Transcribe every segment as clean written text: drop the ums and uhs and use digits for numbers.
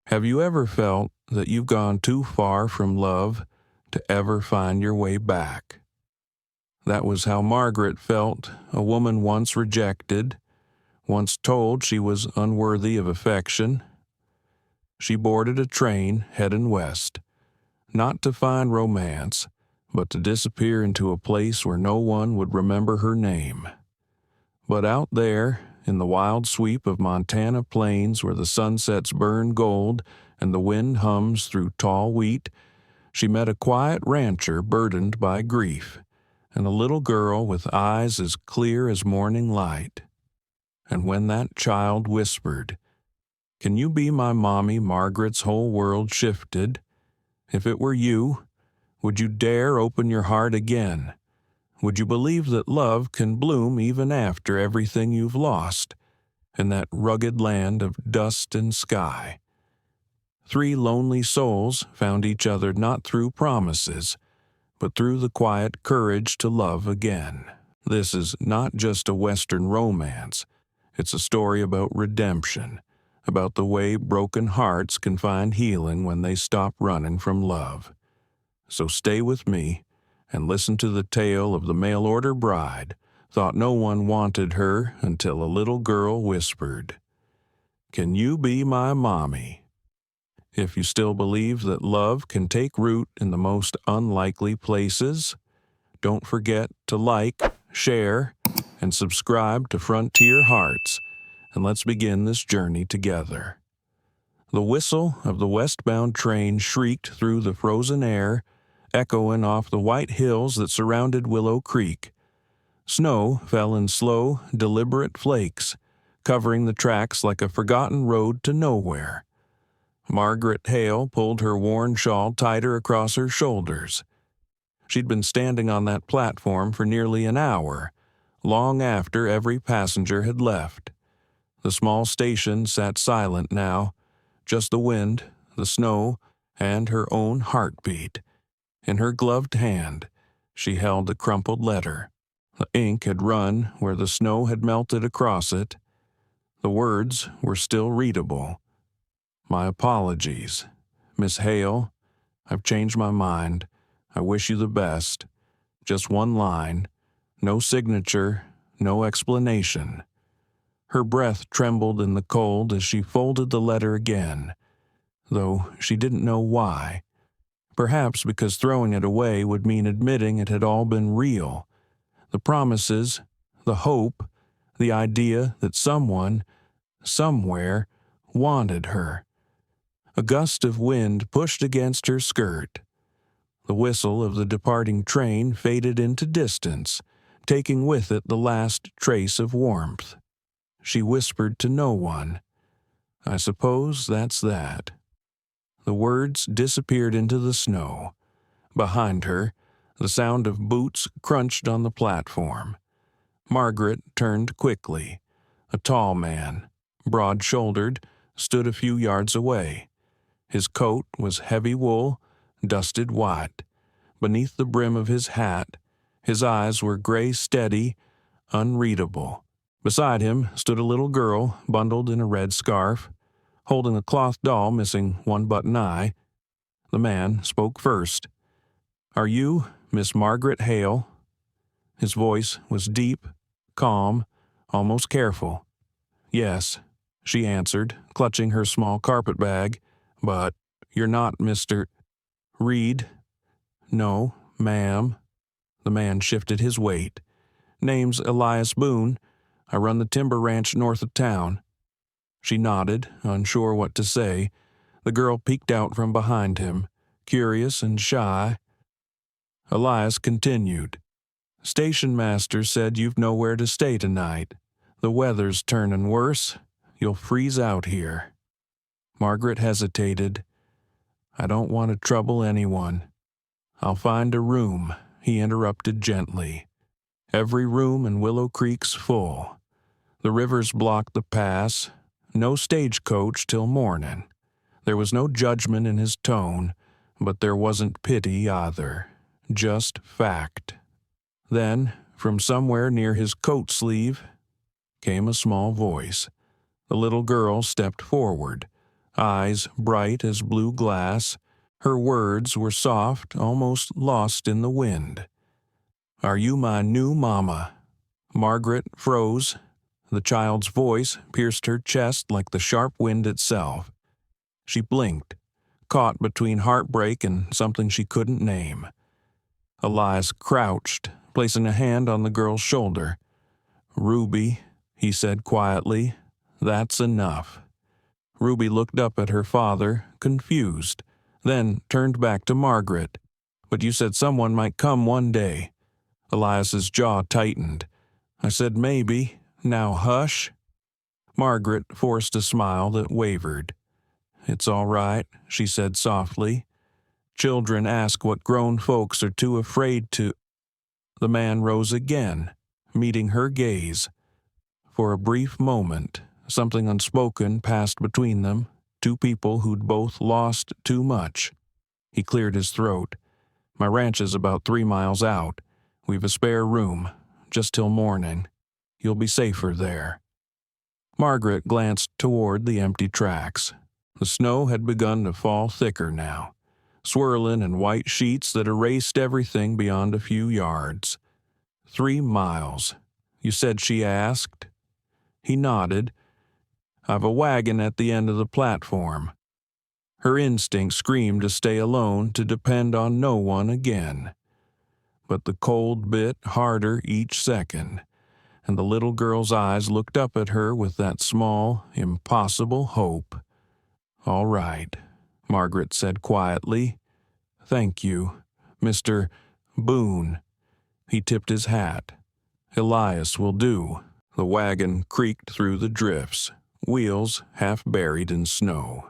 Have you ever felt that you've gone too far from love to ever find your way back? That was how Margaret felt, a woman once rejected, once told she was unworthy of affection. She boarded a train heading west, not to find romance, but to disappear into a place where no one would remember her name. But out there, in the wild sweep of Montana plains where the sunsets burn gold and the wind hums through tall wheat, she met a quiet rancher burdened by grief, and a little girl with eyes as clear as morning light. And when that child whispered, "Can you be my mommy?" Margaret's whole world shifted. If it were you, would you dare open your heart again? Would you believe that love can bloom even after everything you've lost, in that rugged land of dust and sky? Three lonely souls found each other not through promises, but through the quiet courage to love again. This is not just a Western romance. It's a story about redemption, about the way broken hearts can find healing when they stop running from love. So stay with me and listen to the tale of the mail-order bride, thought no one wanted her until a little girl whispered, "Can you be my mommy?" If you still believe that love can take root in the most unlikely places, don't forget to like, share, and subscribe to Frontier Hearts, and let's begin this journey together. The whistle of the westbound train shrieked through the frozen air, echoing off the white hills that surrounded Willow Creek. Snow fell in slow, deliberate flakes, covering the tracks like a forgotten road to nowhere. Margaret Hale pulled her worn shawl tighter across her shoulders. She'd been standing on that platform for nearly an hour, long after every passenger had left. The small station sat silent now, just the wind, the snow, and her own heartbeat. In her gloved hand, she held a crumpled letter. The ink had run where the snow had melted across it. The words were still readable. "My apologies. Miss Hale, I've changed my mind. I wish you the best." Just one line. No signature, no explanation. Her breath trembled in the cold as she folded the letter again, though she didn't know why. Perhaps because throwing it away would mean admitting it had all been real. The promises, the hope, the idea that someone, somewhere, wanted her. A gust of wind pushed against her skirt. The whistle of the departing train faded into distance, taking with it the last trace of warmth. She whispered to no one, "I suppose that's that." The words disappeared into the snow. Behind her, the sound of boots crunched on the platform. Margaret turned quickly. A tall man, broad-shouldered, stood a few yards away. His coat was heavy wool, dusted white. Beneath the brim of his hat, his eyes were gray steady, unreadable. Beside him stood a little girl bundled in a red scarf, holding a cloth doll missing one button eye. The man spoke first. "Are you Miss Margaret Hale?" His voice was deep, calm, almost careful. "Yes," she answered, clutching her small carpetbag. "But you're not Mr. Reed?" "No, ma'am." The man shifted his weight. "Name's Elias Boone. I run the timber ranch north of town." She nodded, unsure what to say. The girl peeked out from behind him, curious and shy. Elias continued. "Station master said you've nowhere to stay tonight. The weather's turning worse. You'll freeze out here." Margaret hesitated. "I don't want to trouble anyone." "I'll find a room," he interrupted gently. "Every room in Willow Creek's full. The rivers block the pass. No stagecoach till morning." There was no judgment in his tone, but there wasn't pity either. Just fact. Then, from somewhere near his coat sleeve, came a small voice. The little girl stepped forward, eyes bright as blue glass. Her words were soft, almost lost in the wind. "Are you my new mama?" Margaret froze. The child's voice pierced her chest like the sharp wind itself. She blinked, caught between heartbreak and something she couldn't name. Elias crouched, placing a hand on the girl's shoulder. "Ruby," he said quietly, "that's enough." Ruby looked up at her father, confused, then turned back to Margaret. "But you said someone might come one day." Elias's jaw tightened. "I said maybe. Now hush." Margaret forced a smile that wavered. "It's all right," she said softly. "Children ask what grown folks are too afraid to—" The man rose again, meeting her gaze. For a brief moment, something unspoken passed between them, two people who'd both lost too much. He cleared his throat. "My ranch is about 3 miles out. We've a spare room, just till morning. You'll be safer there." Margaret glanced toward the empty tracks. The snow had begun to fall thicker now, swirling in white sheets that erased everything beyond a few yards. 3 miles, you said, she asked. He nodded. "I've a wagon at the end of the platform." Her instinct screamed to stay alone, to depend on no one again. But the cold bit harder each second, and the little girl's eyes looked up at her with that small, impossible hope. "All right," Margaret said quietly. "Thank you, Mr. Boone." He tipped his hat. "Elias will do." The wagon creaked through the drifts, wheels half buried in snow.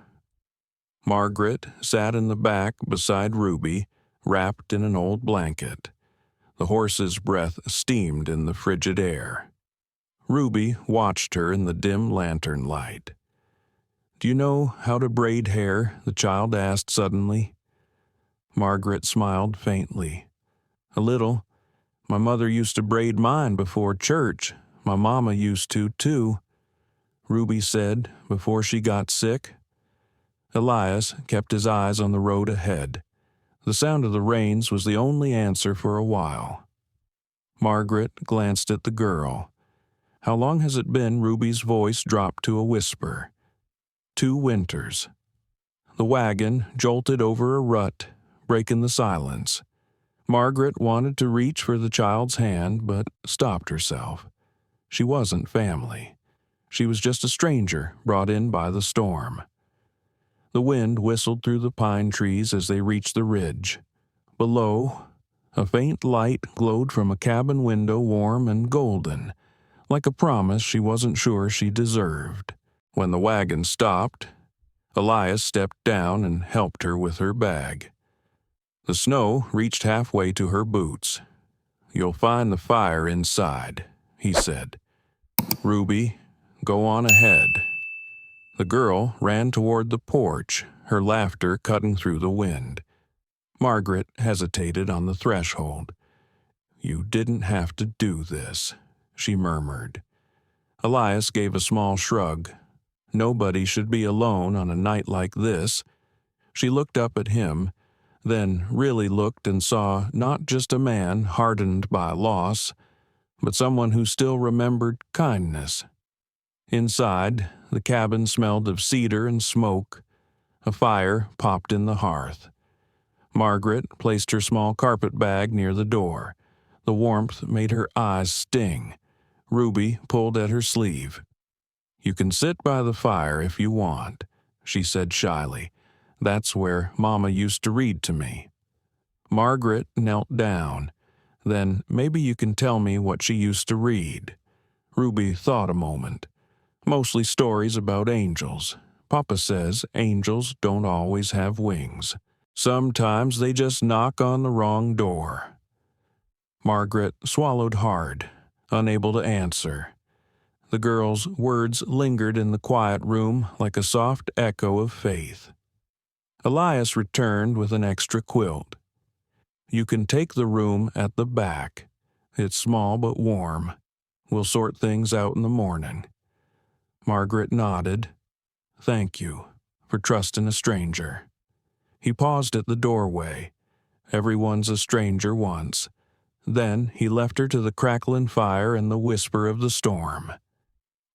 Margaret sat in the back beside Ruby, wrapped in an old blanket. The horse's breath steamed in the frigid air. Ruby watched her in the dim lantern light. "Do you know how to braid hair?" the child asked suddenly. Margaret smiled faintly. "A little. My mother used to braid mine before church. My mama used to, too," Ruby said before she got sick. Elias kept his eyes on the road ahead. The sound of the reins was the only answer for a while. Margaret glanced at the girl. How long has it been? Ruby's voice dropped to a whisper. 2 winters. The wagon jolted over a rut, breaking the silence. Margaret wanted to reach for the child's hand, but stopped herself. She wasn't family. She was just a stranger brought in by the storm. The wind whistled through the pine trees as they reached the ridge. Below, a faint light glowed from a cabin window, warm and golden, like a promise she wasn't sure she deserved. When the wagon stopped, Elias stepped down and helped her with her bag. The snow reached halfway to her boots. "You'll find the fire inside," he said. "Ruby, go on ahead." The girl ran toward the porch, her laughter cutting through the wind. Margaret hesitated on the threshold. "You didn't have to do this," she murmured. Elias gave a small shrug. Nobody should be alone on a night like this. She looked up at him, then really looked and saw not just a man hardened by loss, but someone who still remembered kindness. Inside, the cabin smelled of cedar and smoke. A fire popped in the hearth. Margaret placed her small carpet bag near the door. The warmth made her eyes sting. Ruby pulled at her sleeve. "You can sit by the fire if you want," she said shyly. "That's where Mama used to read to me." Margaret knelt down. "Then maybe you can tell me what she used to read." Ruby thought a moment. "Mostly stories about angels. Papa says angels don't always have wings. Sometimes they just knock on the wrong door." Margaret swallowed hard, unable to answer. The girl's words lingered in the quiet room like a soft echo of faith. Elias returned with an extra quilt. "You can take the room at the back. It's small but warm. We'll sort things out in the morning." Margaret nodded. "Thank you." for trusting a stranger. He paused at the doorway. Everyone's a stranger once. Then he left her to the crackling fire and the whisper of the storm.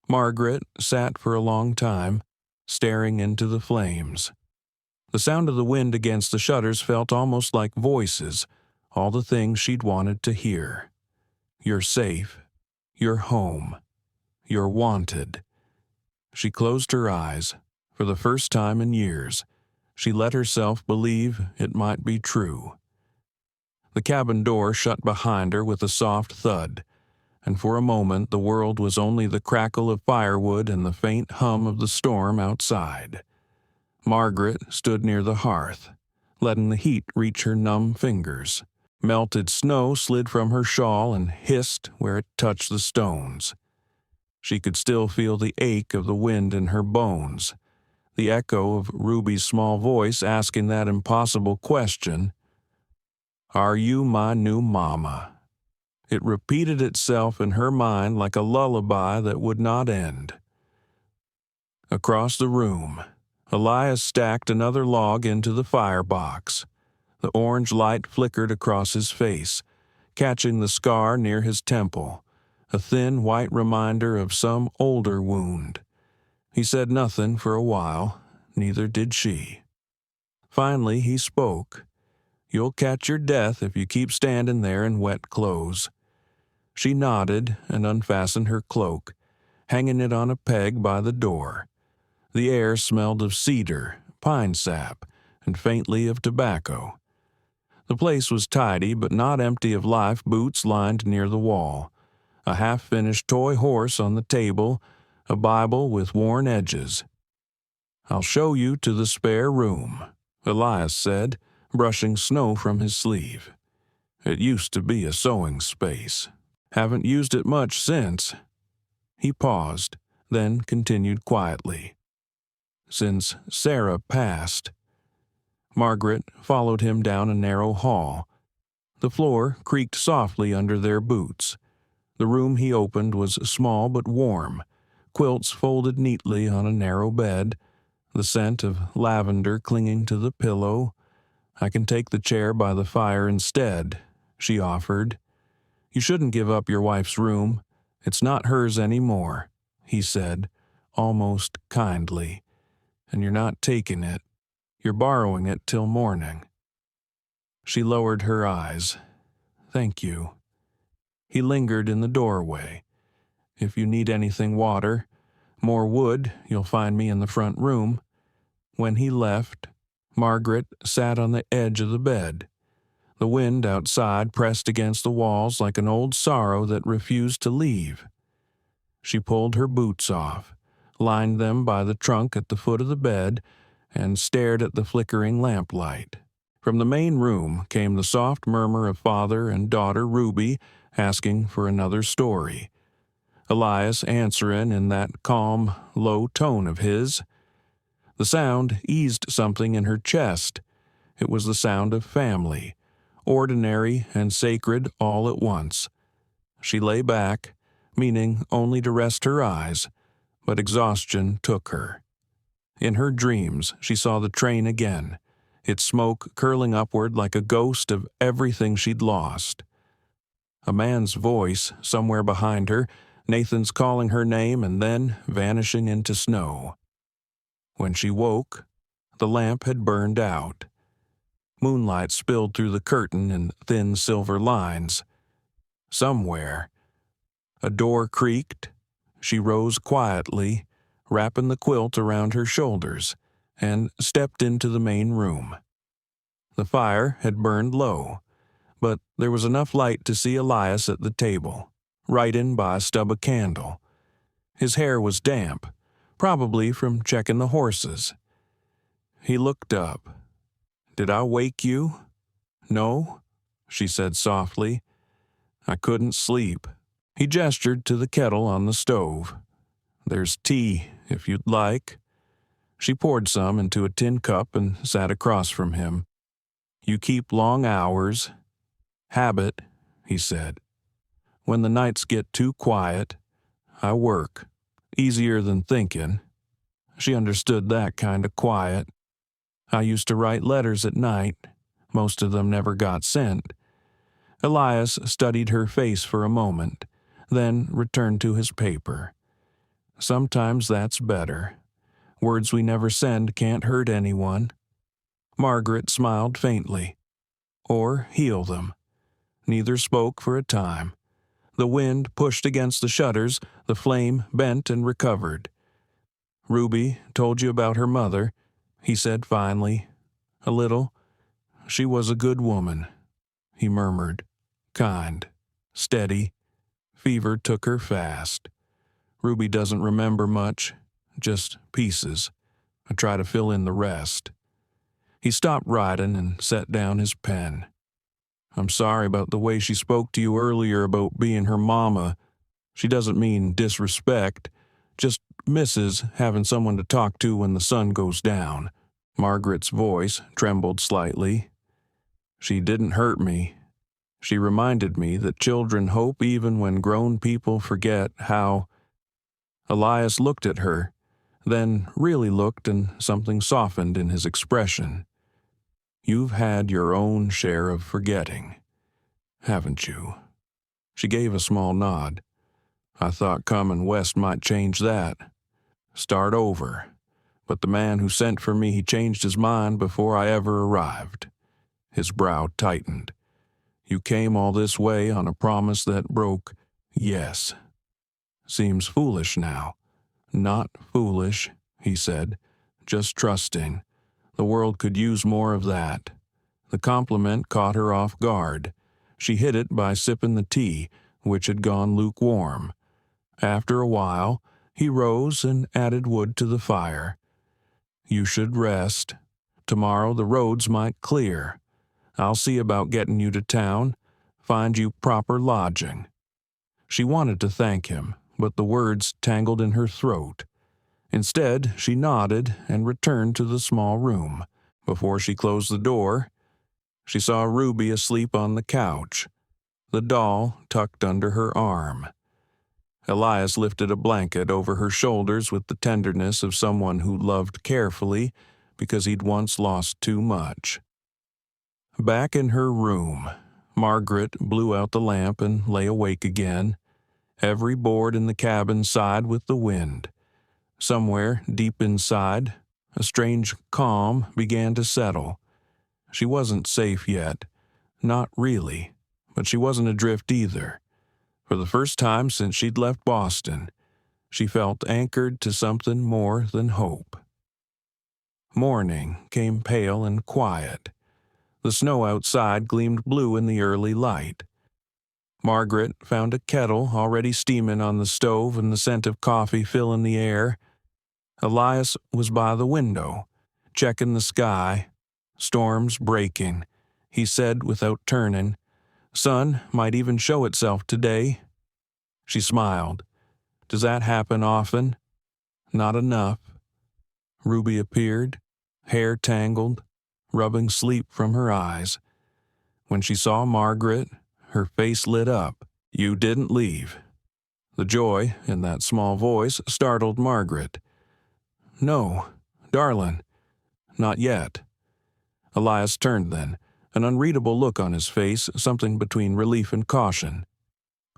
Margaret sat for a long time, staring into the flames. The sound of the wind against the shutters felt almost like voices, all the things she'd wanted to hear. You're safe. You're home. You're wanted. She closed her eyes. For the first time in years, she let herself believe it might be true. The cabin door shut behind her with a soft thud, and for a moment the world was only the crackle of firewood and the faint hum of the storm outside. Margaret stood near the hearth, letting the heat reach her numb fingers. Melted snow slid from her shawl and hissed where it touched the stones. She could still feel the ache of the wind in her bones, the echo of Ruby's small voice asking that impossible question, "Are you my new mama?" It repeated itself in her mind like a lullaby that would not end. Across the room, Elias stacked another log into the firebox. The orange light flickered across his face, catching the scar near his temple, a thin white reminder of some older wound. He said nothing for a while, neither did she. Finally he spoke. "You'll catch your death if you keep standing there in wet clothes." She nodded and unfastened her cloak, hanging it on a peg by the door. The air smelled of cedar, pine sap, and faintly of tobacco. The place was tidy but not empty of life. Boots lined near the wall, a half-finished toy horse on the table, a Bible with worn edges. "I'll show you to the spare room," Elias said, brushing snow from his sleeve. "It used to be a sewing space. Haven't used it much since." He paused, then continued quietly. "Since Sarah passed." Margaret followed him down a narrow hall. The floor creaked softly under their boots. The room he opened was small but warm, quilts folded neatly on a narrow bed, the scent of lavender clinging to the pillow. "I can take the chair by the fire instead," she offered. "You shouldn't give up your wife's room. It's not hers anymore," he said, almost kindly. "And you're not taking it. You're borrowing it till morning." She lowered her eyes. "Thank you." He lingered in the doorway. "If you need anything water, more wood, you'll find me in the front room." When he left, Margaret sat on the edge of the bed. The wind outside pressed against the walls like an old sorrow that refused to leave. She pulled her boots off, lined them by the trunk at the foot of the bed, and stared at the flickering lamplight. From the main room came the soft murmur of father and daughter Ruby asking for another story. Elias answering in that calm, low tone of his. The sound eased something in her chest. It was the sound of family, ordinary and sacred all at once. She lay back, meaning only to rest her eyes, but exhaustion took her. In her dreams, she saw the train again, its smoke curling upward like a ghost of everything she'd lost. A man's voice somewhere behind her, Nathan's calling her name and then vanishing into snow. When she woke, the lamp had burned out. Moonlight spilled through the curtain in thin silver lines. Somewhere, a door creaked. She rose quietly, wrapping the quilt around her shoulders, and stepped into the main room. The fire had burned low, but there was enough light to see Elias at the table, writing by a stub of candle. His hair was damp, probably from checking the horses. He looked up. "Did I wake you?" "No," she said softly. "I couldn't sleep." He gestured to the kettle on the stove. "There's tea, if you'd like." She poured some into a tin cup and sat across from him. "You keep long hours." "Habit," he said. "When the nights get too quiet, I work. Easier than thinking." She understood that kind of quiet. I used to write letters at night. Most of them never got sent. Elias studied her face for a moment, then returned to his paper. Sometimes that's better. Words we never send can't hurt anyone. Margaret smiled faintly. Or heal them. Neither spoke for a time. The wind pushed against the shutters, the flame bent and recovered. "Ruby told you about her mother," he said finally. "A little. She was a good woman," he murmured. "Kind. Steady. Fever took her fast. Ruby doesn't remember much, just pieces. I try to fill in the rest." He stopped writing and set down his pen. "I'm sorry about the way she spoke to you earlier about being her mama. She doesn't mean disrespect, just misses having someone to talk to when the sun goes down." Margaret's voice trembled slightly. "She didn't hurt me. She reminded me that children hope even when grown people forget how." Elias looked at her, then really looked, and something softened in his expression. "You've had your own share of forgetting, haven't you?" She gave a small nod. "I thought coming west might change that. Start over. But the man who sent for me, he changed his mind before I ever arrived." His brow tightened. "You came all this way on a promise that broke." "Yes." "Seems foolish now." "Not foolish," he said. "Just trusting. The world could use more of that." The compliment caught her off guard. She hid it by sipping the tea, which had gone lukewarm. After a while, he rose and added wood to the fire. "You should rest. Tomorrow the roads might clear. I'll see about getting you to town, find you proper lodging." She wanted to thank him, but the words tangled in her throat. Instead, she nodded and returned to the small room. Before she closed the door, she saw Ruby asleep on the couch, the doll tucked under her arm. Elias lifted a blanket over her shoulders with the tenderness of someone who loved carefully because he'd once lost too much. Back in her room, Margaret blew out the lamp and lay awake again. Every board in the cabin sighed with the wind. Somewhere deep inside, a strange calm began to settle. She wasn't safe yet. Not really. But she wasn't adrift either. For the first time since she'd left Boston, she felt anchored to something more than hope. Morning came pale and quiet. The snow outside gleamed blue in the early light. Margaret found a kettle already steaming on the stove and the scent of coffee filling the air. Elias was by the window, checking the sky. Storms breaking, he said without turning. Sun might even show itself today. She smiled. "Does that happen often?" "Not enough." Ruby appeared, hair tangled, rubbing sleep from her eyes. When she saw Margaret, her face lit up. "You didn't leave." The joy in that small voice startled Margaret. "No, darling, not yet." Elias turned then, an unreadable look on his face, something between relief and caution.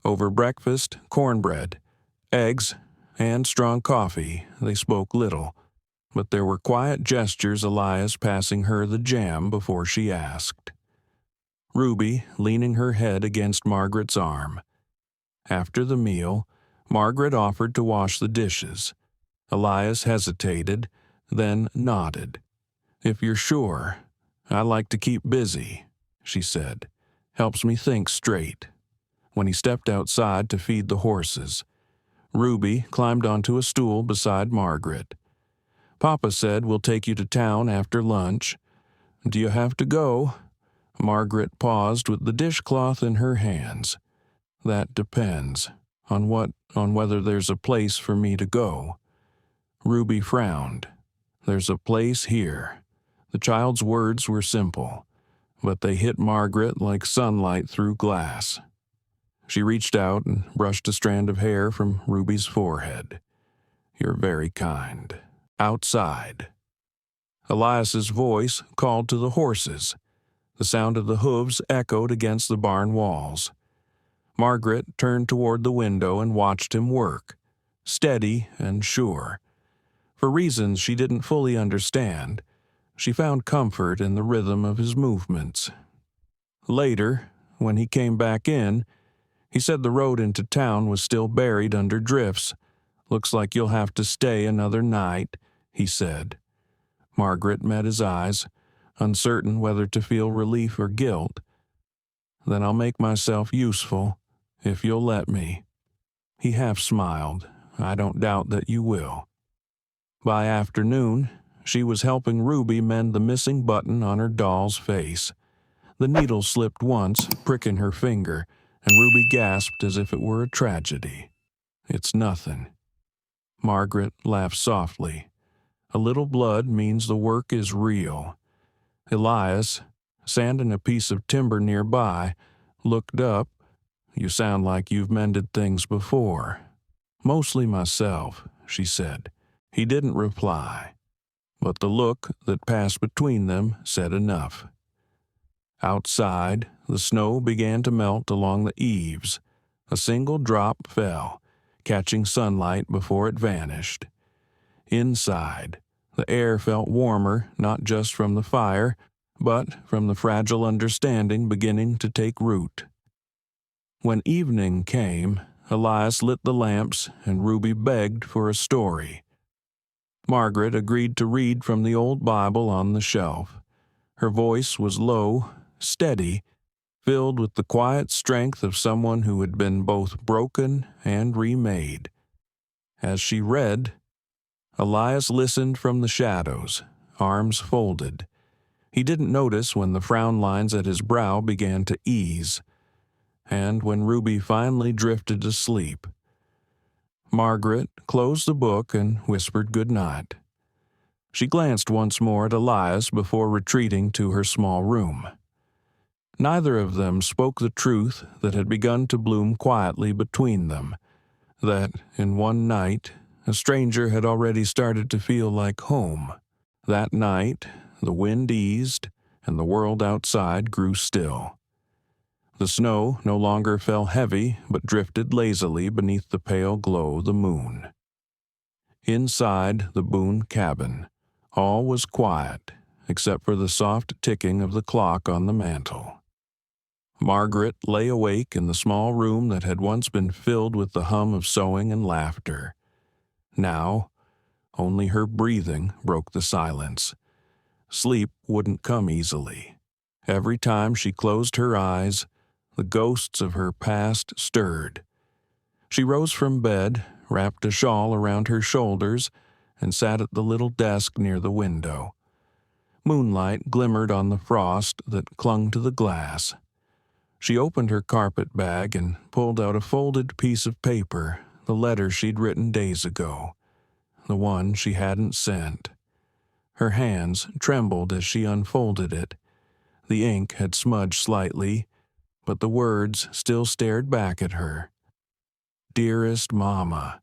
Over breakfast, cornbread, eggs, and strong coffee, they spoke little, but there were quiet gestures, Elias passing her the jam before she asked. Ruby leaning her head against Margaret's arm. After the meal, Margaret offered to wash the dishes. Elias hesitated, then nodded. "If you're sure, I like to keep busy," she said. "Helps me think straight." When he stepped outside to feed the horses, Ruby climbed onto a stool beside Margaret. "Papa said we'll take you to town after lunch." "Do you have to go?" Margaret paused with the dishcloth in her hands. "That depends. On what? On whether there's a place for me to go." Ruby frowned. "There's a place here." The child's words were simple, but they hit Margaret like sunlight through glass. She reached out and brushed a strand of hair from Ruby's forehead. "You're very kind." Outside. Elias's voice called to the horses. The sound of the hooves echoed against the barn walls. Margaret turned toward the window and watched him work, steady and sure. For reasons she didn't fully understand, she found comfort in the rhythm of his movements. Later, when he came back in, he said the road into town was still buried under drifts. "Looks like you'll have to stay another night," he said. Margaret met his eyes, uncertain whether to feel relief or guilt. "Then I'll make myself useful, if you'll let me." He half smiled. "I don't doubt that you will." By afternoon, she was helping Ruby mend the missing button on her doll's face. The needle slipped once, pricking her finger, and Ruby gasped as if it were a tragedy. "It's nothing." Margaret laughed softly. "A little blood means the work is real." Elias, sanding a piece of timber nearby, looked up. "You sound like you've mended things before." "Mostly myself," she said. He didn't reply, but the look that passed between them said enough. Outside, the snow began to melt along the eaves. A single drop fell, catching sunlight before it vanished. Inside, the air felt warmer not just from the fire, but from the fragile understanding beginning to take root. When evening came, Elias lit the lamps and Ruby begged for a story. Margaret agreed to read from the old Bible on the shelf. Her voice was low, steady, filled with the quiet strength of someone who had been both broken and remade. As she read, Elias listened from the shadows, arms folded. He didn't notice when the frown lines at his brow began to ease, and when Ruby finally drifted to sleep. Margaret closed the book and whispered good night. She glanced once more at Elias before retreating to her small room. Neither of them spoke the truth that had begun to bloom quietly between them, that in one night a stranger had already started to feel like home. That night, the wind eased and the world outside grew still. The snow no longer fell heavy but drifted lazily beneath the pale glow of the moon. Inside the Boone cabin, all was quiet except for the soft ticking of the clock on the mantel. Margaret lay awake in the small room that had once been filled with the hum of sewing and laughter. Now, only her breathing broke the silence. Sleep wouldn't come easily. Every time she closed her eyes, the ghosts of her past stirred. She rose from bed, wrapped a shawl around her shoulders, and sat at the little desk near the window. Moonlight glimmered on the frost that clung to the glass. She opened her carpet bag and pulled out a folded piece of paper, the letter she'd written days ago, the one she hadn't sent. Her hands trembled as she unfolded it. The ink had smudged slightly, but the words still stared back at her. "Dearest Mama,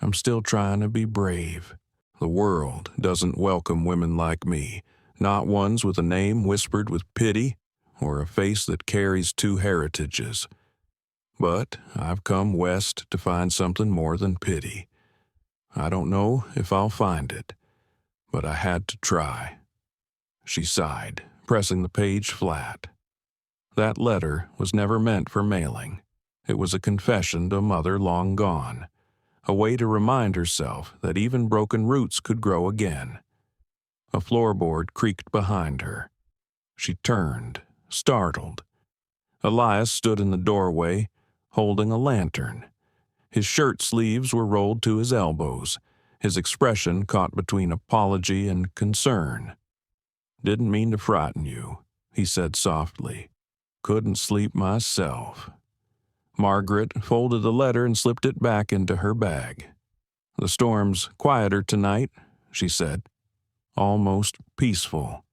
I'm still trying to be brave. The world doesn't welcome women like me, not ones with a name whispered with pity or a face that carries two heritages. But I've come west to find something more than pity. I don't know if I'll find it, but I had to try." She sighed, pressing the page flat. That letter was never meant for mailing. It was a confession to a mother long gone, a way to remind herself that even broken roots could grow again. A floorboard creaked behind her. She turned, startled. Elias stood in the doorway, holding a lantern. His shirt sleeves were rolled to his elbows, his expression caught between apology and concern. "Didn't mean to frighten you," he said softly. "Couldn't sleep myself." Margaret folded the letter and slipped it back into her bag. "The storm's quieter tonight," she said. "Almost peaceful."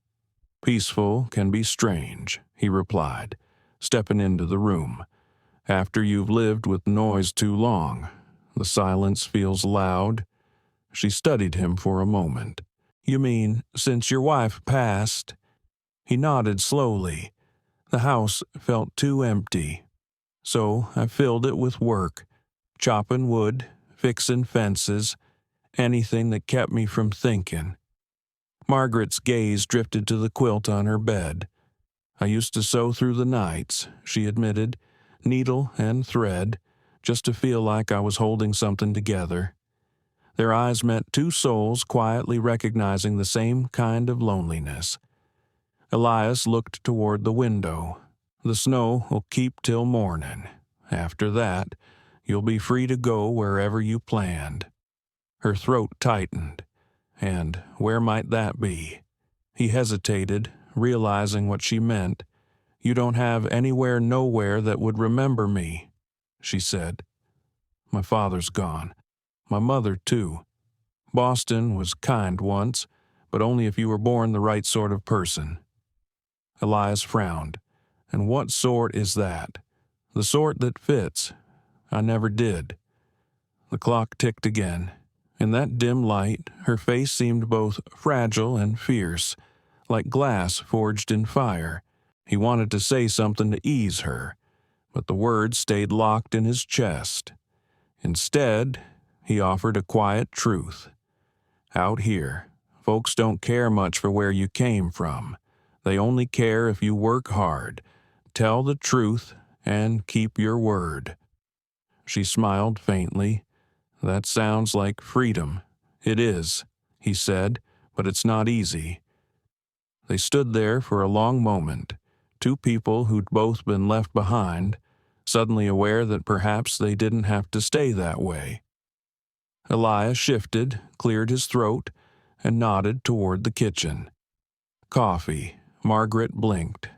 "Peaceful can be strange," he replied, stepping into the room. "After you've lived with noise too long, the silence feels loud. She studied him for a moment. You mean, since your wife passed? He nodded slowly. The house felt too empty. So I filled it with work, chopping wood, fixing fences, anything that kept me from thinking. Margaret's gaze drifted to the quilt on her bed. I used to sew through the nights, she admitted, needle and thread, just to feel like I was holding something together. Their eyes met, two souls quietly recognizing the same kind of loneliness. Elias looked toward the window. The snow will keep till morning. After that, you'll be free to go wherever you planned. Her throat tightened. And where might that be? He hesitated, realizing what she meant. You don't have anywhere nowhere that would remember me, she said. My father's gone. My mother, too. Boston was kind once, but only if you were born the right sort of person. Elias frowned. And what sort is that? The sort that fits. I never did. The clock ticked again. In that dim light, her face seemed both fragile and fierce, like glass forged in fire. He wanted to say something to ease her, but the words stayed locked in his chest. Instead, he offered a quiet truth. Out here, folks don't care much for where you came from. They only care if you work hard, tell the truth, and keep your word. She smiled faintly. That sounds like freedom. It is, he said, but it's not easy. They stood there for a long moment, two people who'd both been left behind, suddenly aware that perhaps they didn't have to stay that way. Elias shifted, cleared his throat, and nodded toward the kitchen. Coffee. Margaret blinked.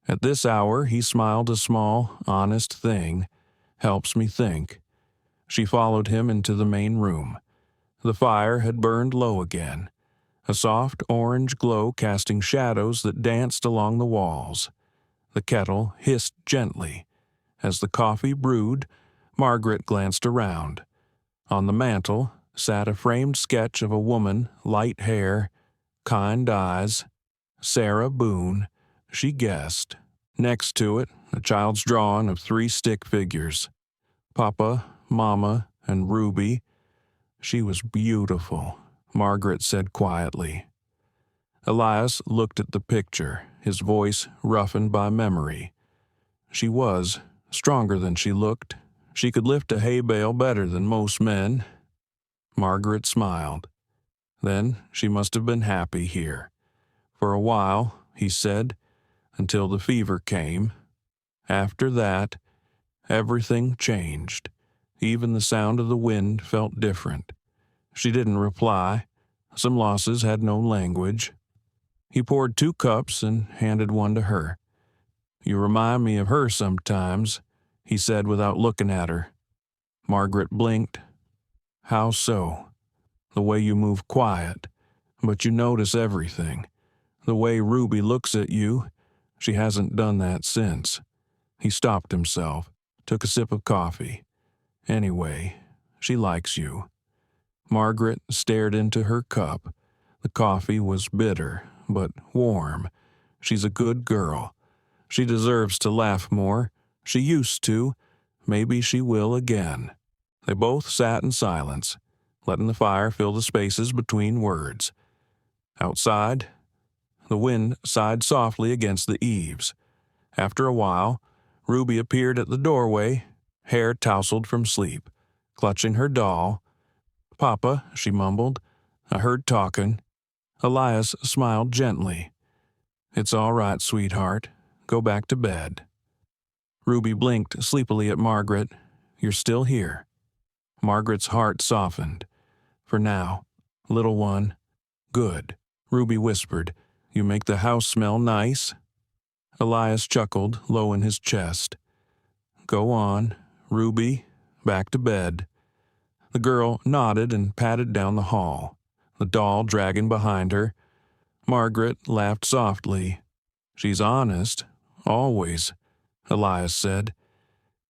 At this hour, he smiled a small, honest thing. Helps me think. She followed him into the main room. The fire had burned low again, a soft orange glow casting shadows that danced along the walls. The kettle hissed gently. As the coffee brewed, Margaret glanced around. On the mantel sat a framed sketch of a woman, light hair, kind eyes. Sarah Boone, she guessed. Next to it, a child's drawing of 3 stick figures. Papa, Mama, and Ruby. She was beautiful, Margaret said quietly. Elias looked at the picture, his voice roughened by memory. She was stronger than she looked. She could lift a hay bale better than most men. Margaret smiled. Then she must have been happy here. For a while, he said, until the fever came. After that, everything changed. Even the sound of the wind felt different. She didn't reply. Some losses had no language. He poured 2 cups and handed one to her. You remind me of her sometimes, he said without looking at her. Margaret blinked. How so? The way you move quiet, but you notice everything. The way Ruby looks at you, she hasn't done that since. He stopped himself, took a sip of coffee. Anyway, she likes you. Margaret stared into her cup. The coffee was bitter, but warm. She's a good girl. She deserves to laugh more. She used to. Maybe she will again. They both sat in silence, letting the fire fill the spaces between words. Outside, the wind sighed softly against the eaves. After a while, Ruby appeared at the doorway, hair tousled from sleep, clutching her doll. Papa, she mumbled, I heard talking. Elias smiled gently. It's all right, sweetheart. Go back to bed. Ruby blinked sleepily at Margaret. You're still here. Margaret's heart softened. For now, little one. Good. Ruby whispered. You make the house smell nice. Elias chuckled, low in his chest. Go on, Ruby. Back to bed. The girl nodded and padded down the hall, the doll dragging behind her. Margaret laughed softly. She's honest, always, Elias said.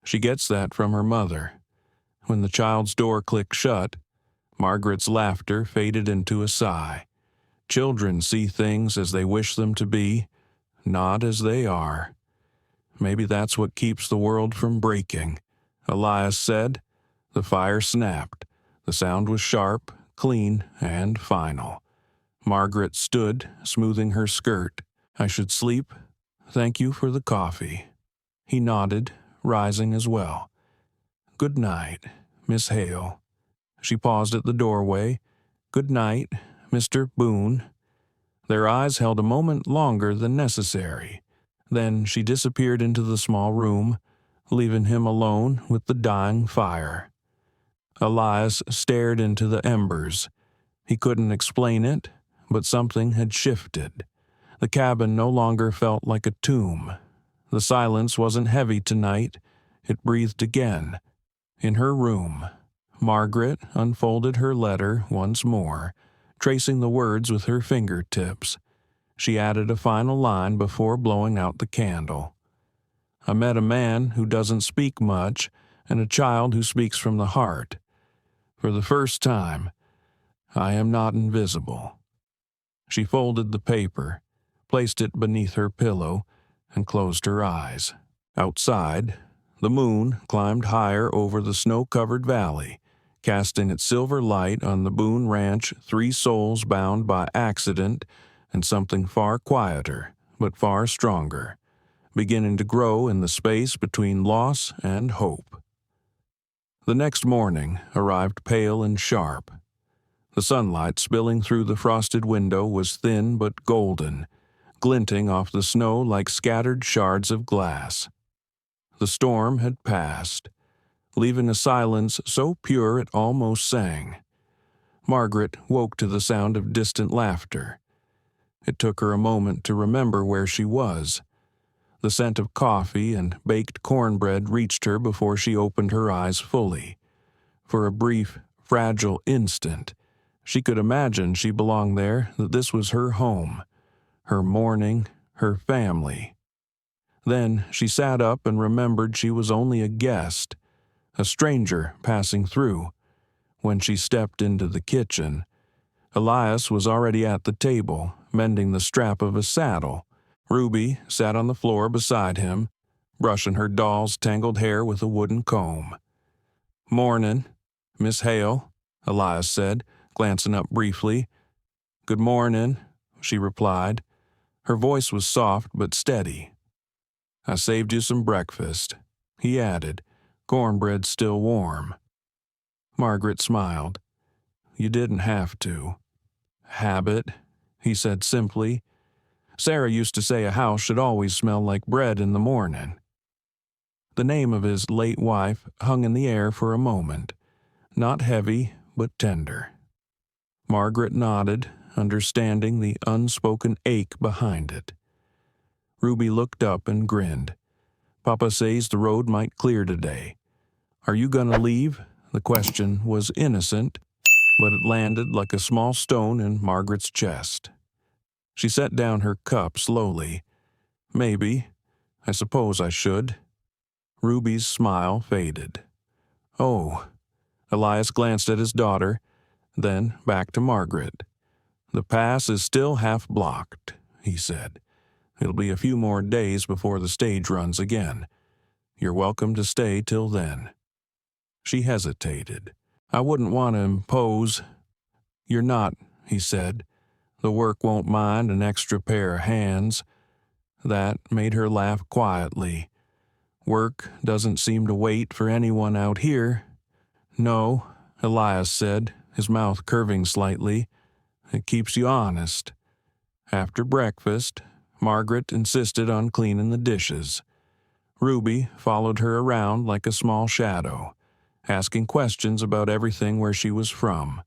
She gets that from her mother. When the child's door clicked shut, Margaret's laughter faded into a sigh. Children see things as they wish them to be, not as they are. Maybe that's what keeps the world from breaking, Elias said. The fire snapped. The sound was sharp, clean, and final. Margaret stood, smoothing her skirt. I should sleep. Thank you for the coffee. He nodded, rising as well. Good night, Miss Hale. She paused at the doorway. Good night, Mr. Boone. Their eyes held a moment longer than necessary. Then she disappeared into the small room, leaving him alone with the dying fire. Elias stared into the embers. He couldn't explain it, but something had shifted. The cabin no longer felt like a tomb. The silence wasn't heavy tonight. It breathed again. In her room, Margaret unfolded her letter once more, tracing the words with her fingertips. She added a final line before blowing out the candle. I met a man who doesn't speak much and a child who speaks from the heart. For the first time, I am not invisible. She folded the paper, placed it beneath her pillow, and closed her eyes. Outside, the moon climbed higher over the snow-covered valley, casting its silver light on the Boone Ranch, three souls bound by accident and something far quieter, but far stronger, beginning to grow in the space between loss and hope. The next morning arrived pale and sharp. The sunlight spilling through the frosted window was thin but golden, glinting off the snow like scattered shards of glass. The storm had passed, leaving a silence so pure it almost sang. Margaret woke to the sound of distant laughter. It took her a moment to remember where she was. The scent of coffee and baked cornbread reached her before she opened her eyes fully. For a brief, fragile instant, she could imagine she belonged there, that this was her home, her morning, her family. Then she sat up and remembered she was only a guest, a stranger passing through. When she stepped into the kitchen, Elias was already at the table, mending the strap of a saddle. Ruby sat on the floor beside him, brushing her doll's tangled hair with a wooden comb. "Mornin', Miss Hale," Elias said, glancing up briefly. "Good mornin'," she replied. Her voice was soft but steady. "I saved you some breakfast," he added, cornbread still warm. Margaret smiled. "You didn't have to." "Habit," he said simply. "Sarah used to say a house should always smell like bread in the morning." The name of his late wife hung in the air for a moment, not heavy but tender. Margaret nodded, understanding the unspoken ache behind it. Ruby looked up and grinned. "Papa says the road might clear today. Are you gonna leave?" The question was innocent, but it landed like a small stone in Margaret's chest. She set down her cup slowly. "Maybe. I suppose I should." Ruby's smile faded. "Oh." Elias glanced at his daughter, then back to Margaret. "The pass is still half blocked," he said. "It'll be a few more days before the stage runs again. You're welcome to stay till then." She hesitated. "I wouldn't want to impose." "You're not," he said. "The work won't mind an extra pair of hands." That made her laugh quietly. "Work doesn't seem to wait for anyone out here." "No," Elias said, his mouth curving slightly. "It keeps you honest." After breakfast, Margaret insisted on cleaning the dishes. Ruby followed her around like a small shadow, asking questions about everything where she was from,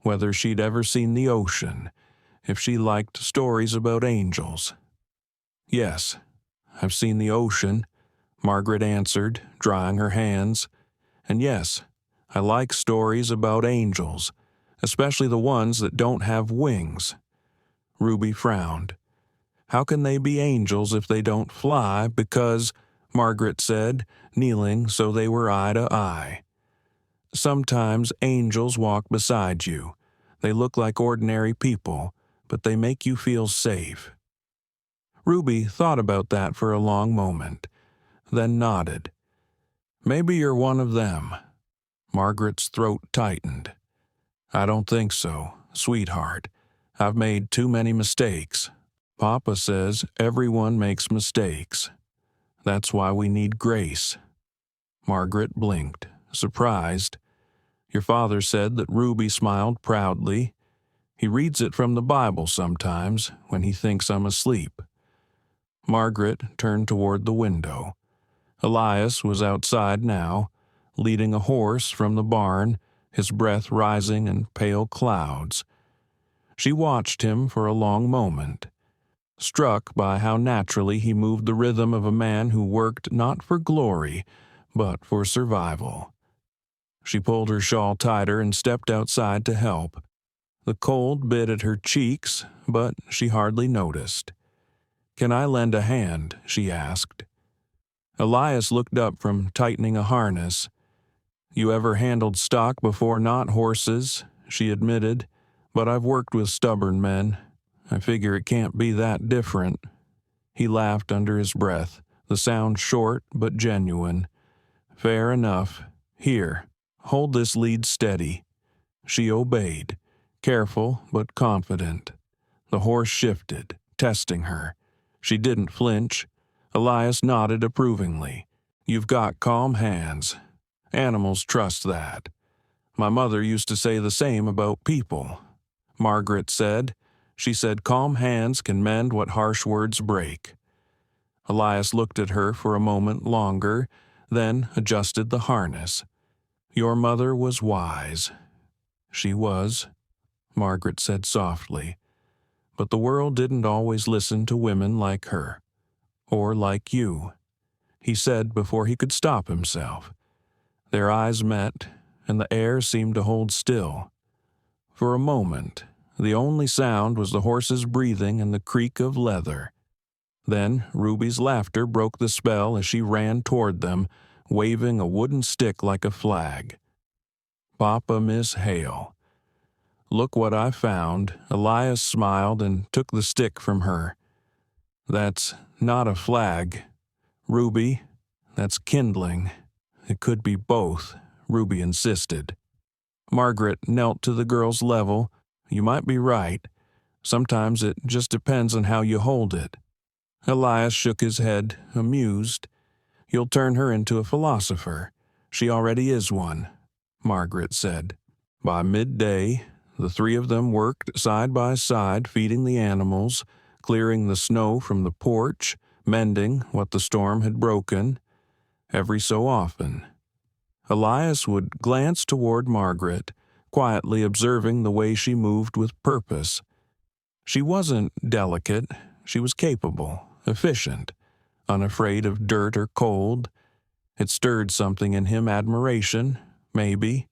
whether she'd ever seen the ocean, if she liked stories about angels. "Yes, I've seen the ocean," Margaret answered, drying her hands. "And yes, I like stories about angels, especially the ones that don't have wings." Ruby frowned. "How can they be angels if they don't fly? Because," Margaret said, kneeling so they were eye to eye. Sometimes angels walk beside you. They look like ordinary people, but they make you feel safe." Ruby thought about that for a long moment, then nodded. "Maybe you're one of them." Margaret's throat tightened. "I don't think so, sweetheart. I've made too many mistakes. Papa says everyone makes mistakes. That's why we need grace." Margaret blinked, surprised. "Your father said that Ruby smiled proudly. He reads it from the Bible sometimes when he thinks I'm asleep." Margaret turned toward the window. Elias was outside now, leading a horse from the barn, his breath rising in pale clouds. She watched him for a long moment, struck by how naturally he moved the rhythm of a man who worked not for glory, but for survival. She pulled her shawl tighter and stepped outside to help. The cold bit at her cheeks, but she hardly noticed. "Can I lend a hand?" she asked. Elias looked up from tightening a harness. "You ever handled stock before? Not horses," she admitted, "but I've worked with stubborn men. I figure it can't be that different." He laughed under his breath, the sound short but genuine. "Fair enough. Here, hold this lead steady." She obeyed, careful but confident. The horse shifted, testing her. She didn't flinch. Elias nodded approvingly. "You've got calm hands. Animals trust that. My mother used to say the same about people." Margaret said. She said calm hands can mend what harsh words break. Elias looked at her for a moment longer, then adjusted the harness. "Your mother was wise." "She was," Margaret said softly. "But the world didn't always listen to women like her. Or like you," he said before he could stop himself. Their eyes met, and the air seemed to hold still. For a moment, the only sound was the horse's breathing and the creak of leather. Then Ruby's laughter broke the spell as she ran toward them, waving a wooden stick like a flag. "Papa, Miss Hale." "Look what I found." Elias smiled and took the stick from her. "That's not a flag, Ruby. That's kindling." "It could be both," Ruby insisted. Margaret knelt to the girl's level. "You might be right. Sometimes it just depends on how you hold it." Elias shook his head, amused. "You'll turn her into a philosopher. She already is one," Margaret said. By midday, the three of them worked side by side, feeding the animals, clearing the snow from the porch, mending what the storm had broken. Every so often, Elias would glance toward Margaret, quietly observing the way she moved with purpose. She wasn't delicate. She was capable, efficient, unafraid of dirt or cold. It stirred something in him, admiration, maybe,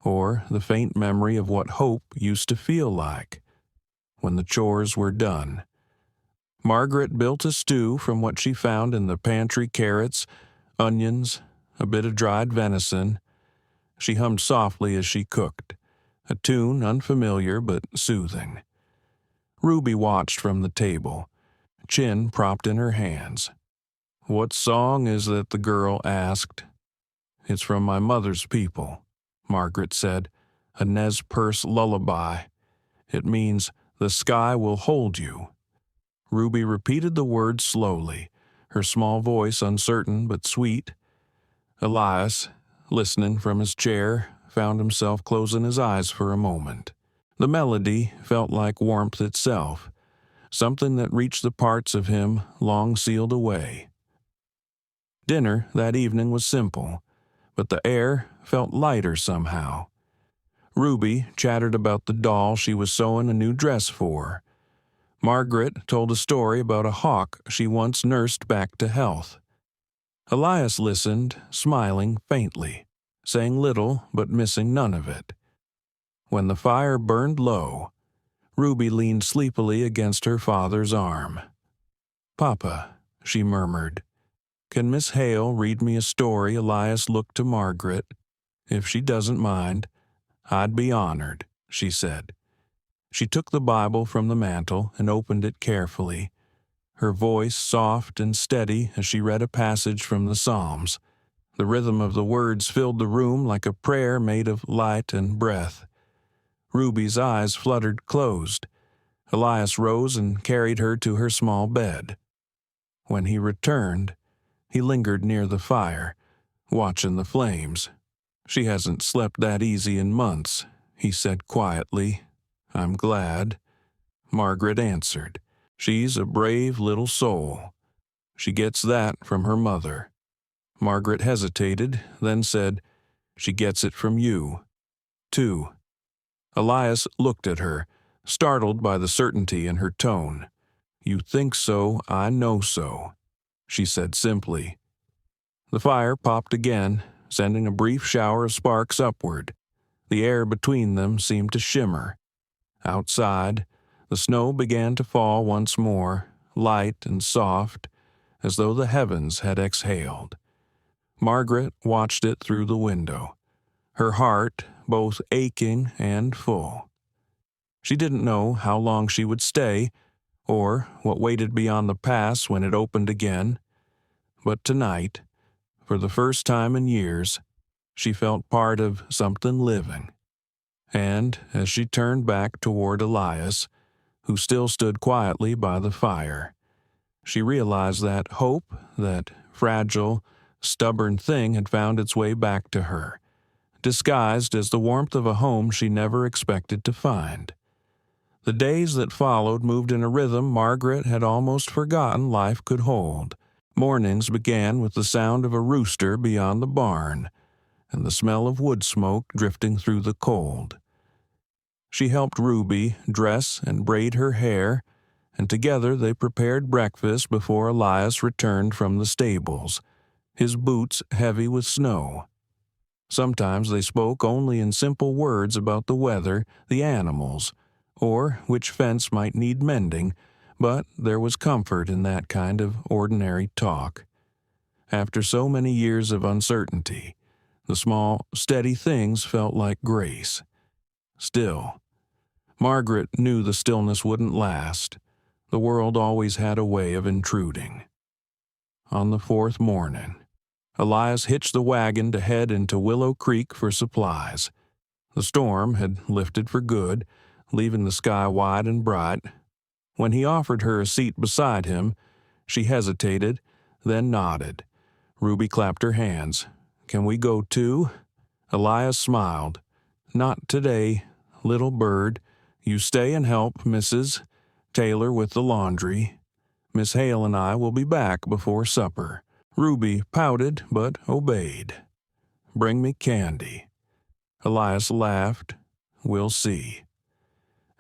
or the faint memory of what hope used to feel like when the chores were done. Margaret built a stew from what she found in the pantry: carrots, onions, a bit of dried venison. She hummed softly as she cooked, a tune unfamiliar but soothing. Ruby watched from the table, chin propped in her hands. "What song is that?" the girl asked. "It's from my mother's people," Margaret said, "a Nez Perce lullaby. It means the sky will hold you." Ruby repeated the words slowly, her small voice uncertain but sweet. Elias, listening from his chair, found himself closing his eyes for a moment. The melody felt like warmth itself, something that reached the parts of him long sealed away. Dinner that evening was simple, but the air felt lighter somehow. Ruby chattered about the doll she was sewing a new dress for. Margaret told a story about a hawk she once nursed back to health. Elias listened, smiling faintly, saying little but missing none of it. When the fire burned low, Ruby leaned sleepily against her father's arm. "Papa," she murmured. "Can Miss Hale read me a story?" Elias looked to Margaret. If she doesn't mind, I'd be honored," she said. She took the Bible from the mantel and opened it carefully, her voice soft and steady as she read a passage from the Psalms. The rhythm of the words filled the room like a prayer made of light and breath. Ruby's eyes fluttered closed. Elias rose and carried her to her small bed. When he returned, he lingered near the fire, watching the flames. "She hasn't slept that easy in months," he said quietly. "I'm glad," Margaret answered. "She's a brave little soul. She gets that from her mother." Margaret hesitated, then said, "She gets it from you, too." Elias looked at her, startled by the certainty in her tone. "You think so, I know so," she said simply. The fire popped again, sending a brief shower of sparks upward. The air between them seemed to shimmer. Outside, the snow began to fall once more, light and soft, as though the heavens had exhaled. Margaret watched it through the window, her heart both aching and full. She didn't know how long she would stay, or what waited beyond the pass when it opened again. But tonight, for the first time in years, she felt part of something living. And as she turned back toward Elias, who still stood quietly by the fire, she realized that hope, that fragile, stubborn thing, had found its way back to her, disguised as the warmth of a home she never expected to find. The days that followed moved in a rhythm Margaret had almost forgotten life could hold. Mornings began with the sound of a rooster beyond the barn, and the smell of wood smoke drifting through the cold. She helped Ruby dress and braid her hair, and together they prepared breakfast before Elias returned from the stables, his boots heavy with snow. Sometimes they spoke only in simple words about the weather, the animals, or which fence might need mending, but there was comfort in that kind of ordinary talk. After so many years of uncertainty, the small, steady things felt like grace. Still, Margaret knew the stillness wouldn't last. The world always had a way of intruding. On the fourth morning, Elias hitched the wagon to head into Willow Creek for supplies. The storm had lifted for good, leaving the sky wide and bright. When he offered her a seat beside him, she hesitated, then nodded. Ruby clapped her hands. "Can we go too?" Elias smiled. "Not today, little bird. You stay and help Mrs. Taylor with the laundry. Miss Hale and I will be back before supper." Ruby pouted but obeyed. "Bring me candy." Elias laughed. "We'll see."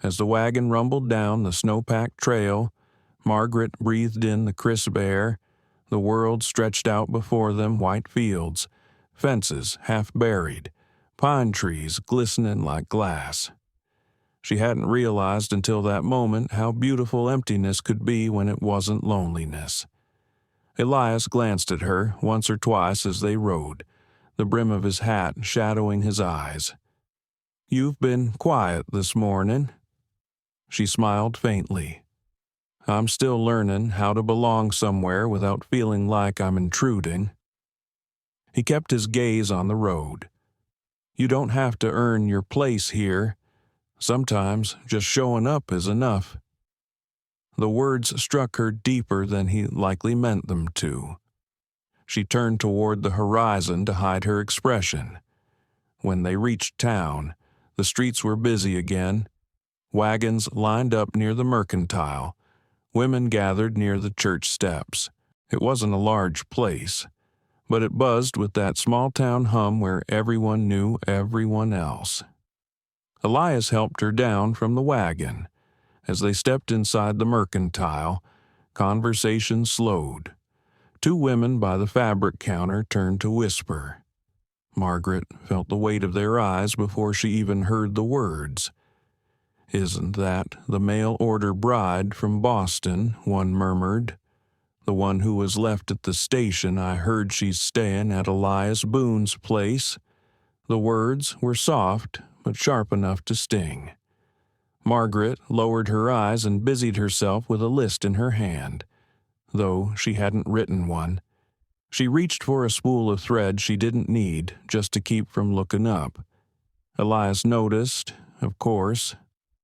As the wagon rumbled down the snow-packed trail, Margaret breathed in the crisp air. The world stretched out before them, white fields, fences half buried, pine trees glistening like glass. She hadn't realized until that moment how beautiful emptiness could be when it wasn't loneliness. Elias glanced at her once or twice as they rode, the brim of his hat shadowing his eyes. "You've been quiet this morning." She smiled faintly. "I'm still learning how to belong somewhere without feeling like I'm intruding." He kept his gaze on the road. "You don't have to earn your place here. Sometimes just showing up is enough." The words struck her deeper than he likely meant them to. She turned toward the horizon to hide her expression. When they reached town, the streets were busy again. Wagons lined up near the mercantile. Women gathered near the church steps. It wasn't a large place, but it buzzed with that small-town hum where everyone knew everyone else. Elias helped her down from the wagon. As they stepped inside the mercantile, conversation slowed. Two women by the fabric counter turned to whisper. Margaret felt the weight of their eyes before she even heard the words. "Isn't that the mail-order bride from Boston?" one murmured. "The one who was left at the station. I heard she's staying at Elias Boone's place." The words were soft, but sharp enough to sting. Margaret lowered her eyes and busied herself with a list in her hand, though she hadn't written one. She reached for a spool of thread she didn't need just to keep from looking up. Elias noticed, of course.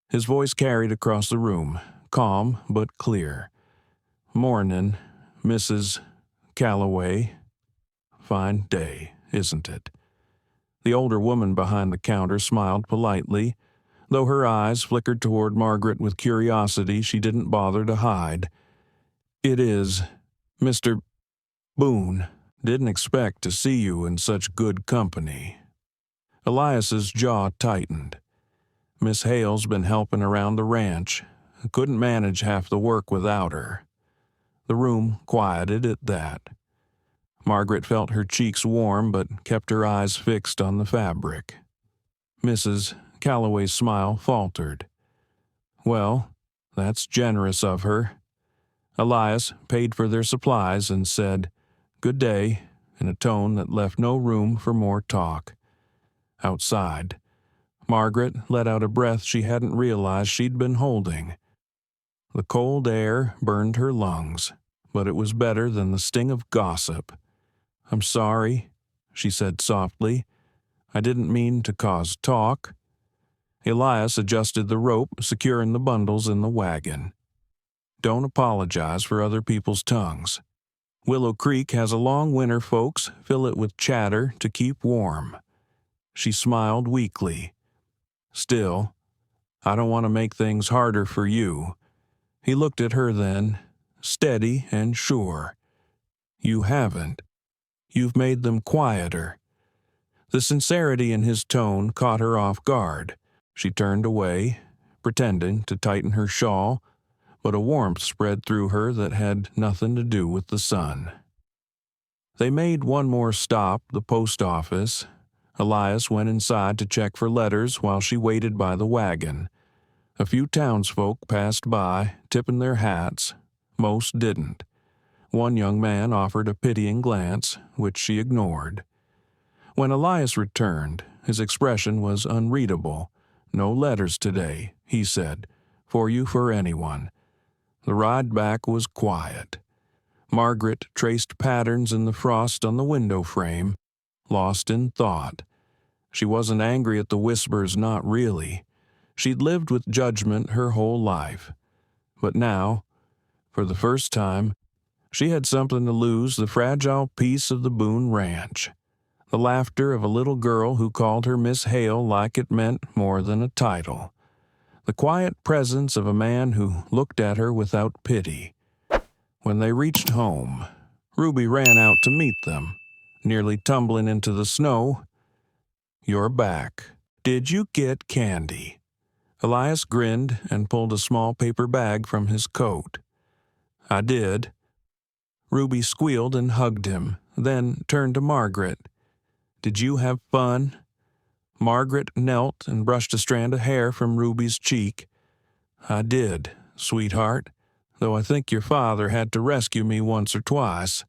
His voice carried across the room, calm but clear. "Mornin', Mrs. Calloway. Fine day, isn't it?" The older woman behind the counter smiled politely, though her eyes flickered toward Margaret with curiosity she didn't bother to hide. "It is, Mr. Boone. Didn't expect to see you in such good company." Elias's jaw tightened. Miss Hale's been helping around the ranch. Couldn't manage half the work without her. The room quieted at that. Margaret felt her cheeks warm but kept her eyes fixed on the fabric. Mrs. Calloway's smile faltered. "Well, that's generous of her." Elias paid for their supplies and said, "Good day," in a tone that left no room for more talk. Outside, Margaret let out a breath she hadn't realized she'd been holding. The cold air burned her lungs, but it was better than the sting of gossip. "I'm sorry," she said softly. "I didn't mean to cause talk." Elias adjusted the rope securing the bundles in the wagon. "Don't apologize for other people's tongues. Willow Creek has a long winter, folks. Fill it with chatter to keep warm." She smiled weakly. "Still, I don't want to make things harder for you." He looked at her then, steady and sure. "You haven't. You've made them quieter." The sincerity in his tone caught her off guard. She turned away, pretending to tighten her shawl, but a warmth spread through her that had nothing to do with the sun. They made one more stop, the post office. Elias went inside to check for letters while she waited by the wagon. A few townsfolk passed by, tipping their hats. Most didn't. One young man offered a pitying glance, which she ignored. When Elias returned, his expression was unreadable. "No letters today," he said. "For you, for anyone." The ride back was quiet. Margaret traced patterns in the frost on the window frame, lost in thought. She wasn't angry at the whispers, not really. She'd lived with judgment her whole life. But now, for the first time, she had something to lose, the fragile peace of the Boone ranch. The laughter of a little girl who called her Miss Hale like it meant more than a title. The quiet presence of a man who looked at her without pity. When they reached home, Ruby ran out to meet them, nearly tumbling into the snow. "You're back. Did you get candy?" Elias grinned and pulled a small paper bag from his coat. "I did." Ruby squealed and hugged him, then turned to Margaret. "Did you have fun?" Margaret knelt and brushed a strand of hair from Ruby's cheek. "I did, sweetheart, though I think your father had to rescue me once or twice."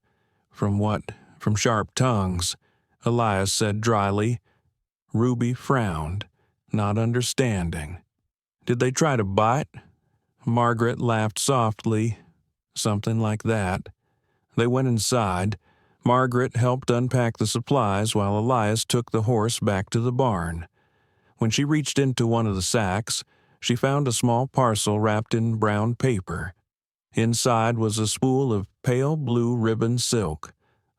"From what? From sharp tongues," Elias said dryly. Ruby frowned, not understanding. "Did they try to bite?" Margaret laughed softly. "Something like that." They went inside. Margaret helped unpack the supplies while Elias took the horse back to the barn. When she reached into one of the sacks, she found a small parcel wrapped in brown paper. Inside was a spool of pale blue ribbon silk,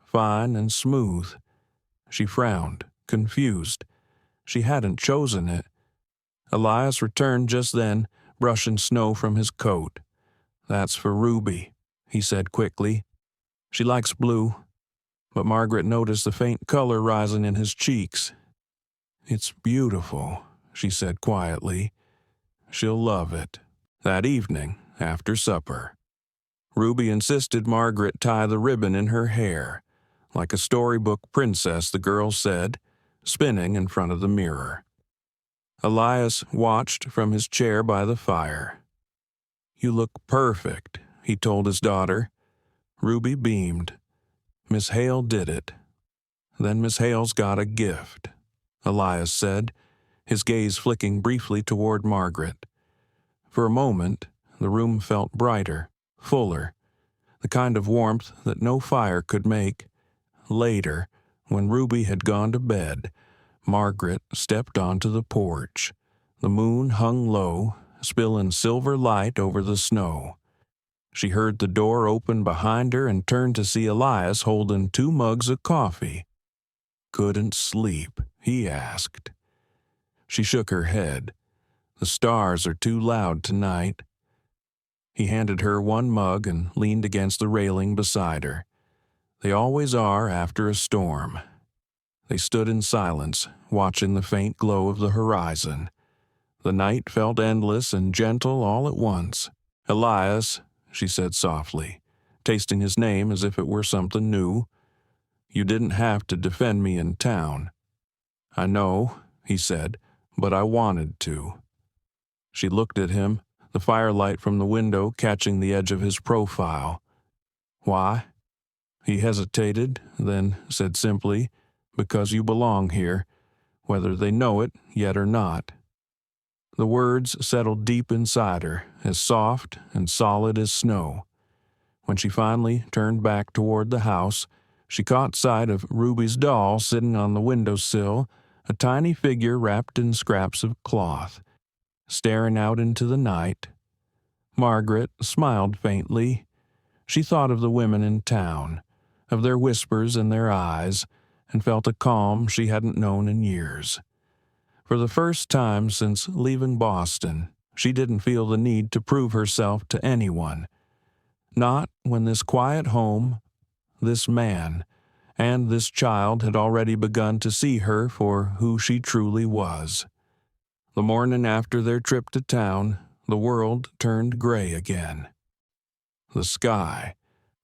fine and smooth. She frowned, confused. She hadn't chosen it. Elias returned just then, brushing snow from his coat. "That's for Ruby," he said quickly. "She likes blue." But Margaret noticed the faint color rising in his cheeks. "It's beautiful," she said quietly. "She'll love it." That evening, after supper, Ruby insisted Margaret tie the ribbon in her hair. Like a storybook princess, the girl said, spinning in front of the mirror. Elias watched from his chair by the fire. "You look perfect," he told his daughter. Ruby beamed. "Miss Hale did it." "Then Miss Hale's got a gift." Elias said, his gaze flicking briefly toward Margaret. For a moment, the room felt brighter, fuller, the kind of warmth that no fire could make. Later, when Ruby had gone to bed, Margaret stepped onto the porch. The moon hung low, spilling silver light over the snow. She heard the door open behind her and turned to see Elias holding 2 mugs of coffee. "Couldn't sleep?" he asked. She shook her head. "The stars are too loud tonight." He handed her 1 mug and leaned against the railing beside her. They always are after a storm. They stood in silence, watching the faint glow of the horizon. The night felt endless and gentle all at once. "Elias," she said softly, tasting his name as if it were something new, "you didn't have to defend me in town." "I know," he said, "but I wanted to." She looked at him, the firelight from the window catching the edge of his profile. "Why?" He hesitated, then said simply, "Because you belong here, whether they know it yet or not." The words settled deep inside her, as soft and solid as snow. When she finally turned back toward the house, she caught sight of Ruby's doll sitting on the windowsill, a tiny figure wrapped in scraps of cloth, staring out into the night. Margaret smiled faintly. She thought of the women in town, of their whispers in their eyes, and felt a calm she hadn't known in years. For the first time since leaving Boston, she didn't feel the need to prove herself to anyone. Not when this quiet home, this man, and this child had already begun to see her for who she truly was. The morning after their trip to town, the world turned gray again. The sky,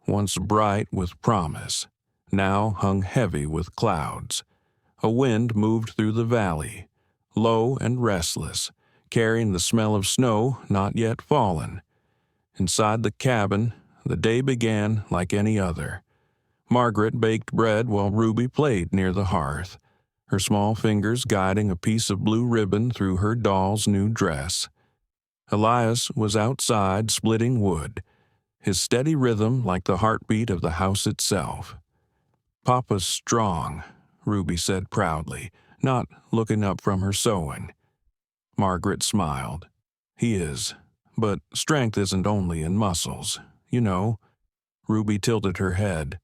once bright with promise, now hung heavy with clouds. A wind moved through the valley, low and restless, carrying the smell of snow not yet fallen. Inside the cabin, the day began like any other. Margaret baked bread while Ruby played near the hearth, her small fingers guiding a piece of blue ribbon through her doll's new dress. Elias was outside splitting wood, his steady rhythm like the heartbeat of the house itself. "Papa's strong," Ruby said proudly, not looking up from her sewing. Margaret smiled. "He is, but strength isn't only in muscles, you know." Ruby tilted her head.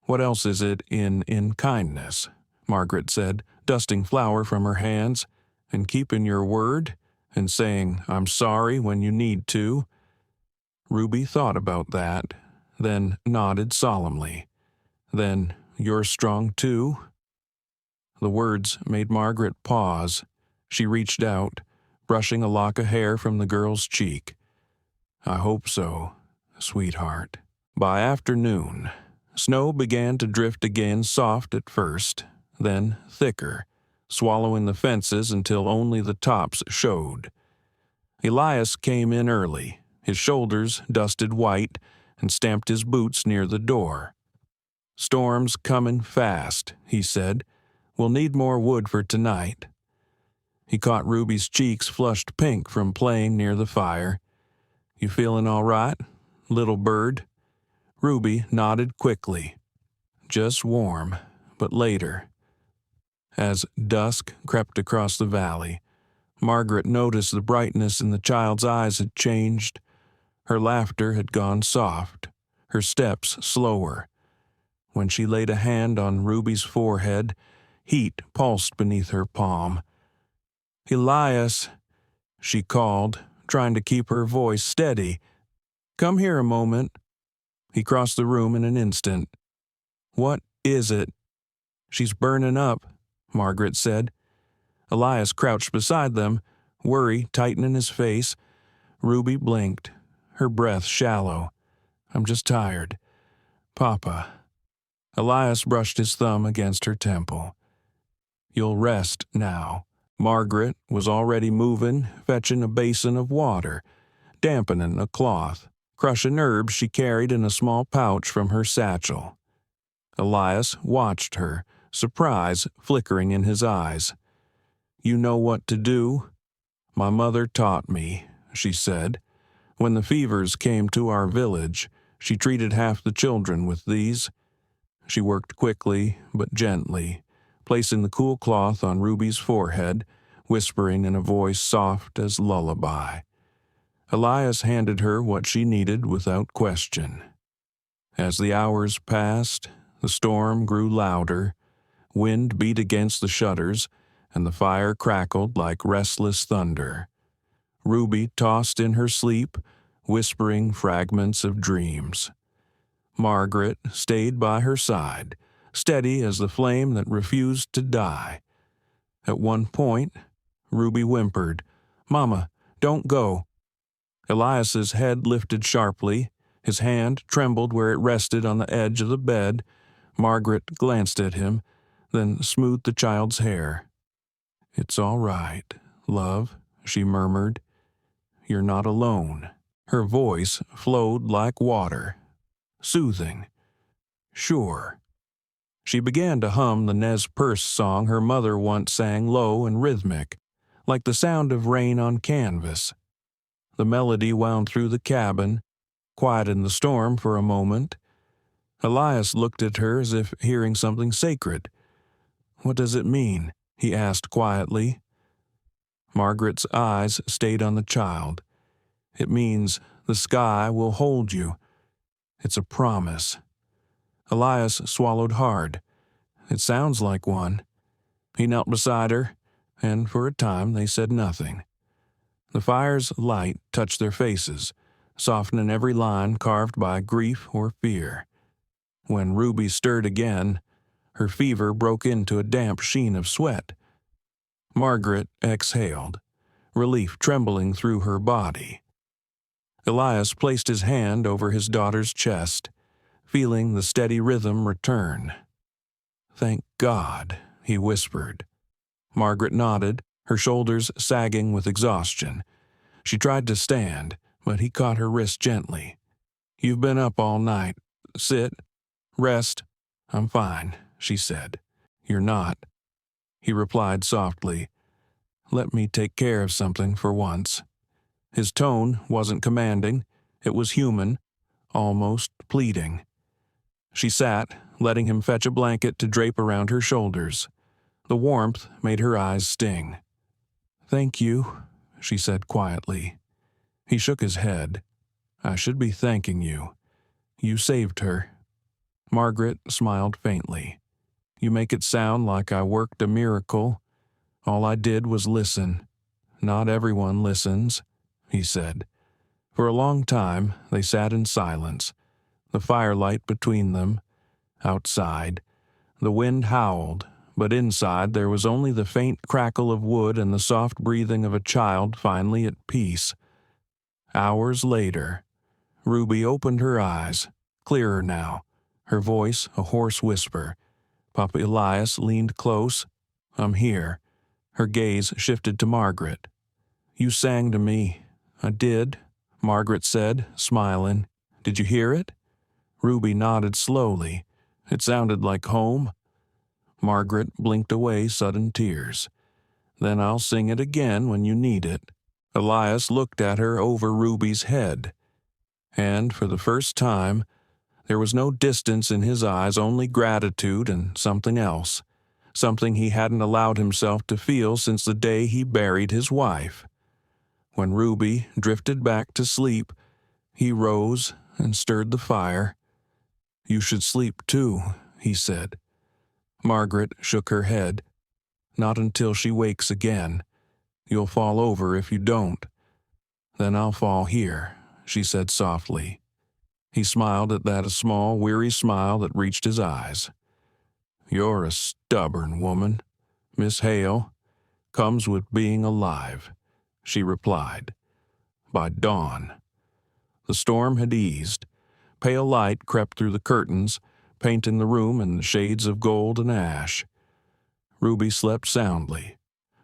"What else is it in kindness?" Margaret said, dusting flour from her hands. "And keeping your word, and saying, 'I'm sorry' when you need to." Ruby thought about that, then nodded solemnly. "Then you're strong too?" The words made Margaret pause. She reached out, brushing a lock of hair from the girl's cheek. "I hope so, sweetheart." By afternoon, snow began to drift again, soft at first, then thicker, swallowing the fences until only the tops showed. Elias came in early, his shoulders dusted white, and stamped his boots near the door. "Storm's coming fast," he said. "We'll need more wood for tonight." He caught Ruby's cheeks flushed pink from playing near the fire. "You feeling all right, little bird?" Ruby nodded quickly. "Just warm, but later." As dusk crept across the valley, Margaret noticed the brightness in the child's eyes had changed. Her laughter had gone soft, her steps slower. When she laid a hand on Ruby's forehead, heat pulsed beneath her palm. "Elias," she called, trying to keep her voice steady. "Come here a moment." He crossed the room in an instant. "What is it?" "She's burning up," Margaret said. Elias crouched beside them, worry tightening his face. Ruby blinked, her breath shallow. "I'm just tired. Papa." Elias brushed his thumb against her temple. "You'll rest now." Margaret was already moving, fetching a basin of water, dampening a cloth, crushing herbs she carried in a small pouch from her satchel. Elias watched her, surprise flickering in his eyes. You know what to do? My mother taught me, she said. When the fevers came to our village, she treated half the children with these. She worked quickly but gently, placing the cool cloth on Ruby's forehead, whispering in a voice soft as lullaby. Elias handed her what she needed without question. As the hours passed, the storm grew louder, wind beat against the shutters, and the fire crackled like restless thunder. Ruby tossed in her sleep, whispering fragments of dreams. Margaret stayed by her side, steady as the flame that refused to die. At one point, Ruby whimpered, "Mama, don't go." Elias's head lifted sharply. His hand trembled where it rested on the edge of the bed. Margaret glanced at him, then smoothed the child's hair. "It's all right, love," she murmured. "You're not alone." Her voice flowed like water, soothing, sure. She began to hum the Nez Perce song her mother once sang, low and rhythmic, like the sound of rain on canvas. The melody wound through the cabin, quieted the storm for a moment. Elias looked at her as if hearing something sacred. "What does it mean?" he asked quietly. Margaret's eyes stayed on the child. "It means the sky will hold you. It's a promise." Elias swallowed hard. "It sounds like one." He knelt beside her, and for a time they said nothing. The fire's light touched their faces, softening every line carved by grief or fear. When Ruby stirred again, her fever broke into a damp sheen of sweat. Margaret exhaled, relief trembling through her body. Elias placed his hand over his daughter's chest, feeling the steady rhythm return. "Thank God," he whispered. Margaret nodded, her shoulders sagging with exhaustion. She tried to stand, but he caught her wrist gently. "You've been up all night. Sit. Rest." "I'm fine," she said. "You're not." He replied softly. "Let me take care of something for once." His tone wasn't commanding. It was human, almost pleading. She sat, letting him fetch a blanket to drape around her shoulders. The warmth made her eyes sting. "Thank you," she said quietly. He shook his head. "I should be thanking you. You saved her." Margaret smiled faintly. "You make it sound like I worked a miracle. All I did was listen." "Not everyone listens," he said. For a long time they sat in silence, the firelight between them. Outside, the wind howled, but inside there was only the faint crackle of wood and the soft breathing of a child finally at peace. Hours later, Ruby opened her eyes, clearer now, her voice a hoarse whisper. Papa Elias leaned close. "I'm here." Her gaze shifted to Margaret. "You sang to me." "I did," Margaret said, smiling. "Did you hear it?" Ruby nodded slowly. "It sounded like home." Margaret blinked away sudden tears. "Then I'll sing it again when you need it." Elias looked at her over Ruby's head. And for the first time, there was no distance in his eyes, only gratitude and something else. Something he hadn't allowed himself to feel since the day he buried his wife. When Ruby drifted back to sleep, he rose and stirred the fire. "You should sleep too," he said. Margaret shook her head. "Not until she wakes again. You'll fall over if you don't." "Then I'll fall here," she said softly. He smiled at that, a small, weary smile that reached his eyes. "You're a stubborn woman, Miss Hale. Comes with being alive," she replied. By dawn, the storm had eased. Pale light crept through the curtains, painting the room in shades of gold and ash. Ruby slept soundly,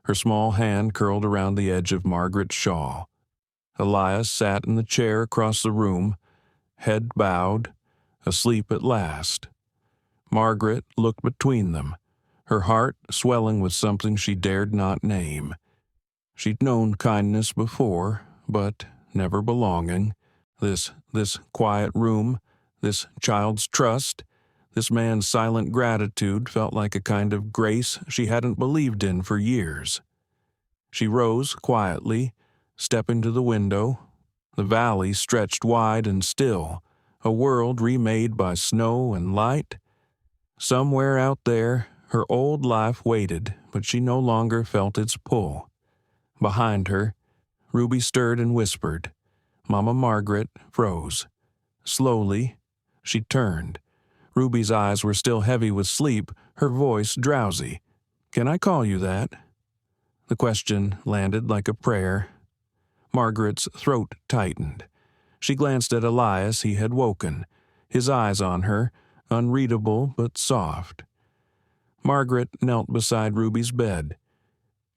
her small hand curled around the edge of Margaret's shawl. Elias sat in the chair across the room, head bowed, asleep at last. Margaret looked between them, her heart swelling with something she dared not name. She'd known kindness before, but never belonging. This quiet room, this child's trust, this man's silent gratitude felt like a kind of grace she hadn't believed in for years. She rose quietly, stepping to the window. The valley stretched wide and still, a world remade by snow and light. Somewhere out there, her old life waited, but she no longer felt its pull. Behind her, Ruby stirred and whispered. Mama Margaret froze. Slowly, she turned. Ruby's eyes were still heavy with sleep, her voice drowsy. "Can I call you that?" The question landed like a prayer. Margaret's throat tightened. She glanced at Elias. He had woken, his eyes on her, unreadable but soft. Margaret knelt beside Ruby's bed.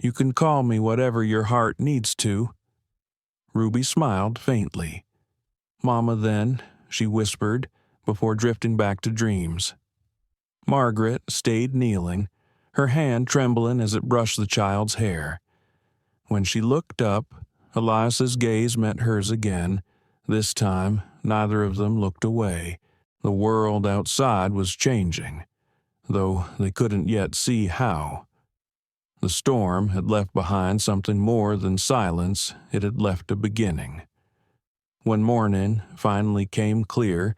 "You can call me whatever your heart needs to." Ruby smiled faintly. "Mama, then," she whispered, before drifting back to dreams. Margaret stayed kneeling, her hand trembling as it brushed the child's hair. When she looked up, Elias's gaze met hers again. This time, neither of them looked away. The world outside was changing, though they couldn't yet see how. The storm had left behind something more than silence. It had left a beginning. When morning finally came clear,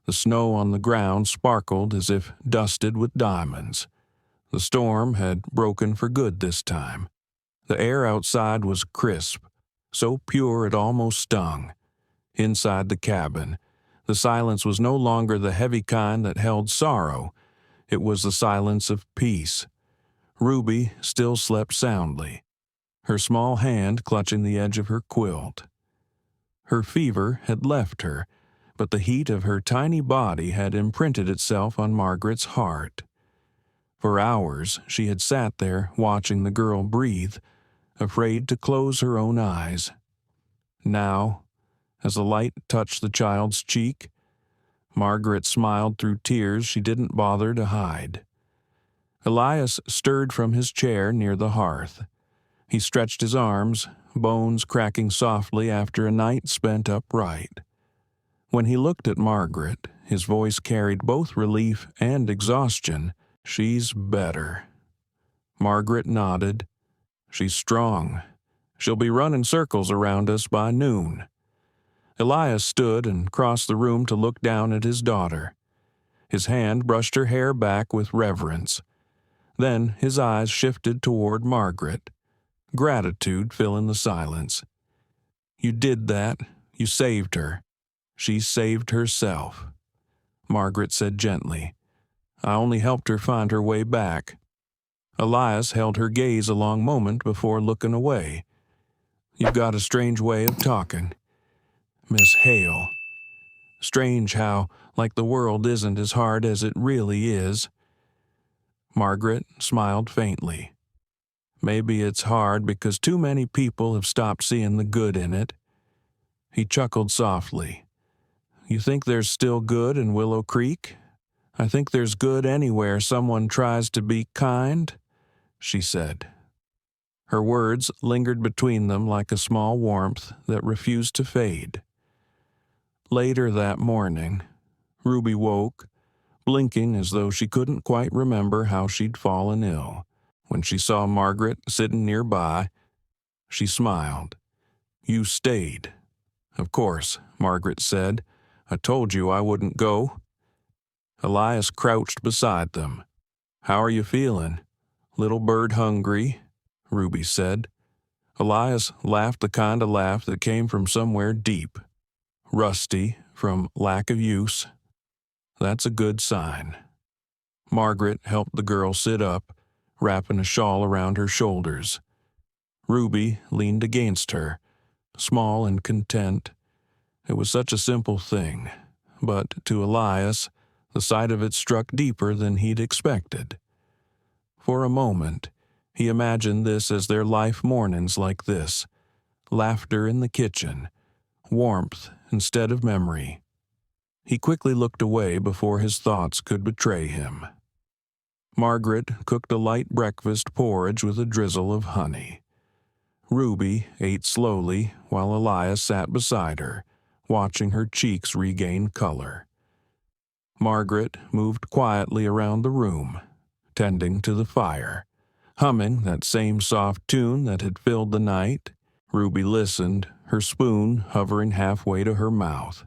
the snow on the ground sparkled as if dusted with diamonds. The storm had broken for good this time. The air outside was crisp, so pure it almost stung. Inside the cabin, the silence was no longer the heavy kind that held sorrow. It was the silence of peace. Ruby still slept soundly, her small hand clutching the edge of her quilt. Her fever had left her, but the heat of her tiny body had imprinted itself on Margaret's heart. For hours she had sat there watching the girl breathe, afraid to close her own eyes. Now, as the light touched the child's cheek, Margaret smiled through tears she didn't bother to hide. Elias stirred from his chair near the hearth. He stretched his arms, bones cracking softly after a night spent upright. When he looked at Margaret, his voice carried both relief and exhaustion. "She's better." Margaret nodded. "She's strong. She'll be running circles around us by noon." Elias stood and crossed the room to look down at his daughter. His hand brushed her hair back with reverence. Then his eyes shifted toward Margaret, gratitude filling the silence. "You did that. You saved her. She saved herself," Margaret said gently. "I only helped her find her way back." Elias held her gaze a long moment before looking away. "You've got a strange way of talking, Miss Hale. Strange how, like the world isn't as hard as it really is." Margaret smiled faintly. "Maybe it's hard because too many people have stopped seeing the good in it." He chuckled softly. "You think there's still good in Willow Creek? I think there's good anywhere someone tries to be kind," she said. Her words lingered between them like a small warmth that refused to fade. Later that morning, Ruby woke, blinking as though she couldn't quite remember how she'd fallen ill. When she saw Margaret sitting nearby, she smiled. "You stayed." "Of course," Margaret said. "I told you I wouldn't go." Elias crouched beside them. "How are you feeling?" "Little bird hungry," Ruby said. Elias laughed the kind of laugh that came from somewhere deep. "Rusty from lack of use. That's a good sign." Margaret helped the girl sit up, wrapping a shawl around her shoulders. Ruby leaned against her, small and content. It was such a simple thing, but to Elias, the sight of it struck deeper than he'd expected. For a moment, he imagined this as their life mornings like this, laughter in the kitchen, warmth instead of memory. He quickly looked away before his thoughts could betray him. Margaret cooked a light breakfast porridge with a drizzle of honey. Ruby ate slowly while Elias sat beside her, watching her cheeks regain color. Margaret moved quietly around the room, tending to the fire, humming that same soft tune that had filled the night. Ruby listened, her spoon hovering halfway to her mouth.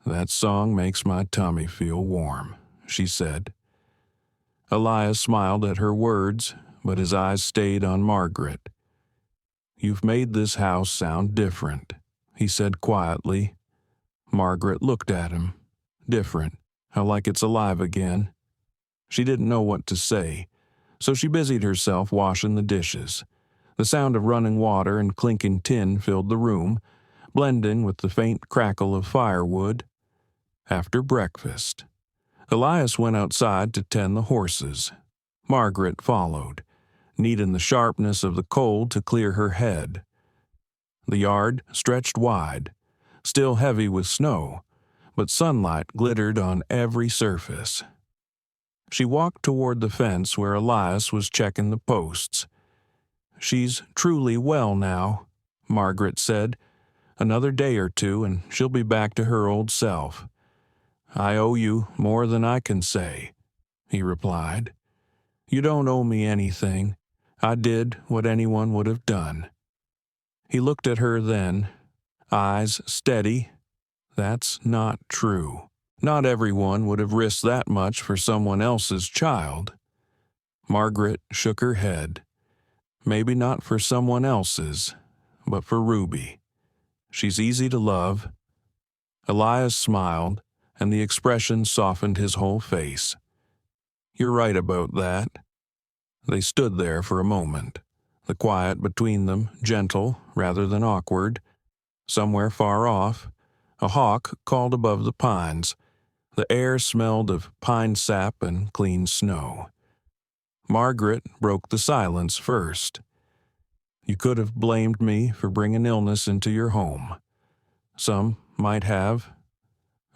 "That song makes my tummy feel warm," she said. Elias smiled at her words, but his eyes stayed on Margaret. "You've made this house sound different," he said quietly. Margaret looked at him. "Different. How like it's alive again." She didn't know what to say, so she busied herself washing the dishes. The sound of running water and clinking tin filled the room, blending with the faint crackle of firewood. After breakfast, Elias went outside to tend the horses. Margaret followed, needing the sharpness of the cold to clear her head. The yard stretched wide, still heavy with snow, but sunlight glittered on every surface. She walked toward the fence where Elias was checking the posts. "She's truly well now," Margaret said. "Another day or two and she'll be back to her old self." "I owe you more than I can say," he replied. "You don't owe me anything. I did what anyone would have done." He looked at her then, eyes steady. "That's not true. Not everyone would have risked that much for someone else's child." Margaret shook her head. "Maybe not for someone else's, but for Ruby. She's easy to love." Elias smiled, and the expression softened his whole face. "You're right about that." They stood there for a moment, the quiet between them gentle rather than awkward. Somewhere far off, a hawk called above the pines. The air smelled of pine sap and clean snow. Margaret broke the silence first. "You could have blamed me for bringing illness into your home. Some might have.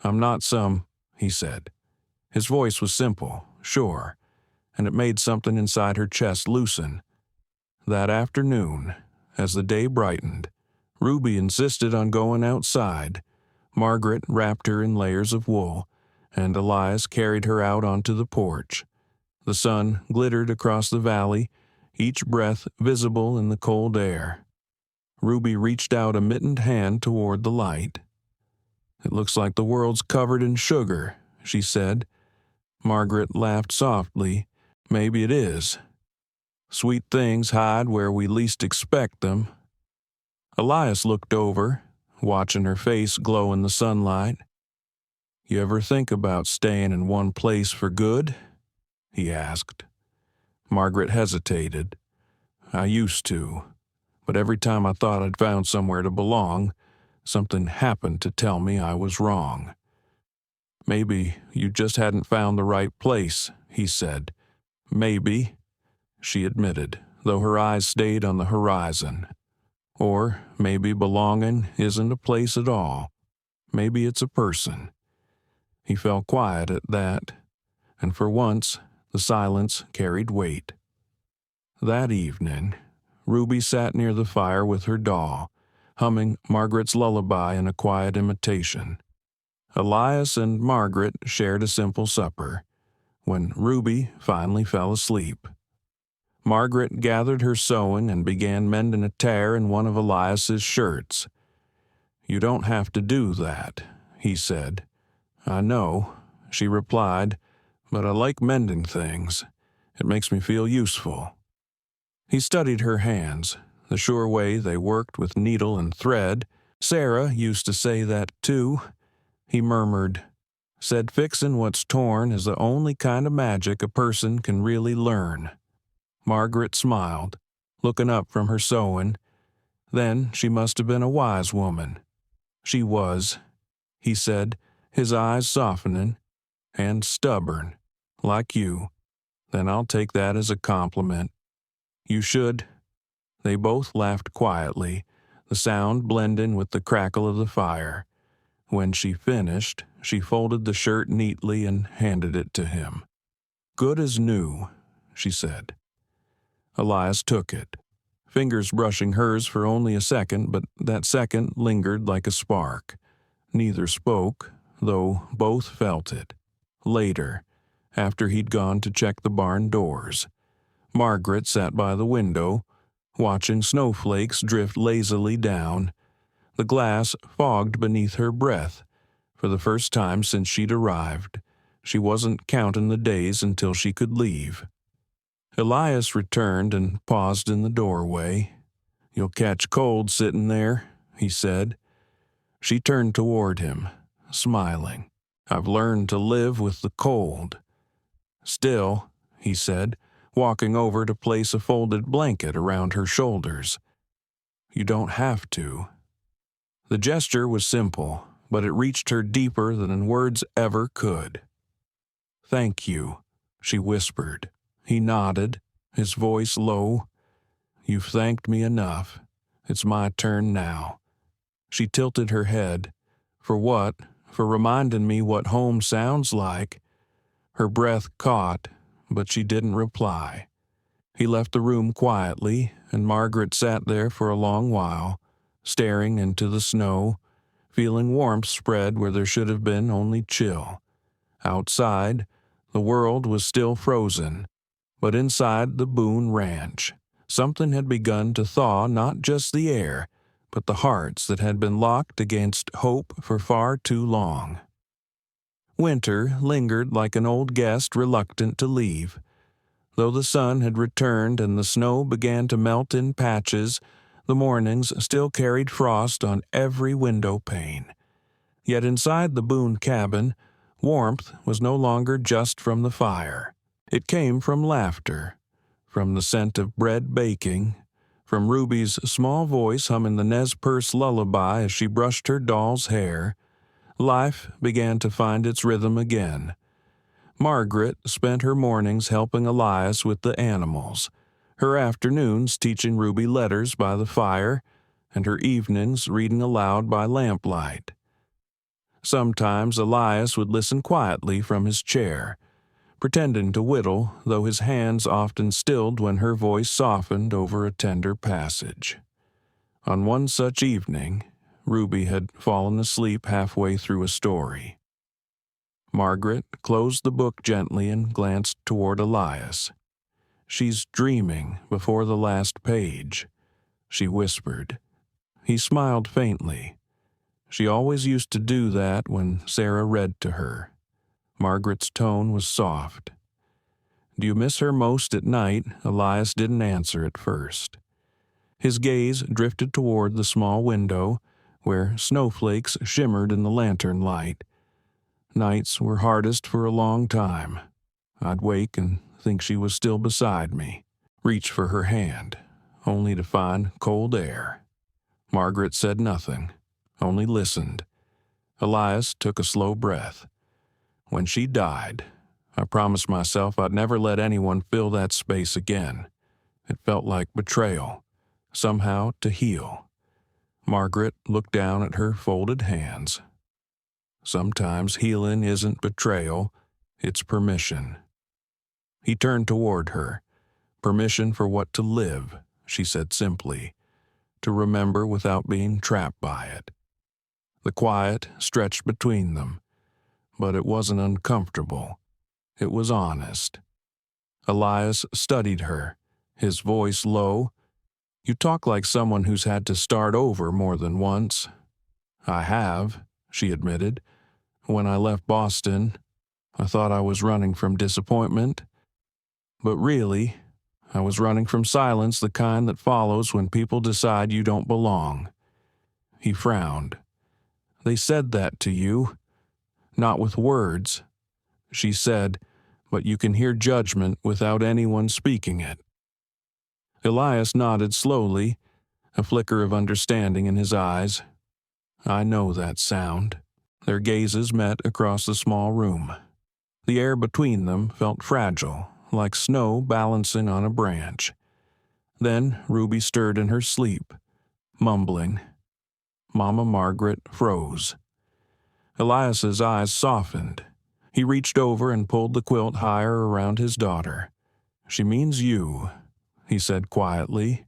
I'm not some," he said. His voice was simple, sure, and it made something inside her chest loosen. That afternoon, as the day brightened, Ruby insisted on going outside. Margaret wrapped her in layers of wool, and Elias carried her out onto the porch. The sun glittered across the valley, each breath visible in the cold air. Ruby reached out a mittened hand toward the light. "It looks like the world's covered in sugar," she said. Margaret laughed softly. "Maybe it is. Sweet things hide where we least expect them." Elias looked over, watching her face glow in the sunlight. "You ever think about staying in one place for good?" he asked. Margaret hesitated. "I used to, but every time I thought I'd found somewhere to belong, something happened to tell me I was wrong." "Maybe you just hadn't found the right place," he said. "Maybe," she admitted, though her eyes stayed on the horizon. "Or maybe belonging isn't a place at all. Maybe it's a person." He fell quiet at that, and for once the silence carried weight. That evening, Ruby sat near the fire with her doll, humming Margaret's lullaby in a quiet imitation. Elias and Margaret shared a simple supper, when Ruby finally fell asleep. Margaret gathered her sewing and began mending a tear in one of Elias's shirts. "You don't have to do that," he said. "I know," she replied, "but I like mending things. It makes me feel useful." He studied her hands, the sure way they worked with needle and thread. "Sarah used to say that too," he murmured. "Said fixin' what's torn is the only kind of magic a person can really learn." Margaret smiled, looking up from her sewing. "Then she must have been a wise woman." "She was," he said, his eyes softening. "And stubborn, like you. Then I'll take that as a compliment." "You should." They both laughed quietly, the sound blending with the crackle of the fire. When she finished, she folded the shirt neatly and handed it to him. Good as new, she said. Elias took it, fingers brushing hers for only a second, but that second lingered like a spark. Neither spoke, though both felt it. Later, after he'd gone to check the barn doors, Margaret sat by the window, watching snowflakes drift lazily down, the glass fogged beneath her breath. For the first time since she'd arrived, she wasn't counting the days until she could leave. Elias returned and paused in the doorway. "You'll catch cold sitting there," he said. She turned toward him, smiling. "I've learned to live with the cold." "Still," he said, walking over to place a folded blanket around her shoulders, "you don't have to." The gesture was simple, but it reached her deeper than words ever could. "Thank you," she whispered. He nodded, his voice low. "You've thanked me enough. It's my turn now." She tilted her head. "For what? For reminding me what home sounds like?" Her breath caught, but she didn't reply. He left the room quietly, and Margaret sat there for a long while, staring into the snow, feeling warmth spread where there should have been only chill. Outside, the world was still frozen, but inside the Boone ranch, something had begun to thaw not just the air, but the hearts that had been locked against hope for far too long. Winter lingered like an old guest reluctant to leave. Though the sun had returned and the snow began to melt in patches, the mornings still carried frost on every window pane. Yet inside the Boone cabin, warmth was no longer just from the fire. It came from laughter, from the scent of bread baking, from Ruby's small voice humming the Nez Perce lullaby as she brushed her doll's hair. Life began to find its rhythm again. Margaret spent her mornings helping Elias with the animals, her afternoons teaching Ruby letters by the fire, and her evenings reading aloud by lamplight. Sometimes Elias would listen quietly from his chair, pretending to whittle, though his hands often stilled when her voice softened over a tender passage. On one such evening, Ruby had fallen asleep halfway through a story. Margaret closed the book gently and glanced toward Elias. "She's dreaming before the last page," she whispered. He smiled faintly. She always used to do that when Sarah read to her. Margaret's tone was soft. "Do you miss her most at night?" Elias didn't answer at first. His gaze drifted toward the small window, where snowflakes shimmered in the lantern light. "Nights were hardest for a long time. I'd wake and think she was still beside me, reach for her hand, only to find cold air." Margaret said nothing, only listened. Elias took a slow breath. "When she died, I promised myself I'd never let anyone fill that space again. It felt like betrayal, somehow to heal." Margaret looked down at her folded hands. "Sometimes healing isn't betrayal, it's permission." He turned toward her. "Permission for what to live," she said simply, "to remember without being trapped by it." The quiet stretched between them, but it wasn't uncomfortable. It was honest. Elias studied her, his voice low. "You talk like someone who's had to start over more than once." "I have," she admitted. "When I left Boston, I thought I was running from disappointment. But really, I was running from silence, the kind that follows when people decide you don't belong." He frowned. "They said that to you." "Not with words," she said, "but you can hear judgment without anyone speaking it." Elias nodded slowly, a flicker of understanding in his eyes. "I know that sound." Their gazes met across the small room. The air between them felt fragile, like snow balancing on a branch. Then Ruby stirred in her sleep, mumbling. Mama Margaret froze. Elias's eyes softened. He reached over and pulled the quilt higher around his daughter. "She means you," he said quietly.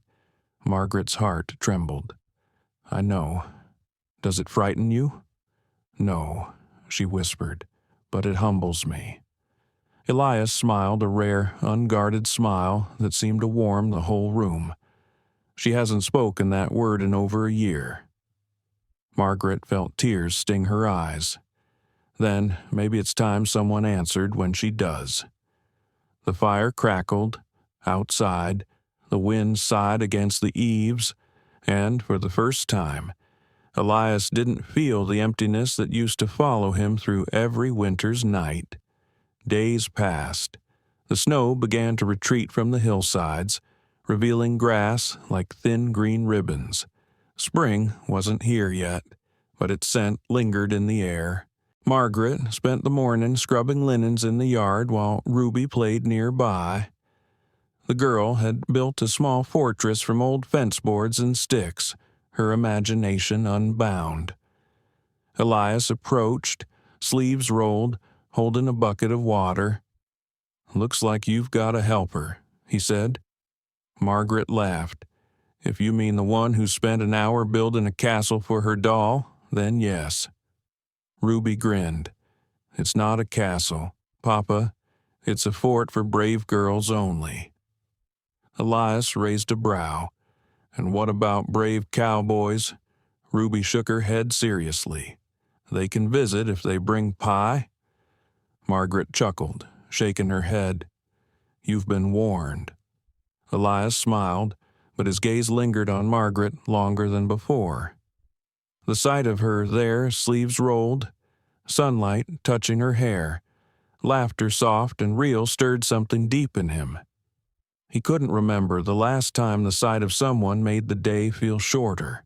Margaret's heart trembled. "I know. Does it frighten you?" "No," she whispered, "but it humbles me." Elias smiled a rare, unguarded smile that seemed to warm the whole room. "She hasn't spoken that word in over a year." Margaret felt tears sting her eyes. Then maybe it's time someone answered when she does. The fire crackled. Outside, the wind sighed against the eaves, and for the first time, Elias didn't feel the emptiness that used to follow him through every winter's night. Days passed. The snow began to retreat from the hillsides, revealing grass like thin green ribbons. Spring wasn't here yet, but its scent lingered in the air. Margaret spent the morning scrubbing linens in the yard while Ruby played nearby. The girl had built a small fortress from old fence boards and sticks, her imagination unbound. Elias approached, sleeves rolled, holding a bucket of water. "Looks like you've got a helper," he said. Margaret laughed. "If you mean the one who spent an hour building a castle for her doll, then yes." Ruby grinned. "It's not a castle, Papa. It's a fort for brave girls only." Elias raised a brow. "And what about brave cowboys?" Ruby shook her head seriously. "They can visit if they bring pie?" Margaret chuckled, shaking her head. "You've been warned." Elias smiled, but his gaze lingered on Margaret longer than before. The sight of her there, sleeves rolled, sunlight touching her hair, laughter soft and real stirred something deep in him. He couldn't remember the last time the sight of someone made the day feel shorter,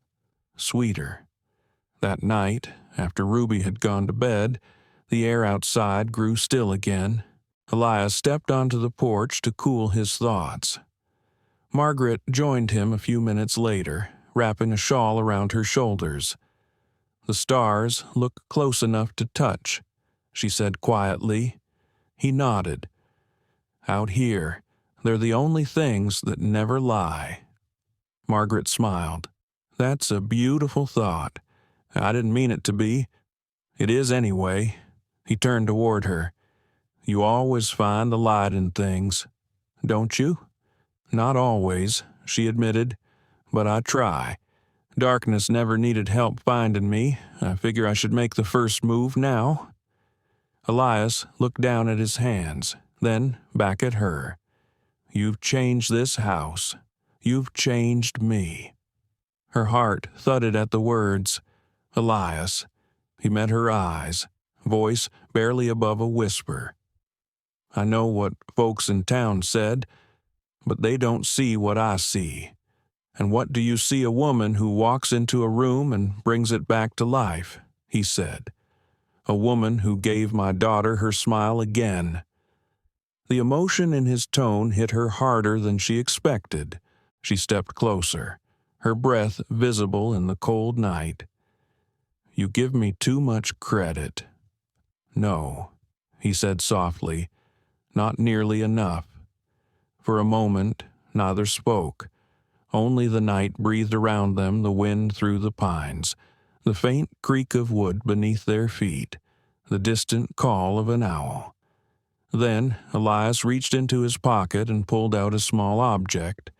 sweeter. That night, after Ruby had gone to bed, the air outside grew still again. Elias stepped onto the porch to cool his thoughts. Margaret joined him a few minutes later, wrapping a shawl around her shoulders. "The stars look close enough to touch," she said quietly. He nodded. "Out here, they're the only things that never lie." Margaret smiled. "That's a beautiful thought. I didn't mean it to be. It is anyway." He turned toward her. "You always find the light in things, don't you?" "Not always," she admitted, "but I try. Darkness never needed help finding me. I figure I should make the first move now." Elias looked down at his hands, then back at her. "You've changed this house. You've changed me." Her heart thudded at the words. "Elias." He met her eyes, voice barely above a whisper. "I know what folks in town said, but they don't see what I see. And what do you see a woman who walks into a room and brings it back to life?" he said. "A woman who gave my daughter her smile again." The emotion in his tone hit her harder than she expected. She stepped closer, her breath visible in the cold night. "You give me too much credit." "No," he said softly, "not nearly enough." For a moment, neither spoke. Only the night breathed around them, the wind through the pines, the faint creak of wood beneath their feet, the distant call of an owl. Then Elias reached into his pocket and pulled out a small object.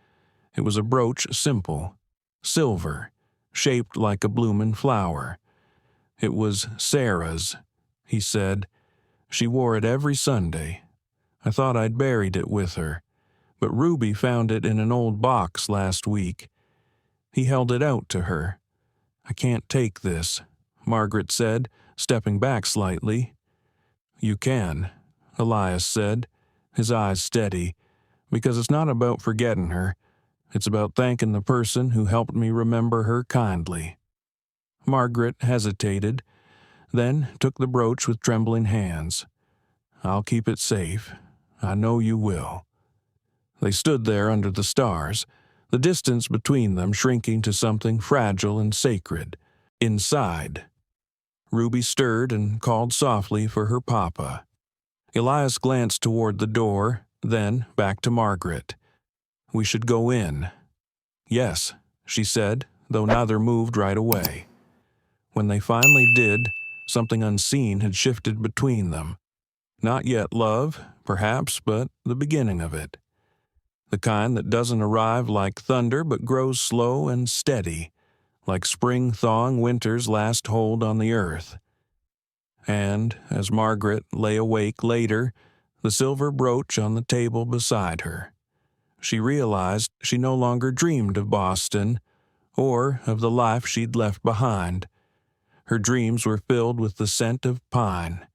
It was a brooch, simple, silver, shaped like a bloomin' flower. "It was Sarah's," he said. "She wore it every Sunday. I thought I'd buried it with her, but Ruby found it in an old box last week." He held it out to her. "I can't take this," Margaret said, stepping back slightly. "You can," Elias said, his eyes steady, "because it's not about forgetting her. It's about thanking the person who helped me remember her kindly." Margaret hesitated, then took the brooch with trembling hands. "I'll keep it safe. I know you will." They stood there under the stars, the distance between them shrinking to something fragile and sacred. Inside, Ruby stirred and called softly for her papa. Elias glanced toward the door, then back to Margaret. "We should go in." "Yes," she said, though neither moved right away. When they finally did, something unseen had shifted between them. Not yet love, perhaps, but the beginning of it. The kind that doesn't arrive like thunder but grows slow and steady, like spring thawing winter's last hold on the earth. And, as Margaret lay awake later, the silver brooch on the table beside her, she realized she no longer dreamed of Boston, or of the life she'd left behind. Her dreams were filled with the scent of pine,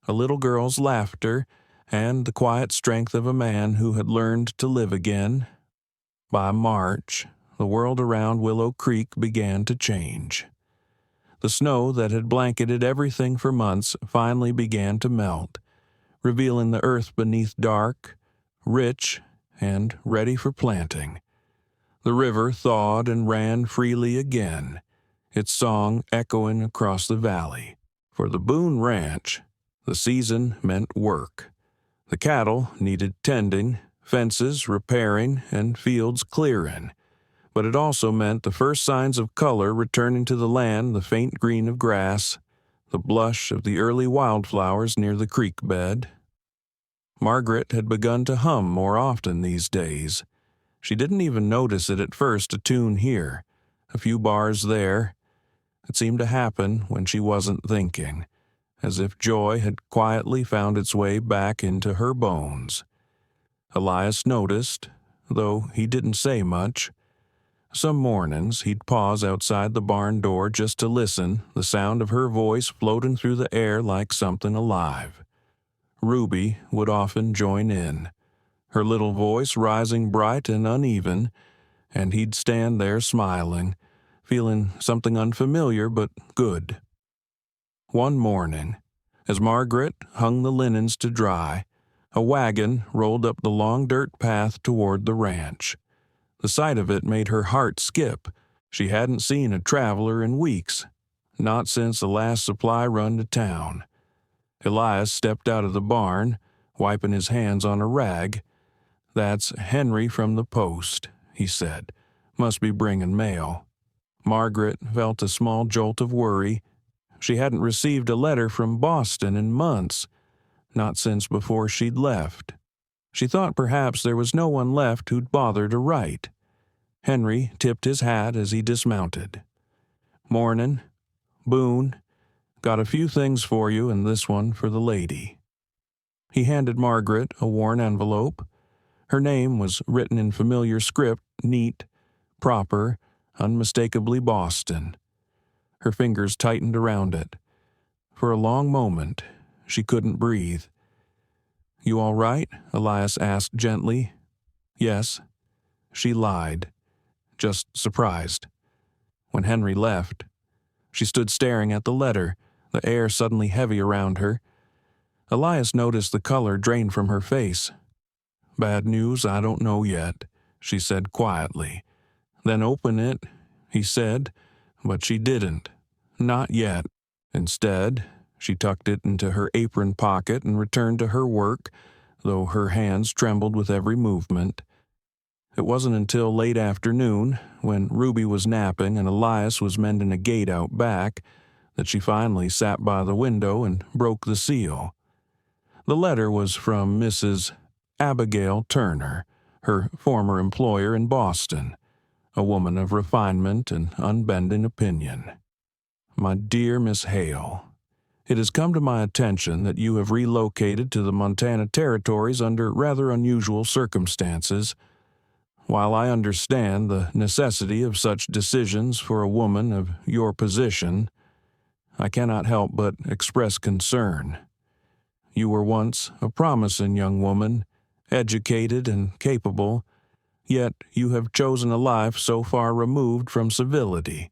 a little girl's laughter, and the quiet strength of a man who had learned to live again. By March, the world around Willow Creek began to change. The snow that had blanketed everything for months finally began to melt, revealing the earth beneath dark, rich, and ready for planting. The river thawed and ran freely again, its song echoing across the valley. For the Boone Ranch, the season meant work. The cattle needed tending, fences repairing, and fields clearing. But it also meant the first signs of color returning to the land, the faint green of grass, the blush of the early wildflowers near the creek bed. Margaret had begun to hum more often these days. She didn't even notice it at first, a tune here, a few bars there. It seemed to happen when she wasn't thinking, as if joy had quietly found its way back into her bones. Elias noticed, though he didn't say much. Some mornings he'd pause outside the barn door just to listen, the sound of her voice floating through the air like something alive. Ruby would often join in, her little voice rising bright and uneven, and he'd stand there smiling, feeling something unfamiliar but good. One morning, as Margaret hung the linens to dry, a wagon rolled up the long dirt path toward the ranch. The sight of it made her heart skip. She hadn't seen a traveler in weeks, not since the last supply run to town. Elias stepped out of the barn, wiping his hands on a rag. "That's Henry from the post," he said. "Must be bringing mail." Margaret felt a small jolt of worry. She hadn't received a letter from Boston in months, not since before she'd left. She thought perhaps there was no one left who'd bother to write. Henry tipped his hat as he dismounted. "Mornin'. Boone. Got a few things for you and this one for the lady." He handed Margaret a worn envelope. Her name was written in familiar script, neat, proper, unmistakably Boston. Her fingers tightened around it. For a long moment, she couldn't breathe. "You all right?" Elias asked gently. "Yes." She lied, just surprised. When Henry left, she stood staring at the letter, the air suddenly heavy around her. Elias noticed the color drain from her face. "Bad news I don't know yet," she said quietly. "Then open it," he said, but she didn't. Not yet. Instead, she tucked it into her apron pocket and returned to her work, though her hands trembled with every movement. It wasn't until late afternoon, when Ruby was napping and Elias was mending a gate out back, that she finally sat by the window and broke the seal. The letter was from Mrs. Abigail Turner, her former employer in Boston, a woman of refinement and unbending opinion. "My dear Miss Hale, it has come to my attention that you have relocated to the Montana Territories under rather unusual circumstances. While I understand the necessity of such decisions for a woman of your position, I cannot help but express concern. You were once a promising young woman, educated and capable, yet you have chosen a life so far removed from civility.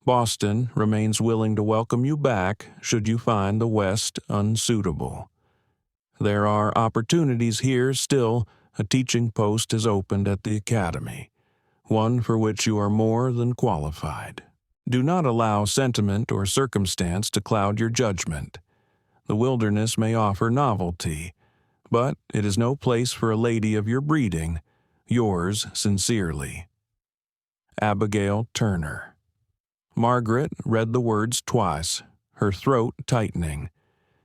Boston remains willing to welcome you back should you find the West unsuitable. There are opportunities here still. A teaching post has opened at the academy, one for which you are more than qualified. Do not allow sentiment or circumstance to cloud your judgment. The wilderness may offer novelty, but it is no place for a lady of your breeding. Yours sincerely, Abigail Turner. Margaret read the words twice, her throat tightening.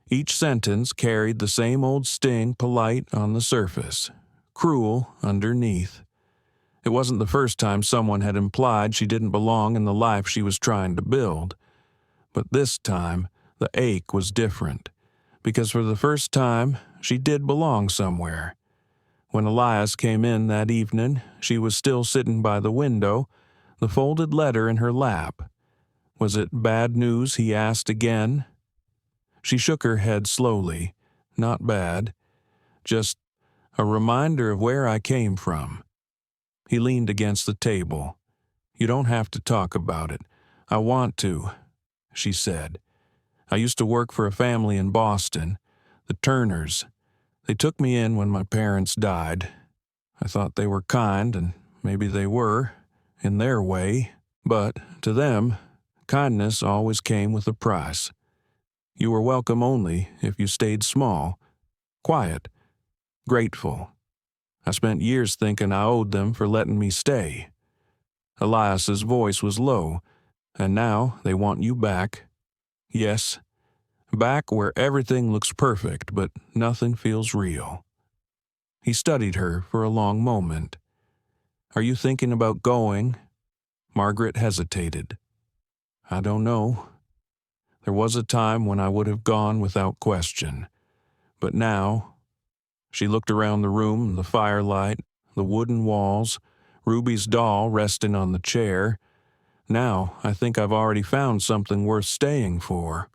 Each sentence carried the same old sting, polite on the surface, cruel underneath. It wasn't the first time someone had implied she didn't belong in the life she was trying to build. But this time, the ache was different, because for the first time, she did belong somewhere. When Elias came in that evening, she was still sitting by the window, the folded letter in her lap. Was it bad news, he asked again? She shook her head slowly. Not bad. Just a reminder of where I came from. He leaned against the table. You don't have to talk about it. I want to, she said. I used to work for a family in Boston, the Turners. They took me in when my parents died. I thought they were kind, and maybe they were, in their way. But to them, kindness always came with a price. You were welcome only if you stayed small, quiet, grateful. I spent years thinking I owed them for letting me stay. Elias's voice was low, and now they want you back. Yes, back where everything looks perfect, but nothing feels real. He studied her for a long moment. Are you thinking about going? Margaret hesitated. I don't know. There was a time when I would have gone without question. But now, she looked around the room, the firelight, the wooden walls, Ruby's doll resting on the chair. Now, I think I've already found something worth staying for.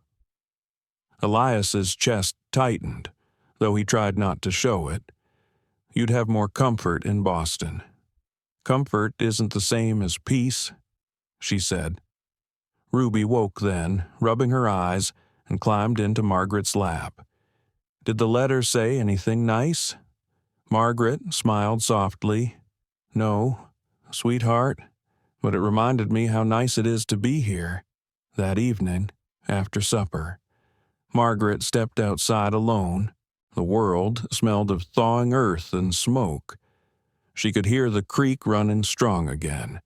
Elias's chest tightened, though he tried not to show it. You'd have more comfort in Boston. Comfort isn't the same as peace, she said. Ruby woke then, rubbing her eyes, and climbed into Margaret's lap. Did the letter say anything nice? Margaret smiled softly. No, sweetheart, but it reminded me how nice it is to be here. That evening, after supper, Margaret stepped outside alone. The world smelled of thawing earth and smoke. She could hear the creek running strong again.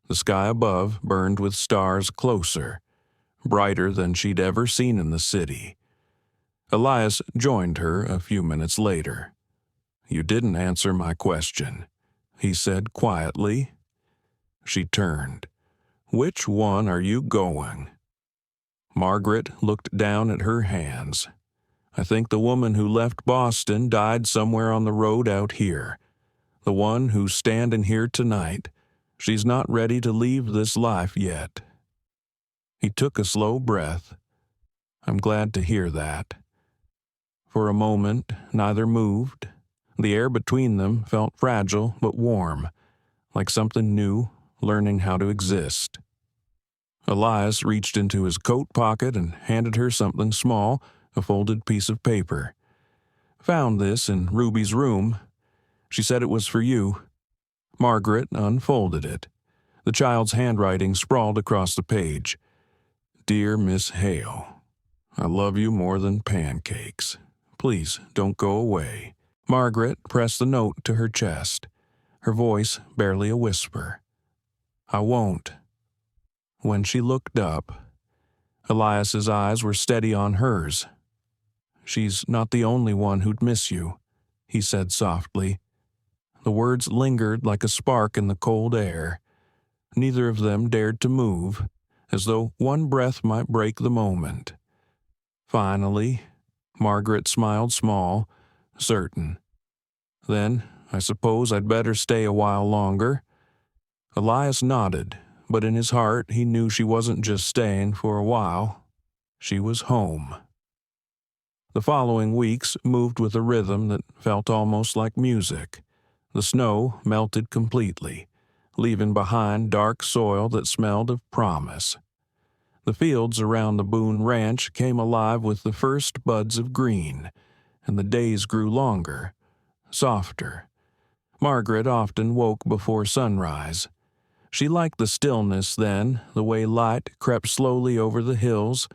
The sky above burned with stars closer, brighter than she'd ever seen in the city. Elias joined her a few minutes later. You didn't answer my question, he said quietly. She turned. Which one are you going? Margaret looked down at her hands. I think the woman who left Boston died somewhere on the road out here. The one who's standing here tonight. She's not ready to leave this life yet. He took a slow breath. I'm glad to hear that. For a moment, neither moved. The air between them felt fragile but warm, like something new, learning how to exist. Elias reached into his coat pocket and handed her something small, a folded piece of paper. Found this in Ruby's room. She said it was for you. Margaret unfolded it. The child's handwriting sprawled across the page. Dear Miss Hale, I love you more than pancakes. Please don't go away. Margaret pressed the note to her chest, her voice barely a whisper. I won't. When she looked up, Elias's eyes were steady on hers. She's not the only one who'd miss you, he said softly. The words lingered like a spark in the cold air. Neither of them dared to move, as though one breath might break the moment. Finally, Margaret smiled small, certain. Then, I suppose I'd better stay a while longer. Elias nodded, but in his heart he knew she wasn't just staying for a while. She was home. The following weeks moved with a rhythm that felt almost like music. The snow melted completely, leaving behind dark soil that smelled of promise. The fields around the Boone ranch came alive with the first buds of green, and the days grew longer, softer. Margaret often woke before sunrise. She liked the stillness then, the way light crept slowly over the hills,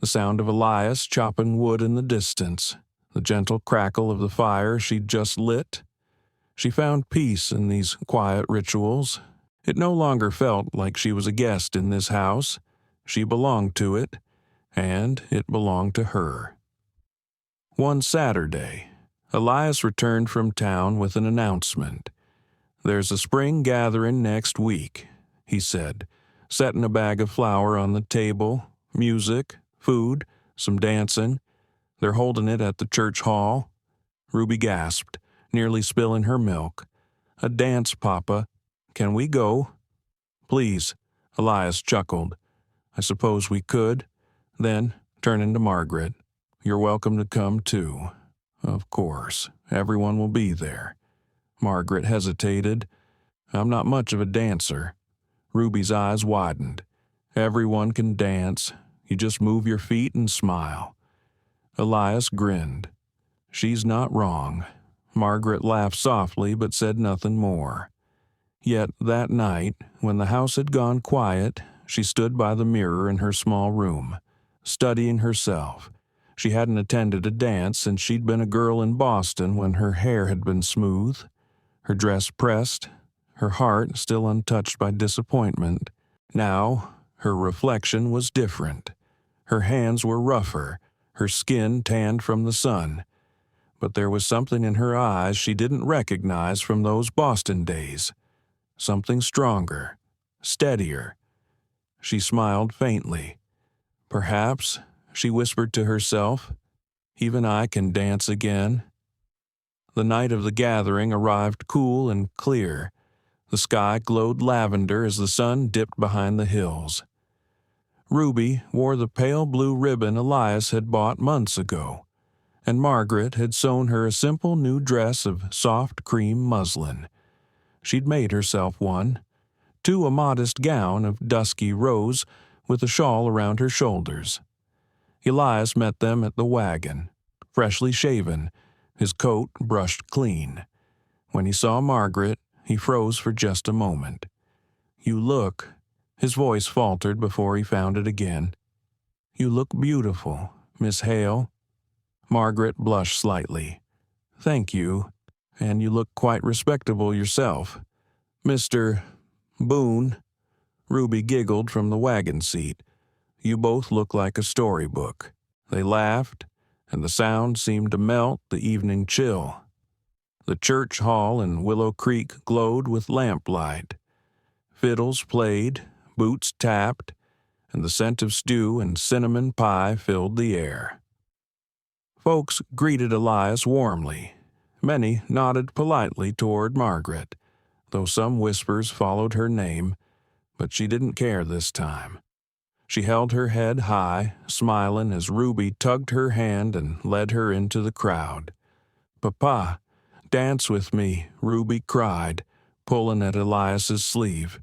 the sound of Elias chopping wood in the distance, the gentle crackle of the fire she'd just lit. She found peace in these quiet rituals. It no longer felt like she was a guest in this house. She belonged to it, and it belonged to her. One Saturday, Elias returned from town with an announcement. "There's a spring gathering next week," he said, setting a bag of flour on the table, music, food, some dancing. "They're holding it at the church hall." Ruby gasped, nearly spilling her milk. "A dance, Papa. Can we go?" "Please," Elias chuckled. "I suppose we could." Then, turning to Margaret, "You're welcome to come too. Of course, everyone will be there." Margaret hesitated. "I'm not much of a dancer." Ruby's eyes widened. "Everyone can dance. You just move your feet and smile." Elias grinned. "She's not wrong." Margaret laughed softly but said nothing more. Yet that night, when the house had gone quiet, she stood by the mirror in her small room, studying herself. She hadn't attended a dance since she'd been a girl in Boston when her hair had been smooth, her dress pressed, her heart still untouched by disappointment. Now, her reflection was different. Her hands were rougher, her skin tanned from the sun. But there was something in her eyes she didn't recognize from those Boston days. Something stronger, steadier. She smiled faintly. "Perhaps," she whispered to herself, "even I can dance again." The night of the gathering arrived cool and clear. The sky glowed lavender as the sun dipped behind the hills. Ruby wore the pale blue ribbon Elias had bought months ago, and Margaret had sewn her a simple new dress of soft cream muslin. She'd made herself one, too, a modest gown of dusky rose with a shawl around her shoulders. Elias met them at the wagon, freshly shaven, his coat brushed clean. When he saw Margaret, he froze for just a moment. "You look," his voice faltered before he found it again. "You look beautiful, Miss Hale." Margaret blushed slightly. "Thank you, and you look quite respectable yourself. Mr. Boone." Ruby giggled from the wagon seat. "You both look like a storybook." They laughed, and the sound seemed to melt the evening chill. The church hall in Willow Creek glowed with lamplight. Fiddles played, boots tapped, and the scent of stew and cinnamon pie filled the air. Folks greeted Elias warmly. Many nodded politely toward Margaret, though some whispers followed her name, but she didn't care this time. She held her head high, smiling as Ruby tugged her hand and led her into the crowd. "Papa, dance with me," Ruby cried, pulling at Elias's sleeve.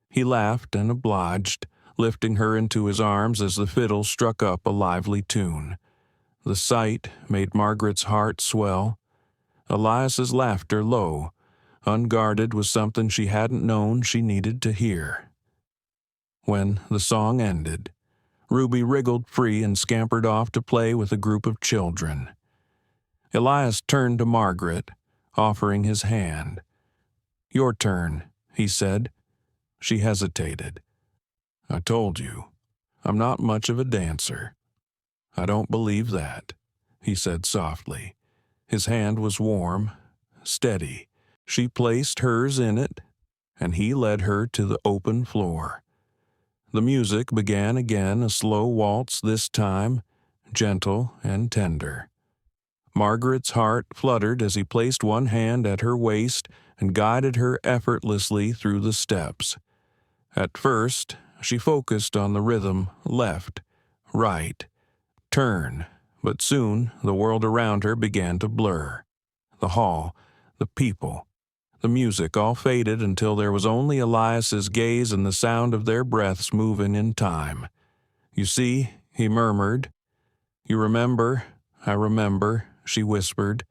He laughed and obliged, lifting her into his arms as the fiddle struck up a lively tune. The sight made Margaret's heart swell. Elias's laughter low, unguarded with something she hadn't known she needed to hear. When the song ended, Ruby wriggled free and scampered off to play with a group of children. Elias turned to Margaret, offering his hand. "Your turn," he said. She hesitated. "I told you, I'm not much of a dancer." "I don't believe that," he said softly. His hand was warm, steady. She placed hers in it, and he led her to the open floor. The music began again, a slow waltz this time, gentle and tender. Margaret's heart fluttered as he placed one hand at her waist and guided her effortlessly through the steps. At first, she focused on the rhythm, left, right, turn, but soon the world around her began to blur. The hall, the people, the music all faded until there was only Elias's gaze and the sound of their breaths moving in time. "You see," he murmured. "You remember, I remember," she whispered.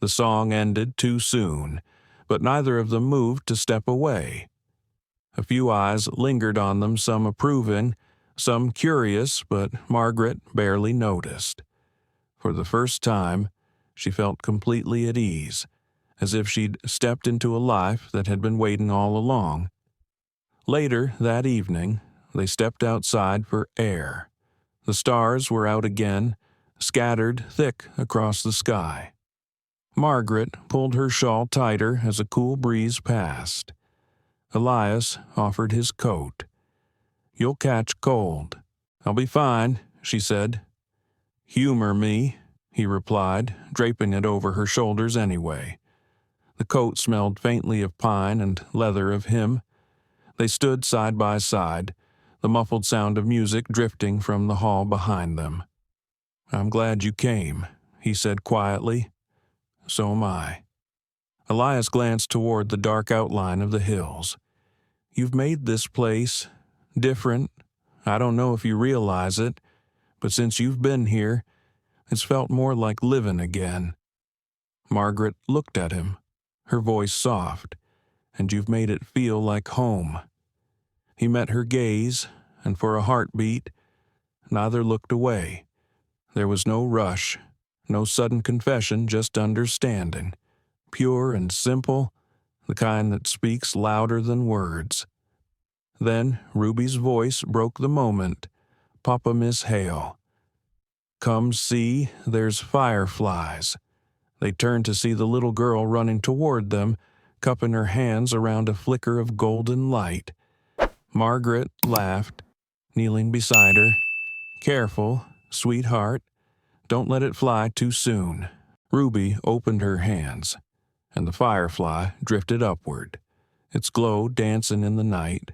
The song ended too soon, but neither of them moved to step away. A few eyes lingered on them, some approving, some curious, but Margaret barely noticed. For the first time, she felt completely at ease, as if she'd stepped into a life that had been waiting all along. Later that evening, they stepped outside for air. The stars were out again, scattered thick across the sky. Margaret pulled her shawl tighter as a cool breeze passed. Elias offered his coat. "You'll catch cold." "I'll be fine," she said. "Humor me," he replied, draping it over her shoulders anyway. The coat smelled faintly of pine and leather of him. They stood side by side, the muffled sound of music drifting from the hall behind them. "I'm glad you came," he said quietly. "So am I." Elias glanced toward the dark outline of the hills. "You've made this place different. I don't know if you realize it, but since you've been here, it's felt more like living again." Margaret looked at him, her voice soft. "And you've made it feel like home." He met her gaze, and for a heartbeat, neither looked away. There was no rush, no sudden confession, just understanding, pure and simple, the kind that speaks louder than words. Then Ruby's voice broke the moment. "Papa, Miss Hale." "Come see, there's fireflies." They turned to see the little girl running toward them, cupping her hands around a flicker of golden light. Margaret laughed, kneeling beside her. "Careful, sweetheart. Don't let it fly too soon." Ruby opened her hands, and the firefly drifted upward, its glow dancing in the night.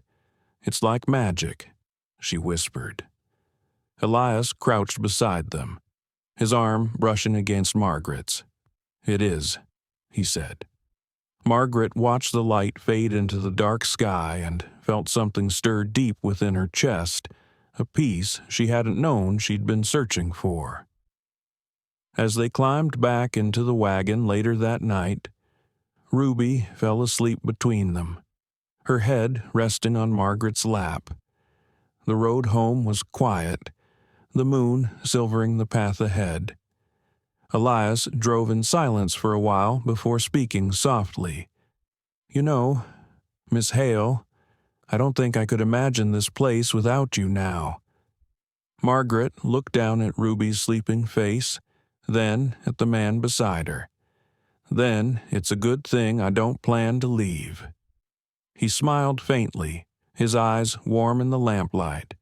"It's like magic," she whispered. Elias crouched beside them, his arm brushing against Margaret's. "It is," he said. Margaret watched the light fade into the dark sky and felt something stir deep within her chest, a peace she hadn't known she'd been searching for. As they climbed back into the wagon later that night, Ruby fell asleep between them, her head resting on Margaret's lap. The road home was quiet, the moon silvering the path ahead. Elias drove in silence for a while before speaking softly. "You know, Miss Hale, I don't think I could imagine this place without you now." Margaret looked down at Ruby's sleeping face, then at the man beside her. "Then it's a good thing I don't plan to leave." He smiled faintly, his eyes warm in the lamplight.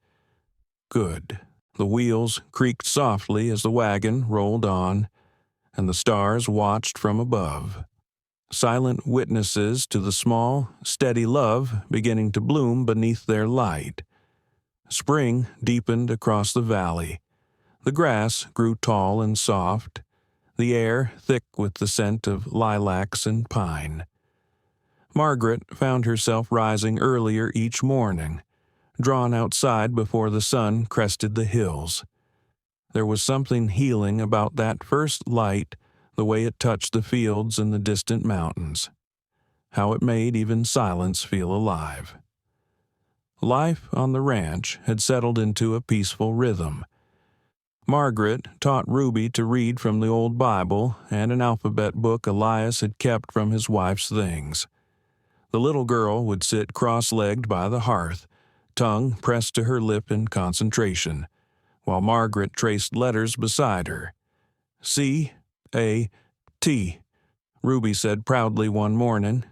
"Good." The wheels creaked softly as the wagon rolled on, and the stars watched from above, silent witnesses to the small, steady love beginning to bloom beneath their light. Spring deepened across the valley. The grass grew tall and soft, the air thick with the scent of lilacs and pine. Margaret found herself rising earlier each morning, drawn outside before the sun crested the hills. There was something healing about that first light, the way it touched the fields and the distant mountains. How it made even silence feel alive. Life on the ranch had settled into a peaceful rhythm. Margaret taught Ruby to read from the old Bible and an alphabet book Elias had kept from his wife's things. The little girl would sit cross-legged by the hearth, tongue pressed to her lip in concentration, while Margaret traced letters beside her. "C-A-T," Ruby said proudly one morning.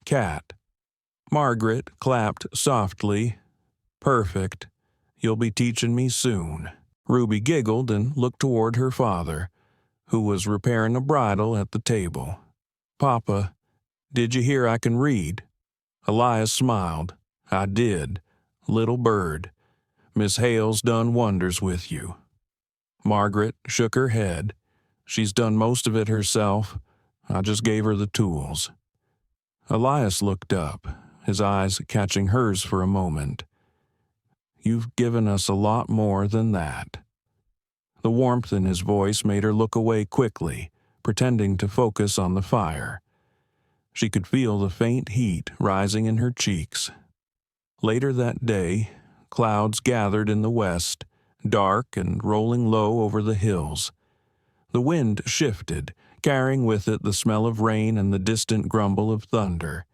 "Cat." Margaret clapped softly. "Perfect. You'll be teaching me soon." Ruby giggled and looked toward her father, who was repairing a bridle at the table. "Papa, did you hear I can read?" Elias smiled. "I did. Little bird. Miss Hale's done wonders with you." Margaret shook her head. "She's done most of it herself. I just gave her the tools." Elias looked up, his eyes catching hers for a moment. "You've given us a lot more than that." The warmth in his voice made her look away quickly, pretending to focus on the fire. She could feel the faint heat rising in her cheeks. Later that day, clouds gathered in the west, dark and rolling low over the hills. The wind shifted, carrying with it the smell of rain and the distant grumble of thunder.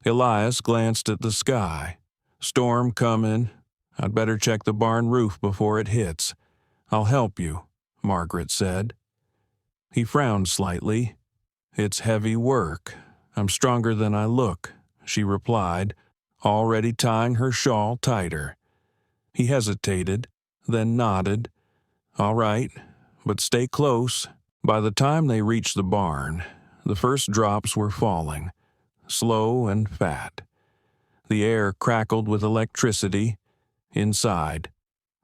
Elias glanced at the sky. "Storm coming. I'd better check the barn roof before it hits. I'll help you," Margaret said. He frowned slightly. "It's heavy work. I'm stronger than I look," she replied, already tying her shawl tighter. He hesitated, then nodded. "All right, but stay close." By the time they reached the barn, the first drops were falling, slow and fat. The air crackled with electricity. Inside,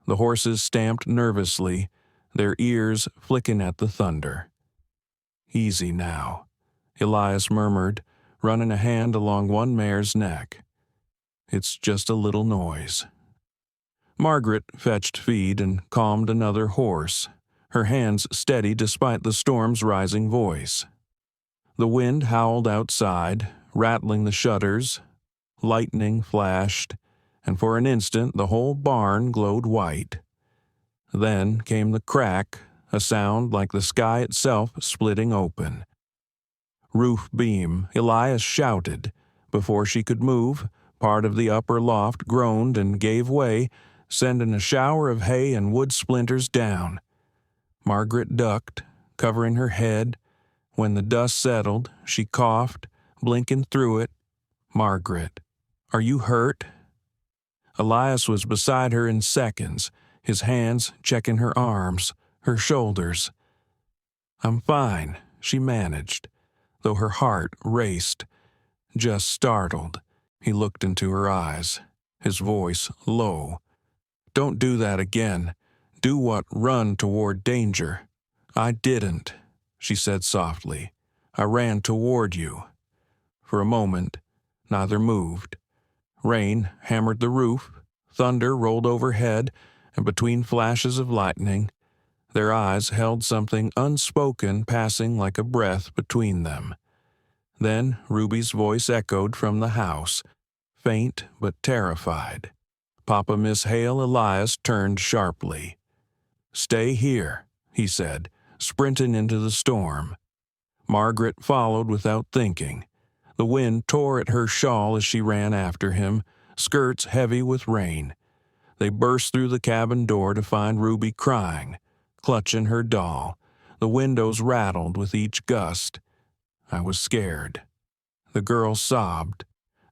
the horses stamped nervously, their ears flicking at the thunder. "Easy now," Elias murmured, running a hand along one mare's neck. "It's just a little noise." Margaret fetched feed and calmed another horse, her hands steady despite the storm's rising voice. The wind howled outside, rattling the shutters. Lightning flashed, and for an instant the whole barn glowed white. Then came the crack, a sound like the sky itself splitting open. "Roof beam," Elias shouted. Before she could move, part of the upper loft groaned and gave way, sending a shower of hay and wood splinters down. Margaret ducked, covering her head. When the dust settled, she coughed, blinking through it. "Margaret, are you hurt?" Elias was beside her in seconds, his hands checking her arms, her shoulders. "I'm fine," she managed, though her heart raced. Just startled, he looked into her eyes, his voice low. "Don't do that again. Do what? Run toward danger." "I didn't," she said softly. "I ran toward you." For a moment, neither moved. Rain hammered the roof, thunder rolled overhead, and between flashes of lightning, their eyes held something unspoken passing like a breath between them. Then Ruby's voice echoed from the house, faint but terrified. Papa Miss Hale Elias turned sharply. "Stay here," he said, sprinting into the storm. Margaret followed without thinking. The wind tore at her shawl as she ran after him, skirts heavy with rain. They burst through the cabin door to find Ruby crying, clutching her doll. The windows rattled with each gust. I was scared. The girl sobbed.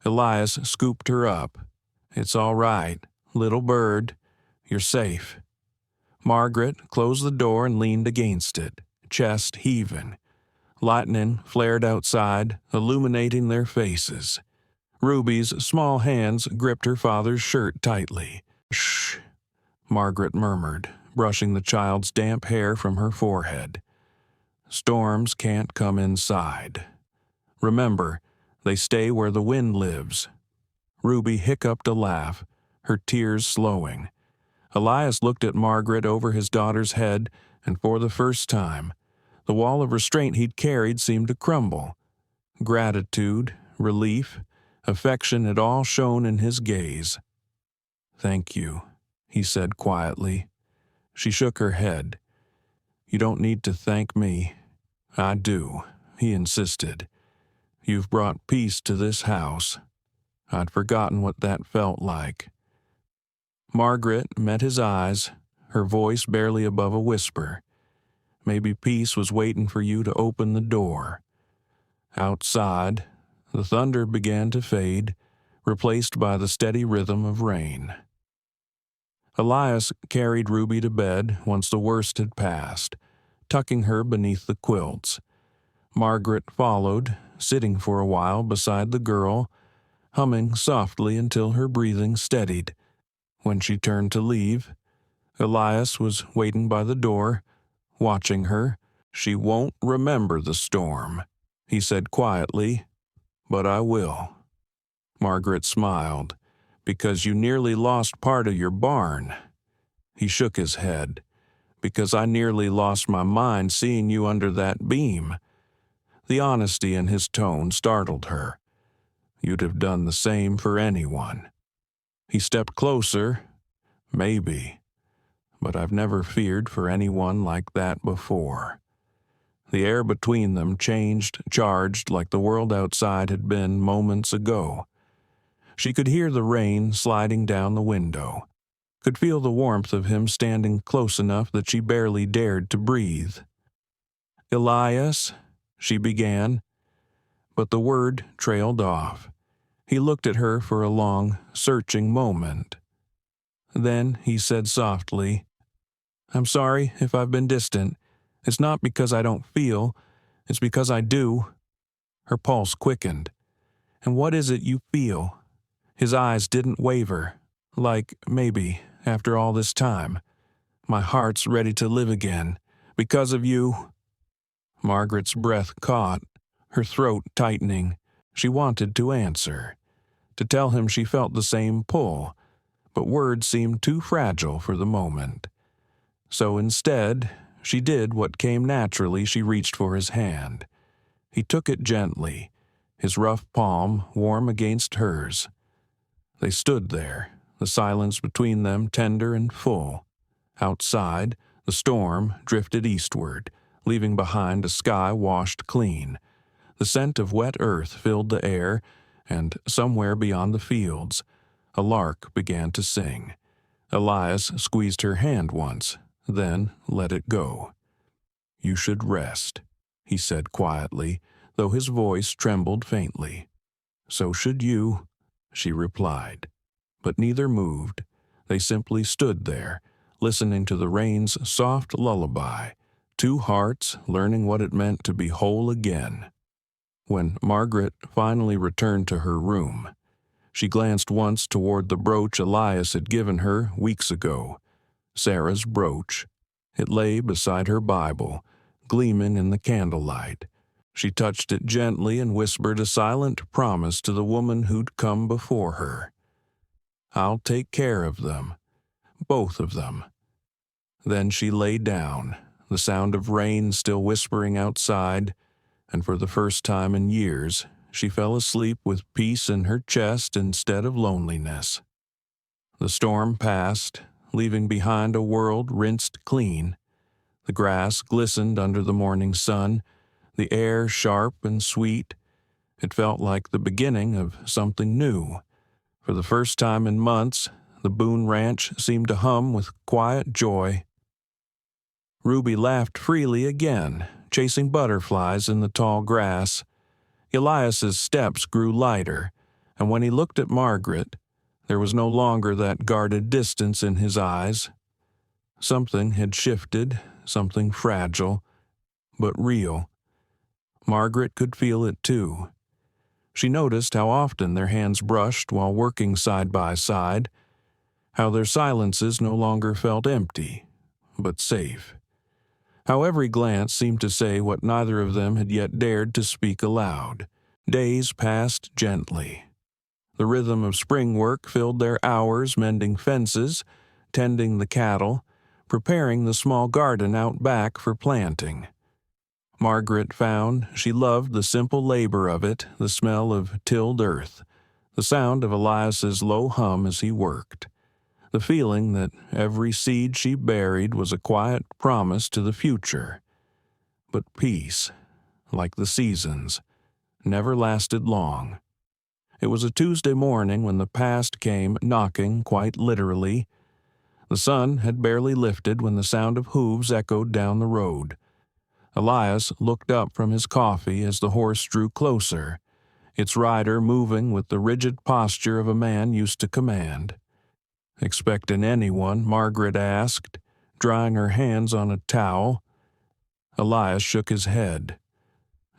Elias scooped her up. "It's all right, little bird. You're safe." Margaret closed the door and leaned against it, chest heaving. Lightning flared outside, illuminating their faces. Ruby's small hands gripped her father's shirt tightly. "Shh," Margaret murmured, brushing the child's damp hair from her forehead. "Storms can't come inside. Remember, they stay where the wind lives." Ruby hiccuped a laugh, her tears slowing. Elias looked at Margaret over his daughter's head, and for the first time, the wall of restraint he'd carried seemed to crumble. Gratitude, relief, affection had all shown in his gaze. "Thank you," he said quietly. She shook her head. "You don't need to thank me." "I do," he insisted. "You've brought peace to this house. I'd forgotten what that felt like." Margaret met his eyes, her voice barely above a whisper. "Maybe peace was waiting for you to open the door." Outside, the thunder began to fade, replaced by the steady rhythm of rain. Elias carried Ruby to bed once the worst had passed, tucking her beneath the quilts. Margaret followed, sitting for a while beside the girl, humming softly until her breathing steadied. When she turned to leave, Elias was waiting by the door, watching her. "She won't remember the storm," he said quietly, "but I will." Margaret smiled. "Because you nearly lost part of your barn." He shook his head. "Because I nearly lost my mind seeing you under that beam." The honesty in his tone startled her. "You'd have done the same for anyone." He stepped closer. Maybe. But I've never feared for anyone like that before. The air between them changed, charged like the world outside had been moments ago. She could hear the rain sliding down the window, could feel the warmth of him standing close enough that she barely dared to breathe. "Elias," she began, but the word trailed off. He looked at her for a long, searching moment. Then he said softly, "I'm sorry if I've been distant. It's not because I don't feel, it's because I do." Her pulse quickened. "And what is it you feel?" His eyes didn't waver, like, maybe, after all this time. "My heart's ready to live again, because of you." Margaret's breath caught, her throat tightening. She wanted to answer, to tell him she felt the same pull, but words seemed too fragile for the moment. So instead, she did what came naturally. She reached for his hand. He took it gently, his rough palm warm against hers. They stood there, the silence between them tender and full. Outside, the storm drifted eastward, leaving behind a sky washed clean. The scent of wet earth filled the air, and somewhere beyond the fields, a lark began to sing. Elias squeezed her hand once, then let it go. "You should rest," he said quietly, though his voice trembled faintly. "So should you," she replied. But neither moved. They simply stood there, listening to the rain's soft lullaby, two hearts learning what it meant to be whole again. When Margaret finally returned to her room, she glanced once toward the brooch Elias had given her weeks ago, Sarah's brooch. It lay beside her Bible, gleaming in the candlelight. She touched it gently and whispered a silent promise to the woman who'd come before her. "I'll take care of them, both of them." Then she lay down, the sound of rain still whispering outside, and for the first time in years, she fell asleep with peace in her chest instead of loneliness. The storm passed, leaving behind a world rinsed clean. The grass glistened under the morning sun, the air sharp and sweet. It felt like the beginning of something new. For the first time in months, the Boone ranch seemed to hum with quiet joy. Ruby laughed freely again, chasing butterflies in the tall grass. Elias's steps grew lighter, and when he looked at Margaret, there was no longer that guarded distance in his eyes. Something had shifted, something fragile, but real. Margaret could feel it too. She noticed how often their hands brushed while working side by side, how their silences no longer felt empty, but safe. How every glance seemed to say what neither of them had yet dared to speak aloud. Days passed gently. The rhythm of spring work filled their hours mending fences, tending the cattle, preparing the small garden out back for planting. Margaret found she loved the simple labor of it, the smell of tilled earth, the sound of Elias's low hum as he worked, the feeling that every seed she buried was a quiet promise to the future. But peace, like the seasons, never lasted long. It was a Tuesday morning when the past came knocking quite literally. The sun had barely lifted when the sound of hooves echoed down the road. Elias looked up from his coffee as the horse drew closer, its rider moving with the rigid posture of a man used to command. "Expectin' anyone?" Margaret asked, drying her hands on a towel. Elias shook his head.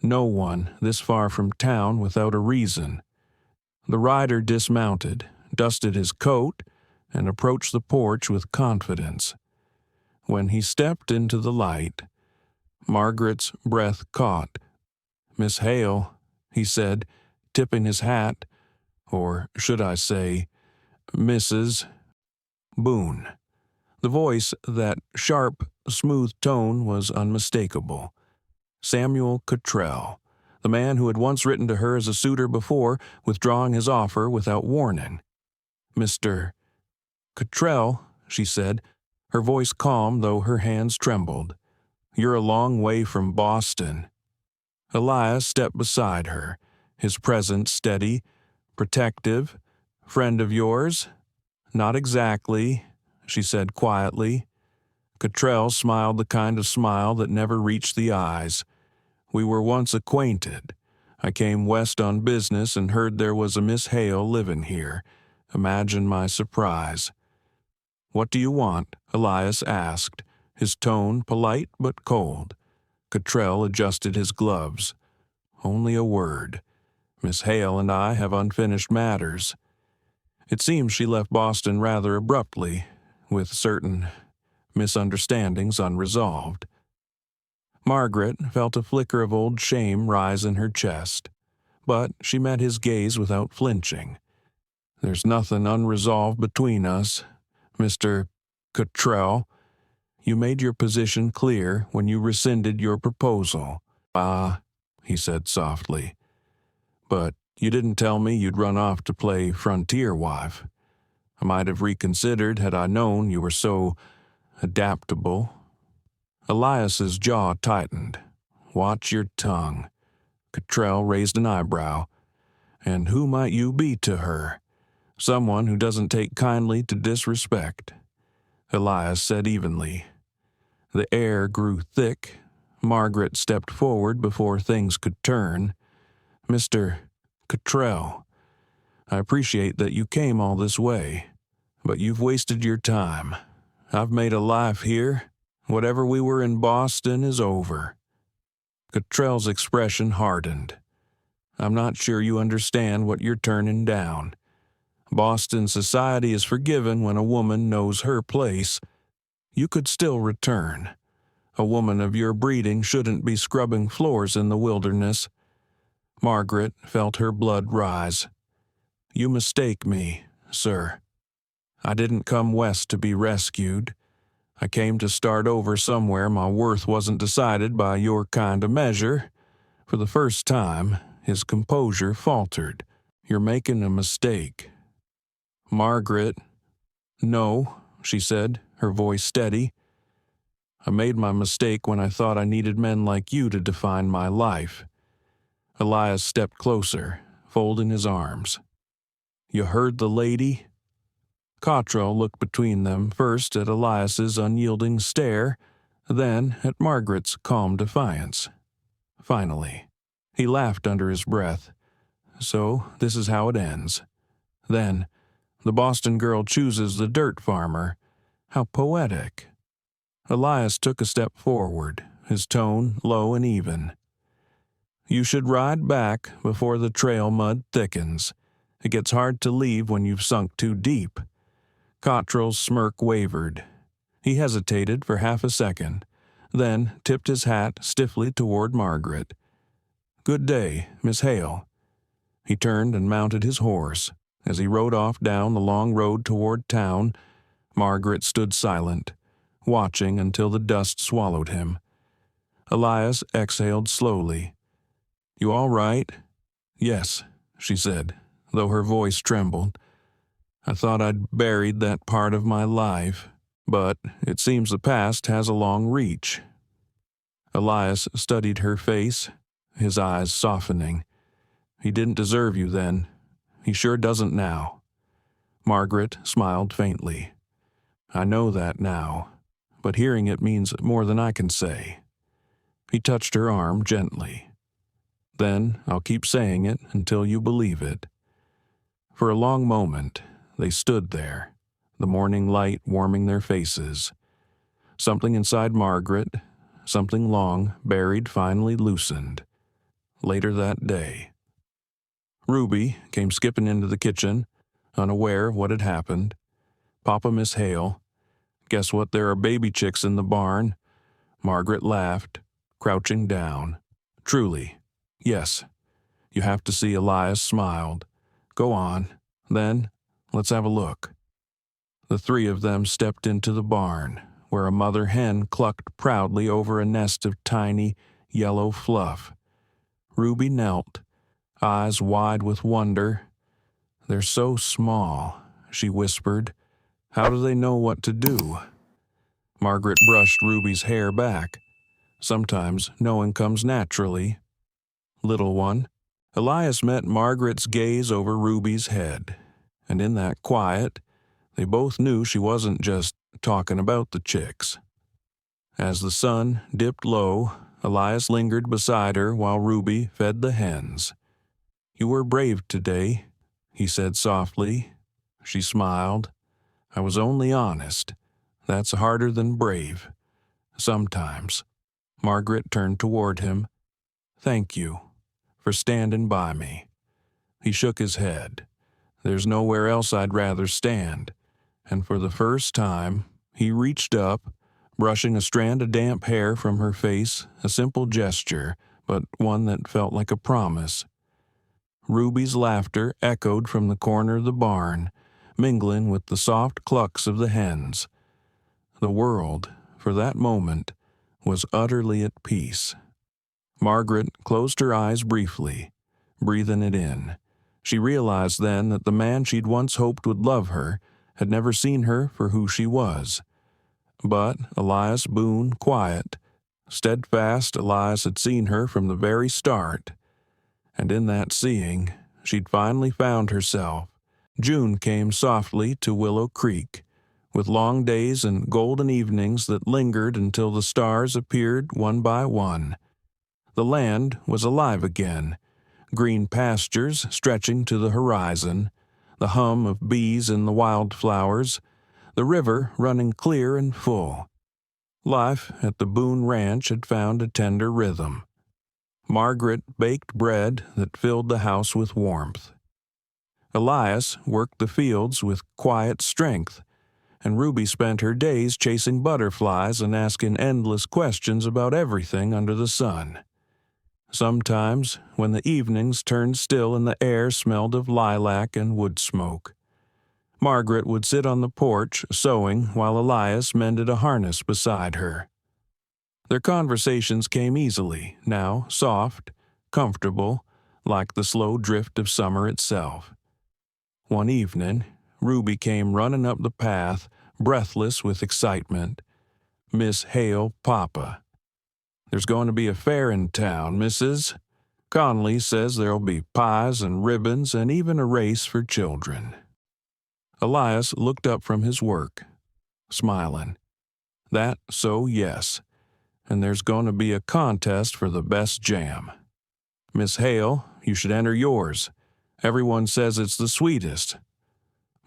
No one this far from town without a reason. The rider dismounted, dusted his coat, and approached the porch with confidence. When he stepped into the light, Margaret's breath caught. "Miss Hale," he said, tipping his hat, or should I say, Mrs. Boone. The voice, that sharp, smooth tone, was unmistakable. Samuel Cottrell, the man who had once written to her as a suitor before, withdrawing his offer without warning. Mr. Cottrell, she said, her voice calm though her hands trembled. You're a long way from Boston. Elias stepped beside her, his presence steady, protective. Friend of yours? Not exactly, she said quietly. Cottrell smiled the kind of smile that never reached the eyes. We were once acquainted. I came west on business and heard there was a Miss Hale living here. Imagine my surprise. What do you want? Elias asked, his tone polite but cold. Cottrell adjusted his gloves. Only a word. Miss Hale and I have unfinished matters. It seems she left Boston rather abruptly, with certain misunderstandings unresolved. Margaret felt a flicker of old shame rise in her chest, but she met his gaze without flinching. There's nothing unresolved between us, Mr. Cottrell. You made your position clear when you rescinded your proposal. Ah, he said softly. But you didn't tell me you'd run off to play frontier wife. I might have reconsidered had I known you were so adaptable. Elias's jaw tightened. Watch your tongue. Cottrell raised an eyebrow. And who might you be to her? Someone who doesn't take kindly to disrespect. Elias said evenly. The air grew thick. Margaret stepped forward before things could turn. Mr. Cottrell, I appreciate that you came all this way, but you've wasted your time. I've made a life here. Whatever we were in Boston is over. Cottrell's expression hardened. I'm not sure you understand what you're turning down. Boston society is forgiven when a woman knows her place. You could still return. A woman of your breeding shouldn't be scrubbing floors in the wilderness. Margaret felt her blood rise. You mistake me, sir. I didn't come west to be rescued. I came to start over somewhere my worth wasn't decided by your kind of measure. For the first time, his composure faltered. You're making a mistake. Margaret. No, she said, her voice steady. I made my mistake when I thought I needed men like you to define my life. Elias stepped closer, folding his arms. You heard the lady? Cottrell looked between them, first at Elias's unyielding stare, then at Margaret's calm defiance. Finally, he laughed under his breath. So this is how it ends. Then, the Boston girl chooses the dirt farmer. How poetic. Elias took a step forward, his tone low and even. You should ride back before the trail mud thickens. It gets hard to leave when you've sunk too deep. Cottrell's smirk wavered. He hesitated for half a second, then tipped his hat stiffly toward Margaret. Good day, Miss Hale. He turned and mounted his horse. As he rode off down the long road toward town, Margaret stood silent, watching until the dust swallowed him. Elias exhaled slowly. You all right? Yes, she said, though her voice trembled. I thought I'd buried that part of my life, but it seems the past has a long reach. Elias studied her face, his eyes softening. He didn't deserve you then. He sure doesn't now. Margaret smiled faintly. I know that now, but hearing it means more than I can say. He touched her arm gently. Then I'll keep saying it until you believe it. For a long moment, they stood there, the morning light warming their faces. Something inside Margaret, something long buried, finally loosened. Later that day, Ruby came skipping into the kitchen, unaware of what had happened. Papa, Miss Hale. Guess what, there are baby chicks in the barn. Margaret laughed, crouching down. Truly, yes. You have to see. Elias smiled. Go on. Then, let's have a look. The three of them stepped into the barn, where a mother hen clucked proudly over a nest of tiny, yellow fluff. Ruby knelt, eyes wide with wonder. They're so small, she whispered. "How do they know what to do?" Margaret brushed Ruby's hair back. "Sometimes knowing comes naturally." "Little one." Elias met Margaret's gaze over Ruby's head, and in that quiet, they both knew she wasn't just talking about the chicks. As the sun dipped low, Elias lingered beside her while Ruby fed the hens. "You were brave today," he said softly. She smiled. "I was only honest. That's harder than brave. Sometimes." Margaret turned toward him. "Thank you for standing by me." He shook his head. "There's nowhere else I'd rather stand." And for the first time, he reached up, brushing a strand of damp hair from her face, a simple gesture, but one that felt like a promise. Ruby's laughter echoed from the corner of the barn, mingling with the soft clucks of the hens. The world, for that moment, was utterly at peace. Margaret closed her eyes briefly, breathing it in. She realized then that the man she'd once hoped would love her had never seen her for who she was. But Elias Boone, quiet, steadfast Elias had seen her from the very start. And in that seeing, she'd finally found herself. June came softly to Willow Creek, with long days and golden evenings that lingered until the stars appeared one by one. The land was alive again, green pastures stretching to the horizon, the hum of bees in the wildflowers, the river running clear and full. Life at the Boone Ranch had found a tender rhythm. Margaret baked bread that filled the house with warmth. Elias worked the fields with quiet strength, and Ruby spent her days chasing butterflies and asking endless questions about everything under the sun. Sometimes, when the evenings turned still and the air smelled of lilac and wood smoke, Margaret would sit on the porch sewing while Elias mended a harness beside her. Their conversations came easily, now soft, comfortable, like the slow drift of summer itself. One evening, Ruby came running up the path, breathless with excitement. "Miss Hale, Papa. There's going to be a fair in town, Mrs. Connolly says there'll be pies and ribbons and even a race for children." Elias looked up from his work, smiling. "That so, yes. And there's going to be a contest for the best jam. Miss Hale, you should enter yours. Everyone says it's the sweetest."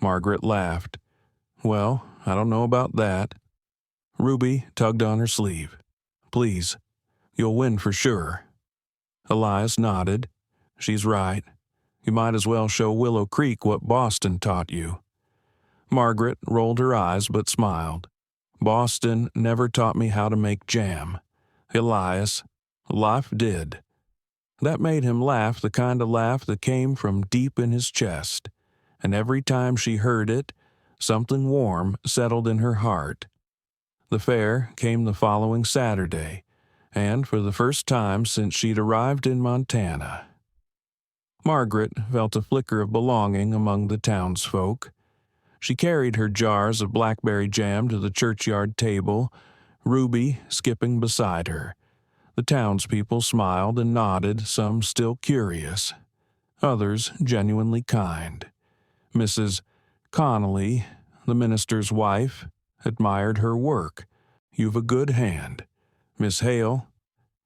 Margaret laughed. "Well, I don't know about that." Ruby tugged on her sleeve. "Please, you'll win for sure." Elias nodded. "She's right. You might as well show Willow Creek what Boston taught you." Margaret rolled her eyes but smiled. "Boston never taught me how to make jam. Elias, life did." That made him laugh, the kind of laugh that came from deep in his chest, and every time she heard it, something warm settled in her heart. The fair came the following Saturday, and for the first time since she'd arrived in Montana. Margaret felt a flicker of belonging among the townsfolk. She carried her jars of blackberry jam to the churchyard table, Ruby skipping beside her. The townspeople smiled and nodded, some still curious, others genuinely kind. Mrs. Connolly, the minister's wife, admired her work. "You've a good hand. Miss Hale,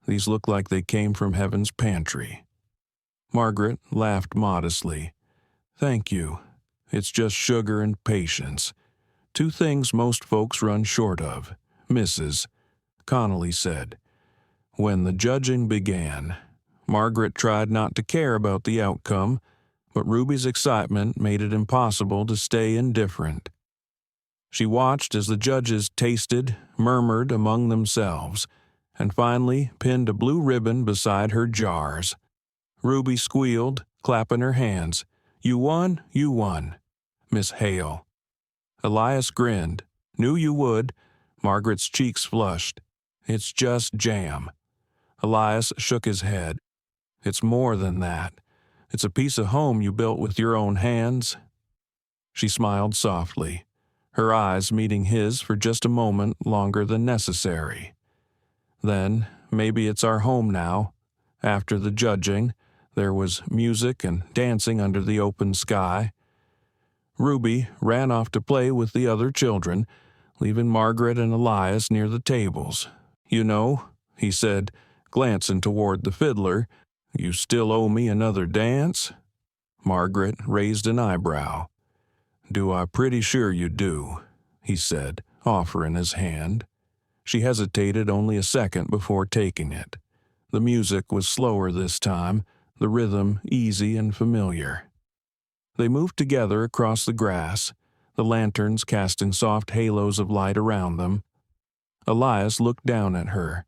these look like they came from heaven's pantry." Margaret laughed modestly. "Thank you. It's just sugar and patience. Two things most folks run short of, Mrs. Connolly said. When the judging began, Margaret tried not to care about the outcome, but Ruby's excitement made it impossible to stay indifferent. She watched as the judges tasted, murmured among themselves, and finally pinned a blue ribbon beside her jars. Ruby squealed, clapping her hands. "You won, you won, Miss Hale." Elias grinned. "Knew you would." Margaret's cheeks flushed. "It's just jam." Elias shook his head. "It's more than that. It's a piece of home you built with your own hands." She smiled softly, her eyes meeting his for just a moment longer than necessary. Then, maybe it's our home now. After the judging, there was music and dancing under the open sky. Ruby ran off to play with the other children, leaving Margaret and Elias near the tables. "You know," he said, glancing toward the fiddler, "you still owe me another dance?" Margaret raised an eyebrow. "Do I pretty sure you do," he said, offering his hand. She hesitated only a second before taking it. The music was slower this time, the rhythm easy and familiar. They moved together across the grass, the lanterns casting soft halos of light around them. Elias looked down at her,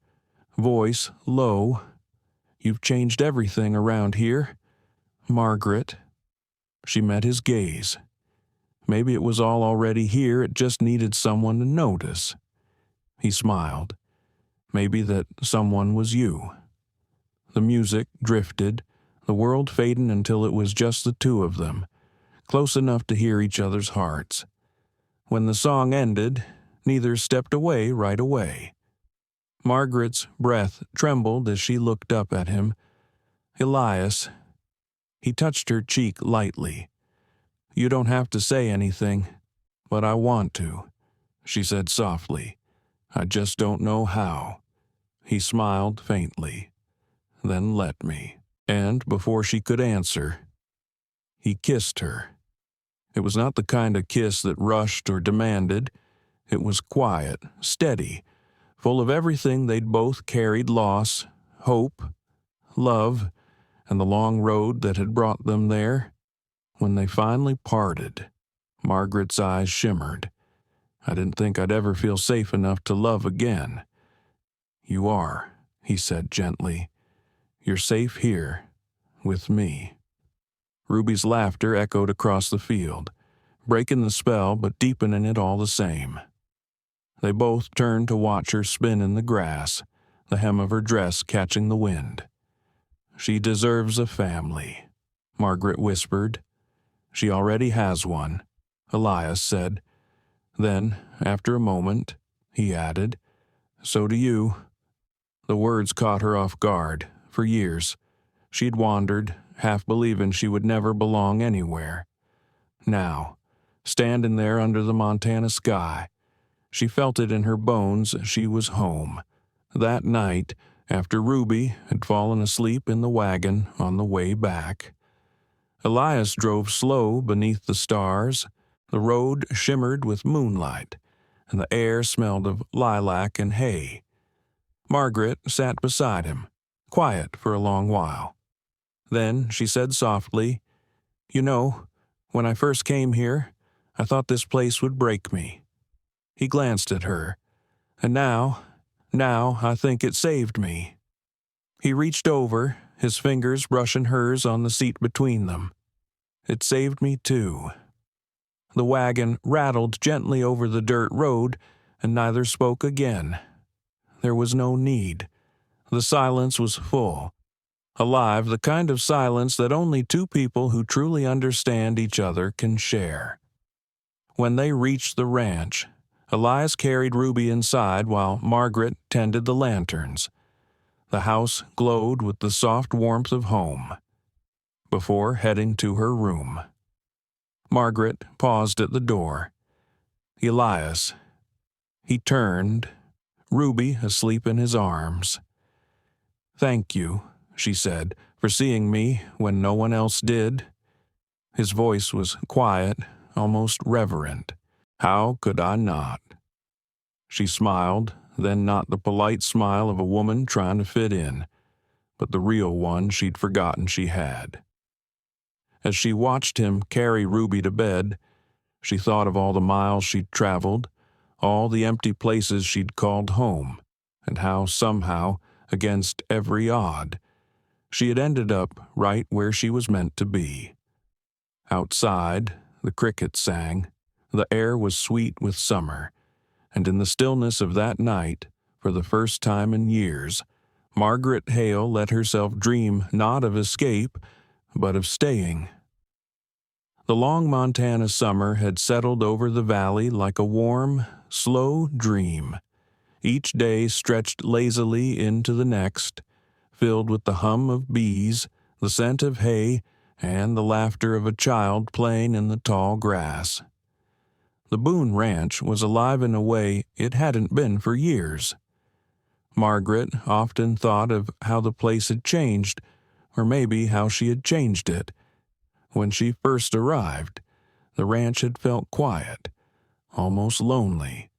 voice low. "You've changed everything around here, Margaret." She met his gaze. Maybe it was all already here, it just needed someone to notice. He smiled. Maybe that someone was you. The music drifted, the world fading until it was just the two of them, close enough to hear each other's hearts. When the song ended, neither stepped away right away. Margaret's breath trembled as she looked up at him. "Elias." He touched her cheek lightly. "You don't have to say anything, but I want to," she said softly. "I just don't know how." He smiled faintly. "Then let me." And before she could answer, he kissed her. It was not the kind of kiss that rushed or demanded. It was quiet, steady, full of everything they'd both carried: loss, hope, love, and the long road that had brought them there. When they finally parted, Margaret's eyes shimmered. "I didn't think I'd ever feel safe enough to love again." "You are," he said gently. "You're safe here, with me." Ruby's laughter echoed across the field, breaking the spell but deepening it all the same. They both turned to watch her spin in the grass, the hem of her dress catching the wind. "She deserves a family," Margaret whispered. "She already has one," Elias said. Then, after a moment, he added, "So do you." The words caught her off guard. For years, she'd wandered, half believing she would never belong anywhere. Now, standing there under the Montana sky, she felt it in her bones she was home. That night, after Ruby had fallen asleep in the wagon on the way back. Elias drove slow beneath the stars. The road shimmered with moonlight, and the air smelled of lilac and hay. Margaret sat beside him, quiet for a long while. Then she said softly, "You know, when I first came here, I thought this place would break me." He glanced at her. "And now I think it saved me." He reached over, his fingers brushing hers on the seat between them. "It saved me too." The wagon rattled gently over the dirt road, and neither spoke again. There was no need. The silence was full, alive, the kind of silence that only two people who truly understand each other can share. When they reached the ranch, Elias carried Ruby inside while Margaret tended the lanterns. The house glowed with the soft warmth of home. Before heading to her room, Margaret paused at the door. "Elias." He turned, Ruby asleep in his arms. "Thank you," she said, "for seeing me when no one else did." His voice was quiet, almost reverent. "How could I not?" She smiled, then not the polite smile of a woman trying to fit in, but the real one she'd forgotten she had. As she watched him carry Ruby to bed, she thought of all the miles she'd traveled, all the empty places she'd called home, and how somehow, against every odd, she had ended up right where she was meant to be. Outside, the crickets sang, the air was sweet with summer, and in the stillness of that night, for the first time in years, Margaret Hale let herself dream not of escape, but of staying. The long Montana summer had settled over the valley like a warm, slow dream. Each day stretched lazily into the next, filled with the hum of bees, the scent of hay, and the laughter of a child playing in the tall grass. The Boone Ranch was alive in a way it hadn't been for years. Margaret often thought of how the place had changed, or maybe how she had changed it. When she first arrived, the ranch had felt quiet, almost lonely.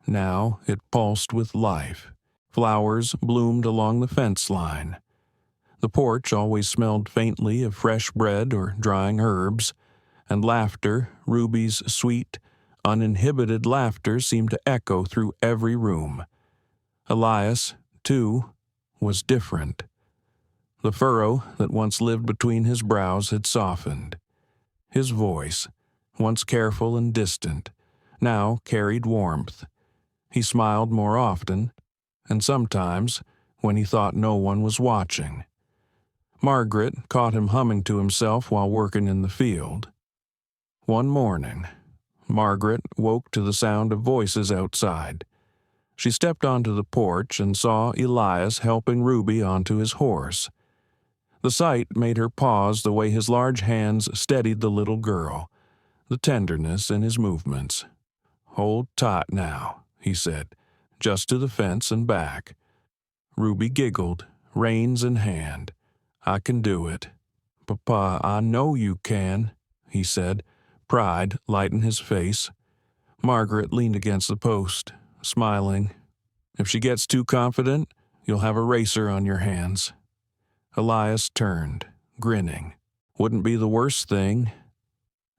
Now it pulsed with life. Flowers bloomed along the fence line. The porch always smelled faintly of fresh bread or drying herbs, and laughter, Ruby's sweet, uninhibited laughter, seemed to echo through every room. Elias, too, was different. The furrow that once lived between his brows had softened. His voice, once careful and distant, now carried warmth. He smiled more often, and sometimes when he thought no one was watching. Margaret caught him humming to himself while working in the field. One morning, Margaret woke to the sound of voices outside. She stepped onto the porch and saw Elias helping Ruby onto his horse. The sight made her pause the way his large hands steadied the little girl, the tenderness in his movements. "Hold taut now," he said, "just to the fence and back." Ruby giggled, reins in hand. "I can do it." "Papa, I know you can," he said, pride lighting his face. Margaret leaned against the post, smiling. "If she gets too confident, you'll have a racer on your hands." Elias turned, grinning. "Wouldn't be the worst thing.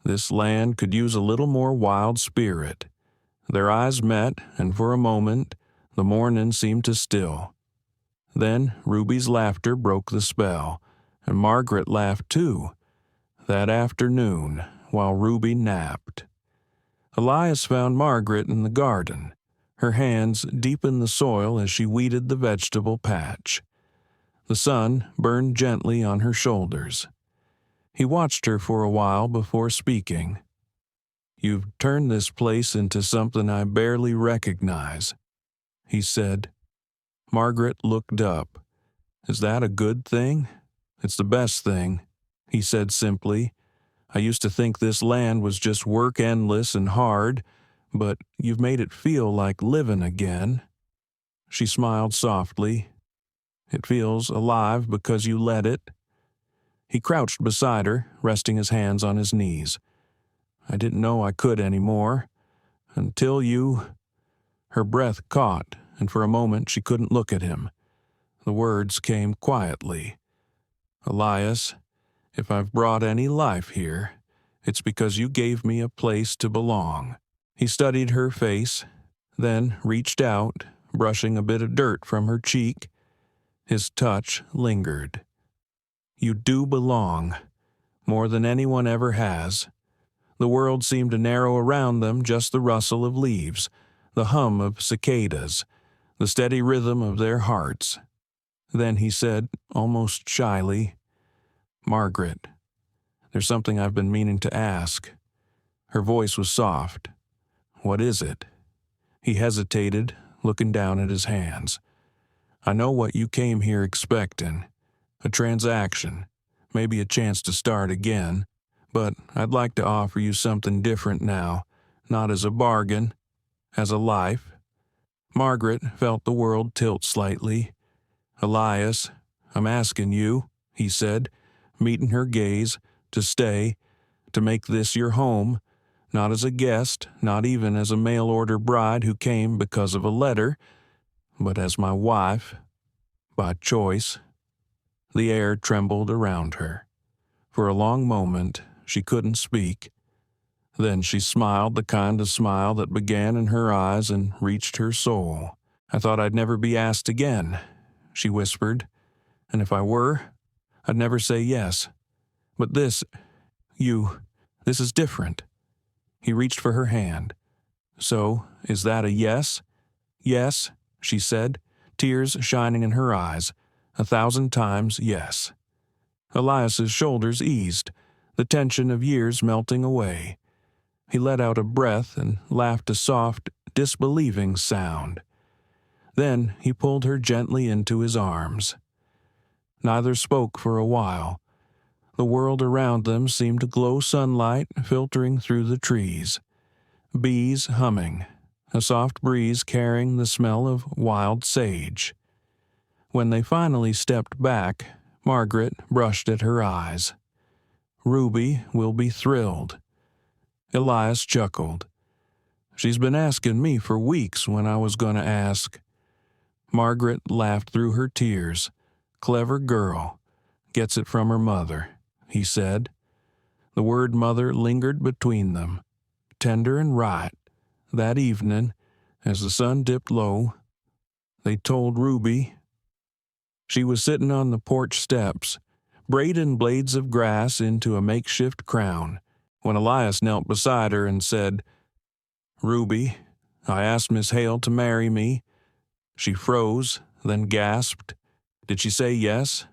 This land could use a little more wild spirit." Their eyes met, and for a moment, the morning seemed to still. Then Ruby's laughter broke the spell, and Margaret laughed too, that afternoon while Ruby napped. Elias found Margaret in the garden, her hands deep in the soil as she weeded the vegetable patch. The sun burned gently on her shoulders. He watched her for a while before speaking. "You've turned this place into something I barely recognize," he said. Margaret looked up. "Is that a good thing?" "It's the best thing," he said simply. "I used to think this land was just work endless and hard, but you've made it feel like living again." She smiled softly. "It feels alive because you let it." He crouched beside her, resting his hands on his knees. "I didn't know I could anymore. Until you—" Her breath caught, and for a moment she couldn't look at him. The words came quietly. "Elias, if I've brought any life here, it's because you gave me a place to belong." He studied her face, then reached out, brushing a bit of dirt from her cheek. His touch lingered. "You do belong, more than anyone ever has." The world seemed to narrow around them, just the rustle of leaves, the hum of cicadas, the steady rhythm of their hearts. Then he said, almost shyly, "Margaret, there's something I've been meaning to ask." Her voice was soft. "What is it?" He hesitated, looking down at his hands. "I know what you came here expecting. A transaction, maybe a chance to start again. But I'd like to offer you something different now, not as a bargain, as a life." Margaret felt the world tilt slightly. "Elias, I'm asking you," he said, meeting her gaze, "to stay, to make this your home, not as a guest, not even as a mail-order bride who came because of a letter, but as my wife, by choice." The air trembled around her. For a long moment, she couldn't speak. Then she smiled the kind of smile that began in her eyes and reached her soul. "I thought I'd never be asked again," she whispered. "And if I were, I'd never say yes. But this is different." He reached for her hand. "So, is that a yes?" "Yes," she said, tears shining in her eyes. 1,000 times yes. Elias's shoulders eased. the tension of years melting away. He let out a breath and laughed a soft, disbelieving sound. Then he pulled her gently into his arms. Neither spoke for a while. The world around them seemed to glow sunlight filtering through the trees. Bees humming, a soft breeze carrying the smell of wild sage. When they finally stepped back, Margaret brushed at her eyes. Ruby will be thrilled. Elias chuckled. She's been asking me for weeks when I was going to ask. Margaret laughed through her tears. Clever girl. Gets it from her mother, he said. The word mother lingered between them, tender and right. That evening, as the sun dipped low, they told Ruby. She was sitting on the porch steps, braiding blades of grass into a makeshift crown, when Elias knelt beside her and said, "Ruby, I asked Miss Hale to marry me." She froze, then gasped. Did she say yes?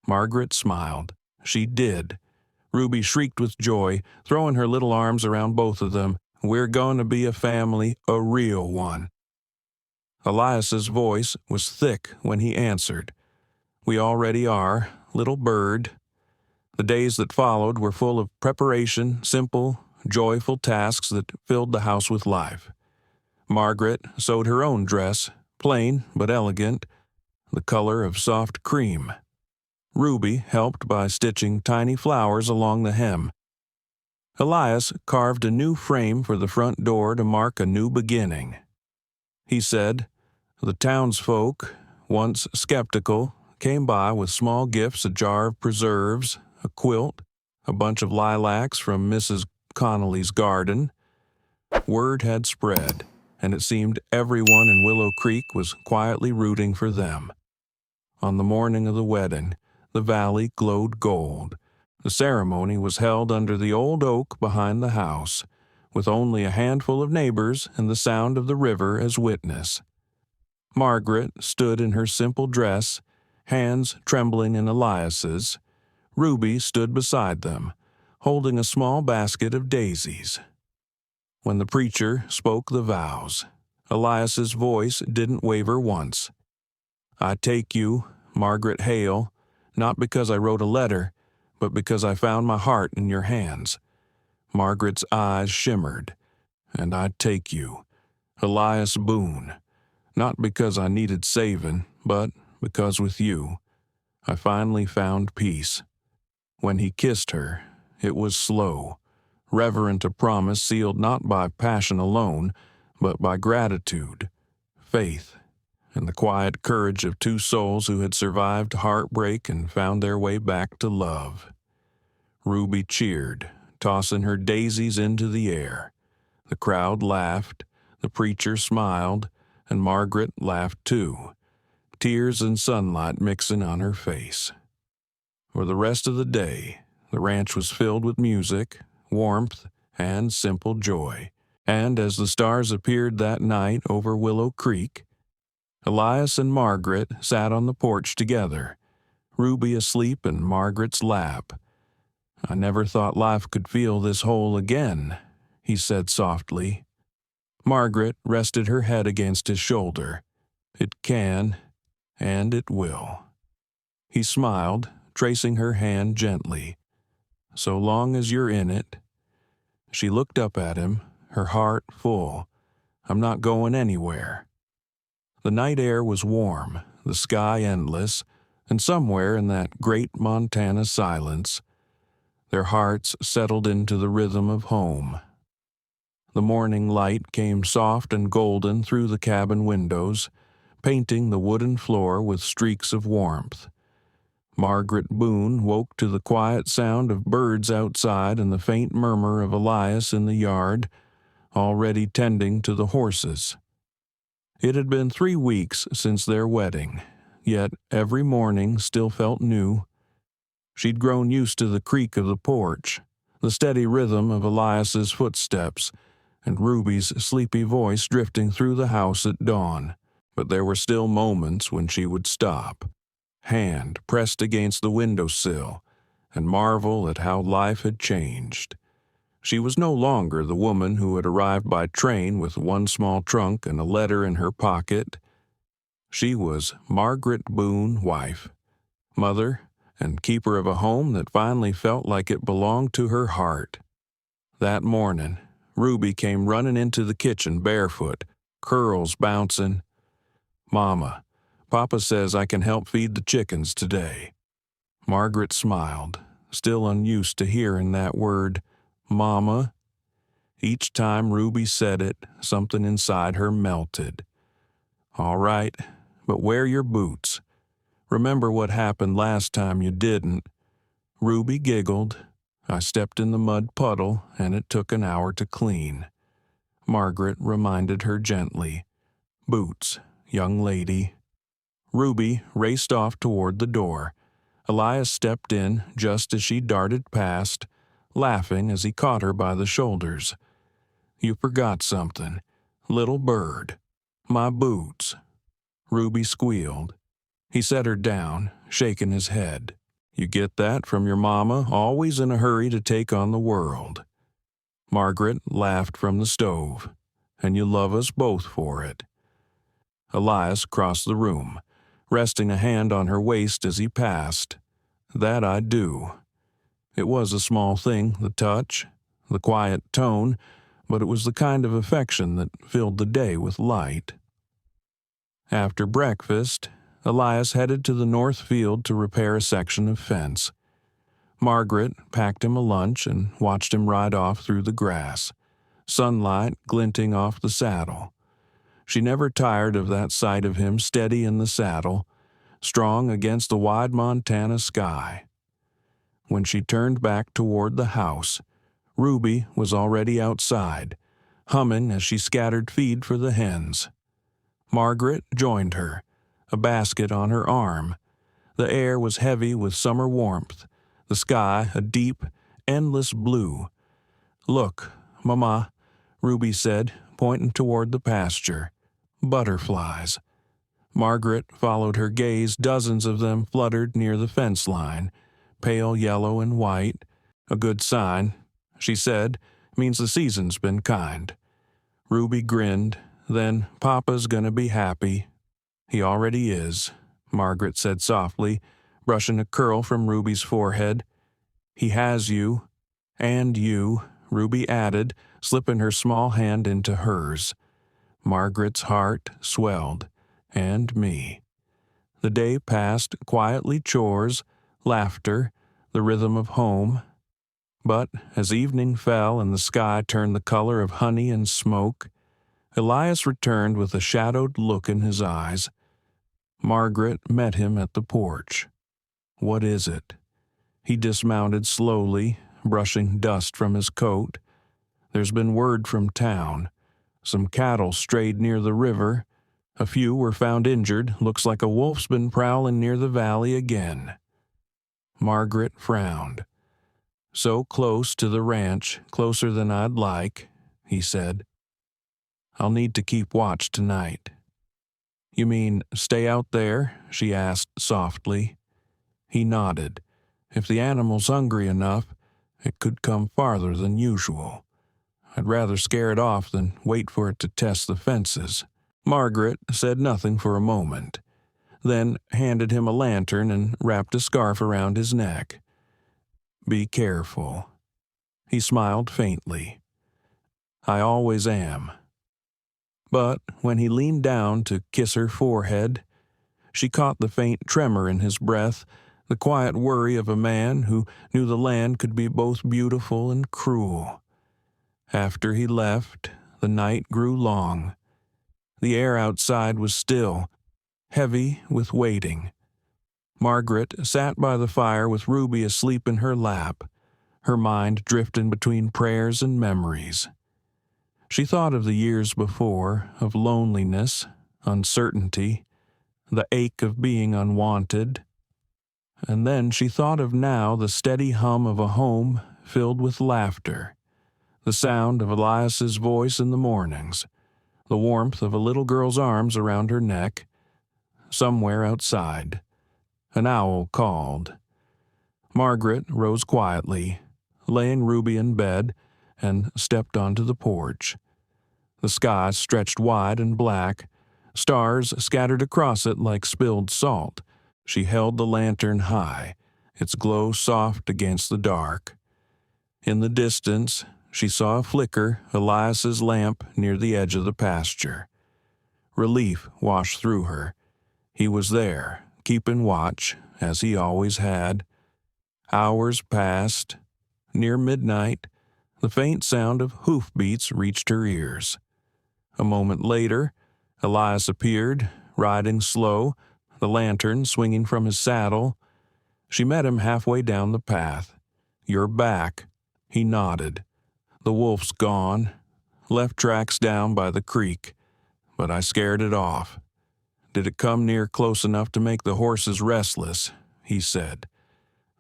Margaret smiled. She did. Ruby shrieked with joy, throwing her little arms around both of them. "We're going to be a family, a real one." Elias's voice was thick when he answered. "We already are, little bird." The days that followed were full of preparation, simple, joyful tasks that filled the house with life. Margaret sewed her own dress, plain but elegant, the color of soft cream. Ruby helped by stitching tiny flowers along the hem. Elias carved a new frame for the front door to mark a new beginning. He said, the townsfolk, once skeptical, came by with small gifts, a jar of preserves, a quilt, a bunch of lilacs from Mrs. Connolly's garden. Word had spread, and it seemed everyone in Willow Creek was quietly rooting for them. On the morning of the wedding, the valley glowed gold. The ceremony was held under the old oak behind the house, with only a handful of neighbors and the sound of the river as witness. Margaret stood in her simple dress, hands trembling in Elias's. Ruby stood beside them, holding a small basket of daisies. When the preacher spoke the vows, Elias's voice didn't waver once. "I take you, Margaret Hale, not because I wrote a letter, but because I found my heart in your hands." Margaret's eyes shimmered. "And I take you, Elias Boone, not because I needed saving, but because with you, I finally found peace." When he kissed her, it was slow, reverent, a promise sealed not by passion alone, but by gratitude, faith, and the quiet courage of two souls who had survived heartbreak and found their way back to love. Ruby cheered, tossing her daisies into the air. The crowd laughed, the preacher smiled, and Margaret laughed too, tears and sunlight mixing on her face. For the rest of the day, the ranch was filled with music, warmth, and simple joy. And as the stars appeared that night over Willow Creek, Elias and Margaret sat on the porch together, Ruby asleep in Margaret's lap. "I never thought life could feel this whole again," he said softly. Margaret rested her head against his shoulder. "It can, and it will." He smiled, tracing her hand gently. "So long as you're in it." She looked up at him, her heart full. "I'm not going anywhere." The night air was warm, the sky endless, and somewhere in that great Montana silence, their hearts settled into the rhythm of home. The morning light came soft and golden through the cabin windows, painting the wooden floor with streaks of warmth. Margaret Boone woke to the quiet sound of birds outside and the faint murmur of Elias in the yard, already tending to the horses. It had been 3 weeks since their wedding, yet every morning still felt new. She'd grown used to the creak of the porch, the steady rhythm of Elias's footsteps, and Ruby's sleepy voice drifting through the house at dawn. But there were still moments when she would stop, hand pressed against the windowsill, and marvel at how life had changed. She was no longer the woman who had arrived by train with one small trunk and a letter in her pocket. She was Margaret Boone, wife, mother, and keeper of a home that finally felt like it belonged to her heart. That morning, Ruby came running into the kitchen barefoot, curls bouncing. "Mama, Papa says I can help feed the chickens today." Margaret smiled, still unused to hearing that word, Mama. Each time Ruby said it, something inside her melted. "All right, but wear your boots. Remember what happened last time you didn't." Ruby giggled. "I stepped in the mud puddle, and it took an hour to clean." Margaret reminded her gently, "Boots, young lady." Ruby raced off toward the door. Elias stepped in just as she darted past, laughing as he caught her by the shoulders. "You forgot something. Little bird. My boots." Ruby squealed. He set her down, shaking his head. "You get that from your mama, always in a hurry to take on the world." Margaret laughed from the stove. "And you love us both for it." Elias crossed the room, resting a hand on her waist as he passed. "That I do." It was a small thing, the touch, the quiet tone, but it was the kind of affection that filled the day with light. After breakfast, Elias headed to the north field to repair a section of fence. Margaret packed him a lunch and watched him ride off through the grass, sunlight glinting off the saddle. She never tired of that sight of him steady in the saddle, strong against the wide Montana sky. When she turned back toward the house, Ruby was already outside, humming as she scattered feed for the hens. Margaret joined her, a basket on her arm. The air was heavy with summer warmth, the sky a deep, endless blue. "Look, Mama," Ruby said, pointing toward the pasture. "Butterflies." Margaret followed her gaze. Dozens of them fluttered near the fence line, pale yellow and white. "A good sign," she said. "Means the season's been kind." Ruby grinned. "Then Papa's gonna be happy." "He already is," Margaret said softly, brushing a curl from Ruby's forehead. "He has you, and you," Ruby added, slipping her small hand into hers. Margaret's heart swelled. "And me." The day passed quietly, chores, laughter, the rhythm of home. But as evening fell and the sky turned the color of honey and smoke, Elias returned with a shadowed look in his eyes. Margaret met him at the porch. "What is it?" He dismounted slowly, brushing dust from his coat. "There's been word from town. Some cattle strayed near the river. A few were found injured. Looks like a wolf's been prowling near the valley again." Margaret frowned. "So close to the ranch, closer than I'd like," he said. "I'll need to keep watch tonight." "You mean stay out there?" she asked softly. He nodded. "If the animal's hungry enough, it could come farther than usual. I'd rather scare it off than wait for it to test the fences." Margaret said nothing for a moment, then handed him a lantern and wrapped a scarf around his neck. "Be careful." He smiled faintly. "I always am." But when he leaned down to kiss her forehead, she caught the faint tremor in his breath, the quiet worry of a man who knew the land could be both beautiful and cruel. After he left, the night grew long. The air outside was still, heavy with waiting. Margaret sat by the fire with Ruby asleep in her lap, her mind drifting between prayers and memories. She thought of the years before, of loneliness, uncertainty, the ache of being unwanted. And then she thought of now the steady hum of a home filled with laughter, the sound of Elias's voice in the mornings, the warmth of a little girl's arms around her neck. Somewhere outside, an owl called. Margaret rose quietly, laying Ruby in bed, and stepped onto the porch. The sky stretched wide and black, stars scattered across it like spilled salt. She held the lantern high, its glow soft against the dark. In the distance, she saw flicker Elias's lamp near the edge of the pasture. Relief washed through her. He was there, keeping watch, as he always had. Hours passed. Near midnight, the faint sound of hoofbeats reached her ears. A moment later, Elias appeared, riding slow, the lantern swinging from his saddle. She met him halfway down the path. "You're back." He nodded. "The wolf's gone. Left tracks down by the creek, but I scared it off. Did it come near close enough to make the horses restless?" he said.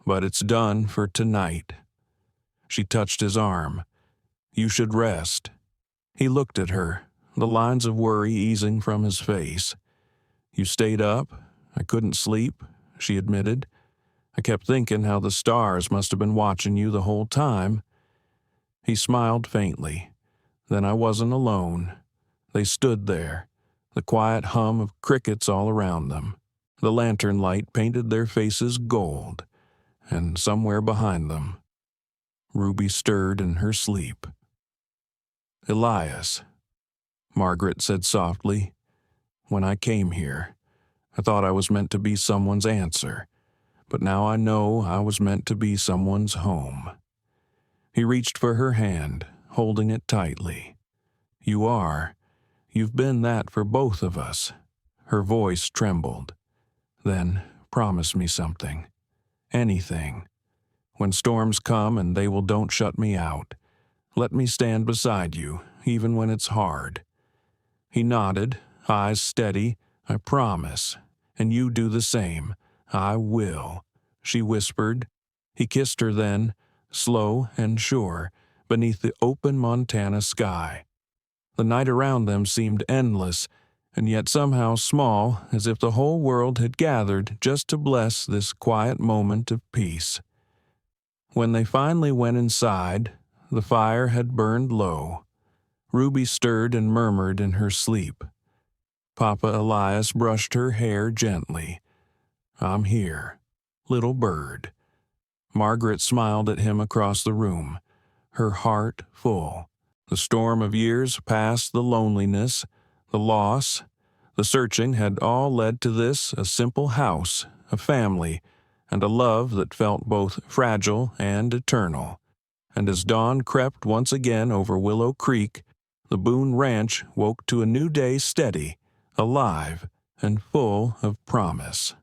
"But it's done for tonight." She touched his arm. "You should rest." He looked at her, the lines of worry easing from his face. "You stayed up? I couldn't sleep," she admitted. "I kept thinking how the stars must have been watching you the whole time." He smiled faintly. Then I wasn't alone. They stood there, the quiet hum of crickets all around them. The lantern light painted their faces gold, and somewhere behind them, Ruby stirred in her sleep. "Elias," Margaret said softly, "when I came here, I thought I was meant to be someone's answer, but now I know I was meant to be someone's home." He reached for her hand, holding it tightly. "You are. You've been that for both of us." Her voice trembled. "Then promise me something. Anything. When storms come and they don't shut me out, let me stand beside you, even when it's hard." He nodded, eyes steady. "I promise. And you do the same." "I will," she whispered. He kissed her then, slow and sure, beneath the open Montana sky. The night around them seemed endless, and yet somehow small, as if the whole world had gathered just to bless this quiet moment of peace. When they finally went inside, the fire had burned low. Ruby stirred and murmured in her sleep. Papa Elias brushed her hair gently. "I'm here, little bird." Margaret smiled at him across the room, her heart full. The storm of years past, the loneliness, the loss, the searching had all led to this, a simple house, a family, and a love that felt both fragile and eternal. And as dawn crept once again over Willow Creek, the Boone Ranch woke to a new day steady, alive, and full of promise.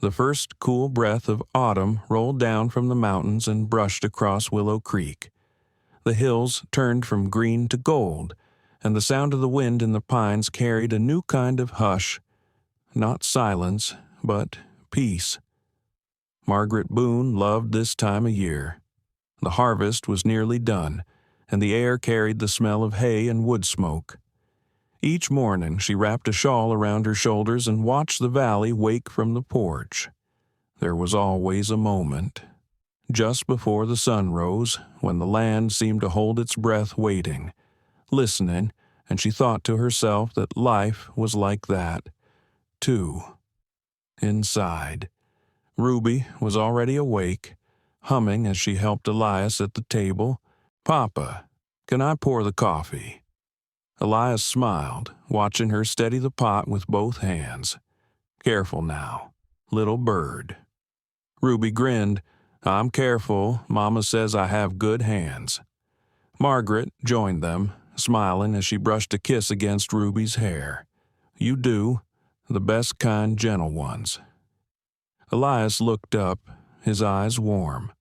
The first cool breath of autumn rolled down from the mountains and brushed across Willow Creek. The hills turned from green to gold, and the sound of the wind in the pines carried a new kind of hush, not silence, but peace. Margaret Boone loved this time of year. The harvest was nearly done, and the air carried the smell of hay and wood smoke. Each morning she wrapped a shawl around her shoulders and watched the valley wake from the porch. There was always a moment, just before the sun rose, when the land seemed to hold its breath waiting, listening, and she thought to herself that life was like that, too. Inside, Ruby was already awake, humming as she helped Elias at the table. "Papa, can I pour the coffee?" Elias smiled, watching her steady the pot with both hands. "Careful now, little bird." Ruby grinned. "I'm careful. Mama says I have good hands." Margaret joined them, smiling as she brushed a kiss against Ruby's hair. "You do. The best kind, gentle ones." Elias looked up, his eyes warm.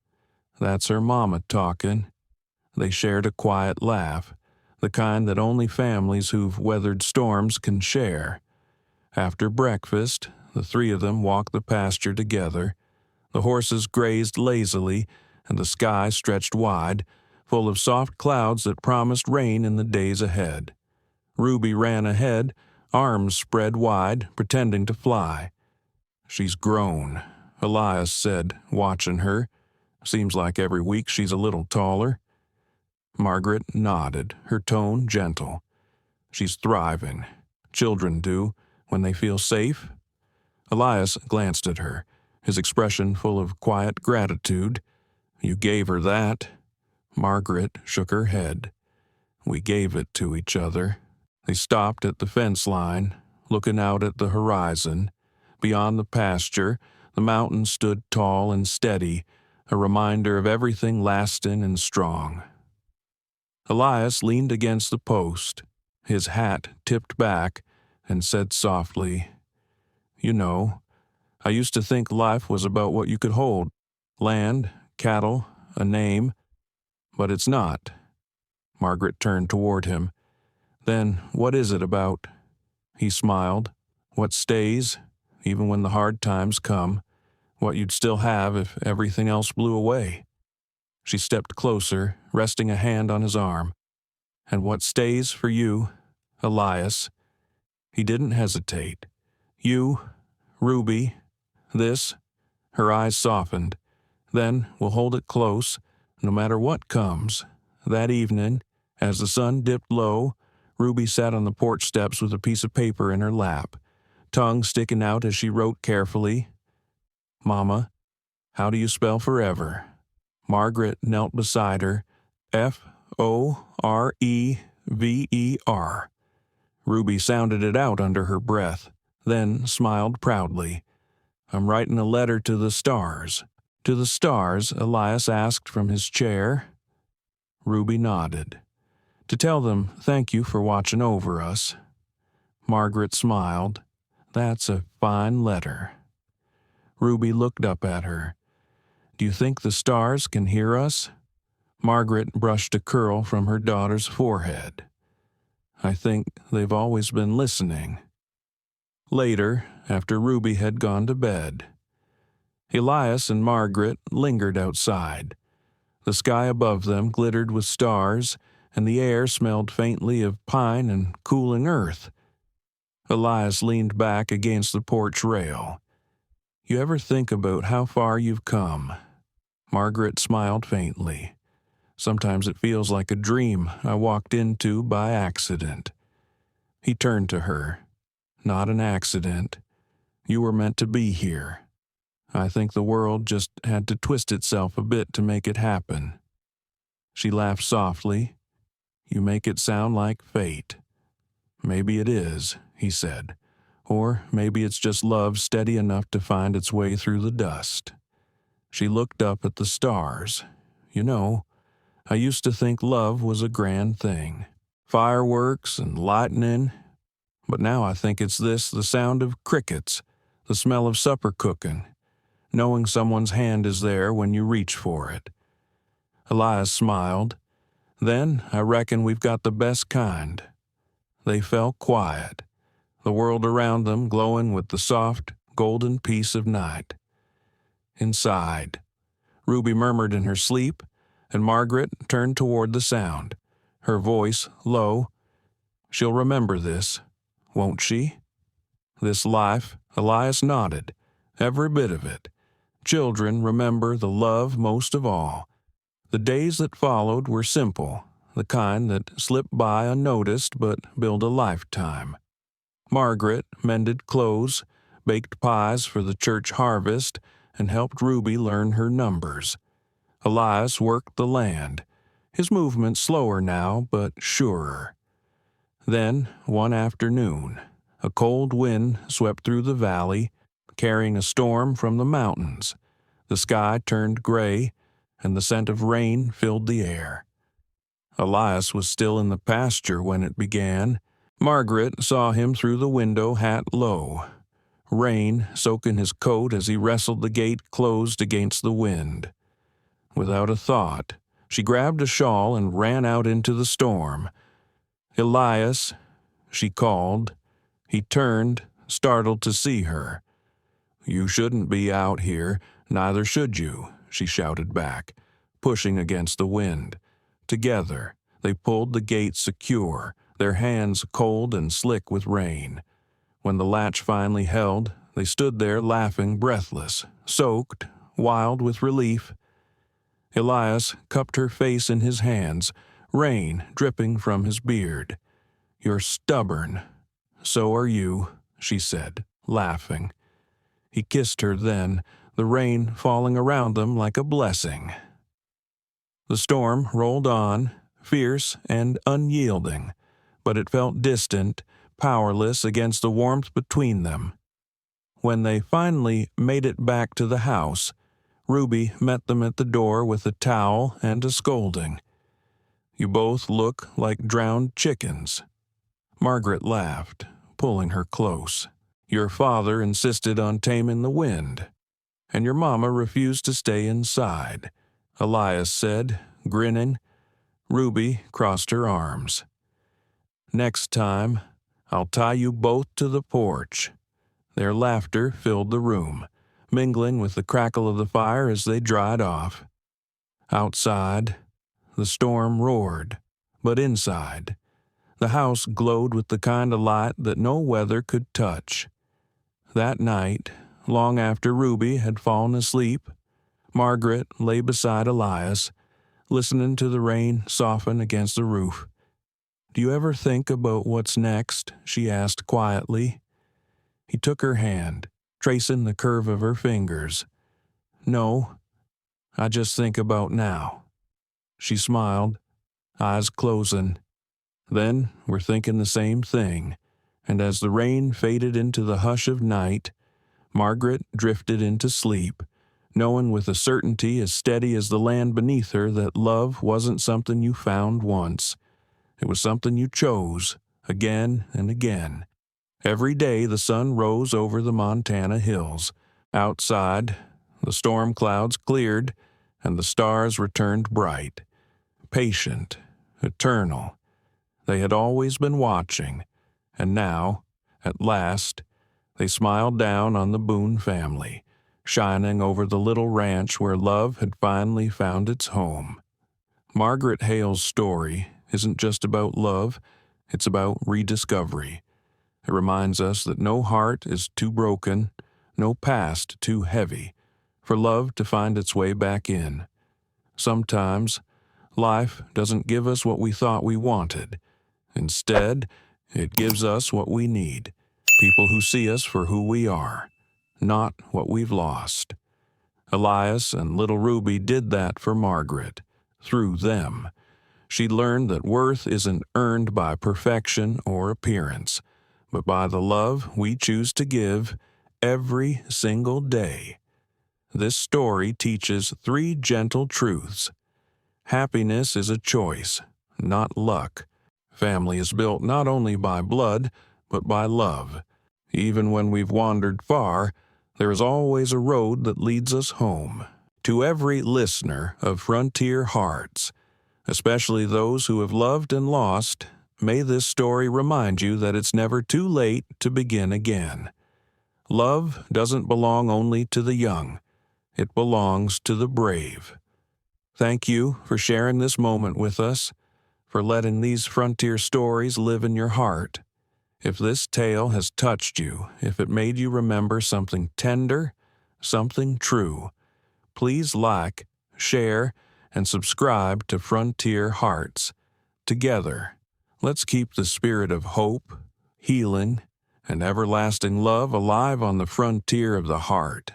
"That's her mama talking." They shared a quiet laugh, the kind that only families who've weathered storms can share. After breakfast, the three of them walked the pasture together. The horses grazed lazily, and the sky stretched wide, full of soft clouds that promised rain in the days ahead. Ruby ran ahead, arms spread wide, pretending to fly. "She's grown," Elias said, watching her. Seems like every week she's a little taller. Margaret nodded, her tone gentle. She's thriving. Children do, when they feel safe. Elias glanced at her, his expression full of quiet gratitude. You gave her that. Margaret shook her head. We gave it to each other. They stopped at the fence line, looking out at the horizon. Beyond the pasture, the mountain stood tall and steady, a reminder of everything lasting and strong. Elias leaned against the post, his hat tipped back, and said softly, You know, I used to think life was about what you could hold, land, cattle, a name, but it's not. Margaret turned toward him. Then what is it about? He smiled. What stays, even when the hard times come, what you'd still have if everything else blew away. She stepped closer, resting a hand on his arm. And what stays for you, Elias? He didn't hesitate. You, Ruby, this. Her eyes softened. Then we'll hold it close, no matter what comes. That evening, as the sun dipped low, Ruby sat on the porch steps with a piece of paper in her lap, tongue sticking out as she wrote carefully, Mama, how do you spell forever? Margaret knelt beside her, Forever. Ruby sounded it out under her breath, then smiled proudly. I'm writing a letter to the stars. To the stars, Elias asked from his chair. Ruby nodded. To tell them thank you for watching over us. Margaret smiled. That's a fine letter. Ruby looked up at her. Do you think the stars can hear us? Margaret brushed a curl from her daughter's forehead. I think they've always been listening. Later, after Ruby had gone to bed, Elias and Margaret lingered outside. The sky above them glittered with stars, and the air smelled faintly of pine and cooling earth. Elias leaned back against the porch rail. You ever think about how far you've come? Margaret smiled faintly. Sometimes it feels like a dream I walked into by accident. He turned to her. Not an accident. You were meant to be here. I think the world just had to twist itself a bit to make it happen. She laughed softly. You make it sound like fate. Maybe it is, he said. Or maybe it's just love steady enough to find its way through the dust. She looked up at the stars. You know, I used to think love was a grand thing. Fireworks and lightning. But now I think it's the sound of crickets, the smell of supper cooking, knowing someone's hand is there when you reach for it. Elias smiled. Then I reckon we've got the best kind. They fell quiet, the world around them glowing with the soft, golden peace of night. Inside, Ruby murmured in her sleep, and Margaret turned toward the sound, her voice low. She'll remember this, won't she? This life, Elias nodded, every bit of it. Children remember the love most of all. The days that followed were simple, the kind that slip by unnoticed but build a lifetime. Margaret mended clothes, baked pies for the church harvest, and helped Ruby learn her numbers. Elias worked the land, his movement slower now but surer. Then, one afternoon, a cold wind swept through the valley, carrying a storm from the mountains. The sky turned gray, and the scent of rain filled the air. Elias was still in the pasture when it began. Margaret saw him through the window, hat low. Rain soaking his coat as he wrestled the gate closed against the wind. Without a thought, she grabbed a shawl and ran out into the storm. Elias, she called. He turned, startled to see her. You shouldn't be out here, neither should you, she shouted back, pushing against the wind. Together, they pulled the gate secure, their hands cold and slick with rain. When the latch finally held, They stood there laughing, breathless, soaked, wild with relief. Elias cupped her face in his hands, rain dripping from his beard. "You're stubborn. So are you," she said, laughing. He kissed her then, the rain falling around them like a blessing. The storm rolled on, fierce and unyielding, but it felt distant, powerless against the warmth between them. When they finally made it back to the house, Ruby met them at the door with a towel and a scolding. "You both look like drowned chickens." Margaret laughed, pulling her close. "Your father insisted on taming the wind, and your mama refused to stay inside," Elias said, grinning. Ruby crossed her arms. "Next time, I'll tie you both to the porch." Their laughter filled the room, mingling with the crackle of the fire as they dried off. Outside, the storm roared, but inside, the house glowed with the kind of light that no weather could touch. That night, long after Ruby had fallen asleep, Margaret lay beside Elias, listening to the rain soften against the roof. "Do you ever think about what's next?" she asked quietly. He took her hand, tracing the curve of her fingers. "No, I just think about now." She smiled, eyes closing. "Then we're thinking the same thing," and as the rain faded into the hush of night, Margaret drifted into sleep, knowing with a certainty as steady as the land beneath her that love wasn't something you found once. It was something you chose, again and again. Every day the sun rose over the Montana hills. Outside, the storm clouds cleared, and the stars returned bright. Patient, eternal. They had always been watching, and now, at last, they smiled down on the Boone family, shining over the little ranch where love had finally found its home. Margaret Hale's story isn't just about love, it's about rediscovery. It reminds us that no heart is too broken, no past too heavy, for love to find its way back in. Sometimes, life doesn't give us what we thought we wanted. Instead, it gives us what we need, people who see us for who we are, not what we've lost. Elias and little Ruby did that for Margaret, through them. She learned that worth isn't earned by perfection or appearance, but by the love we choose to give every single day. This story teaches 3 gentle truths. Happiness is a choice, not luck. Family is built not only by blood, but by love. Even when we've wandered far, there is always a road that leads us home. To every listener of Frontier Hearts, especially those who have loved and lost, may this story remind you that it's never too late to begin again. Love doesn't belong only to the young. It belongs to the brave. Thank you for sharing this moment with us, for letting these frontier stories live in your heart. If this tale has touched you, if it made you remember something tender, something true, please like, share, and subscribe to Frontier Hearts. Together, let's keep the spirit of hope, healing, and everlasting love alive on the frontier of the heart.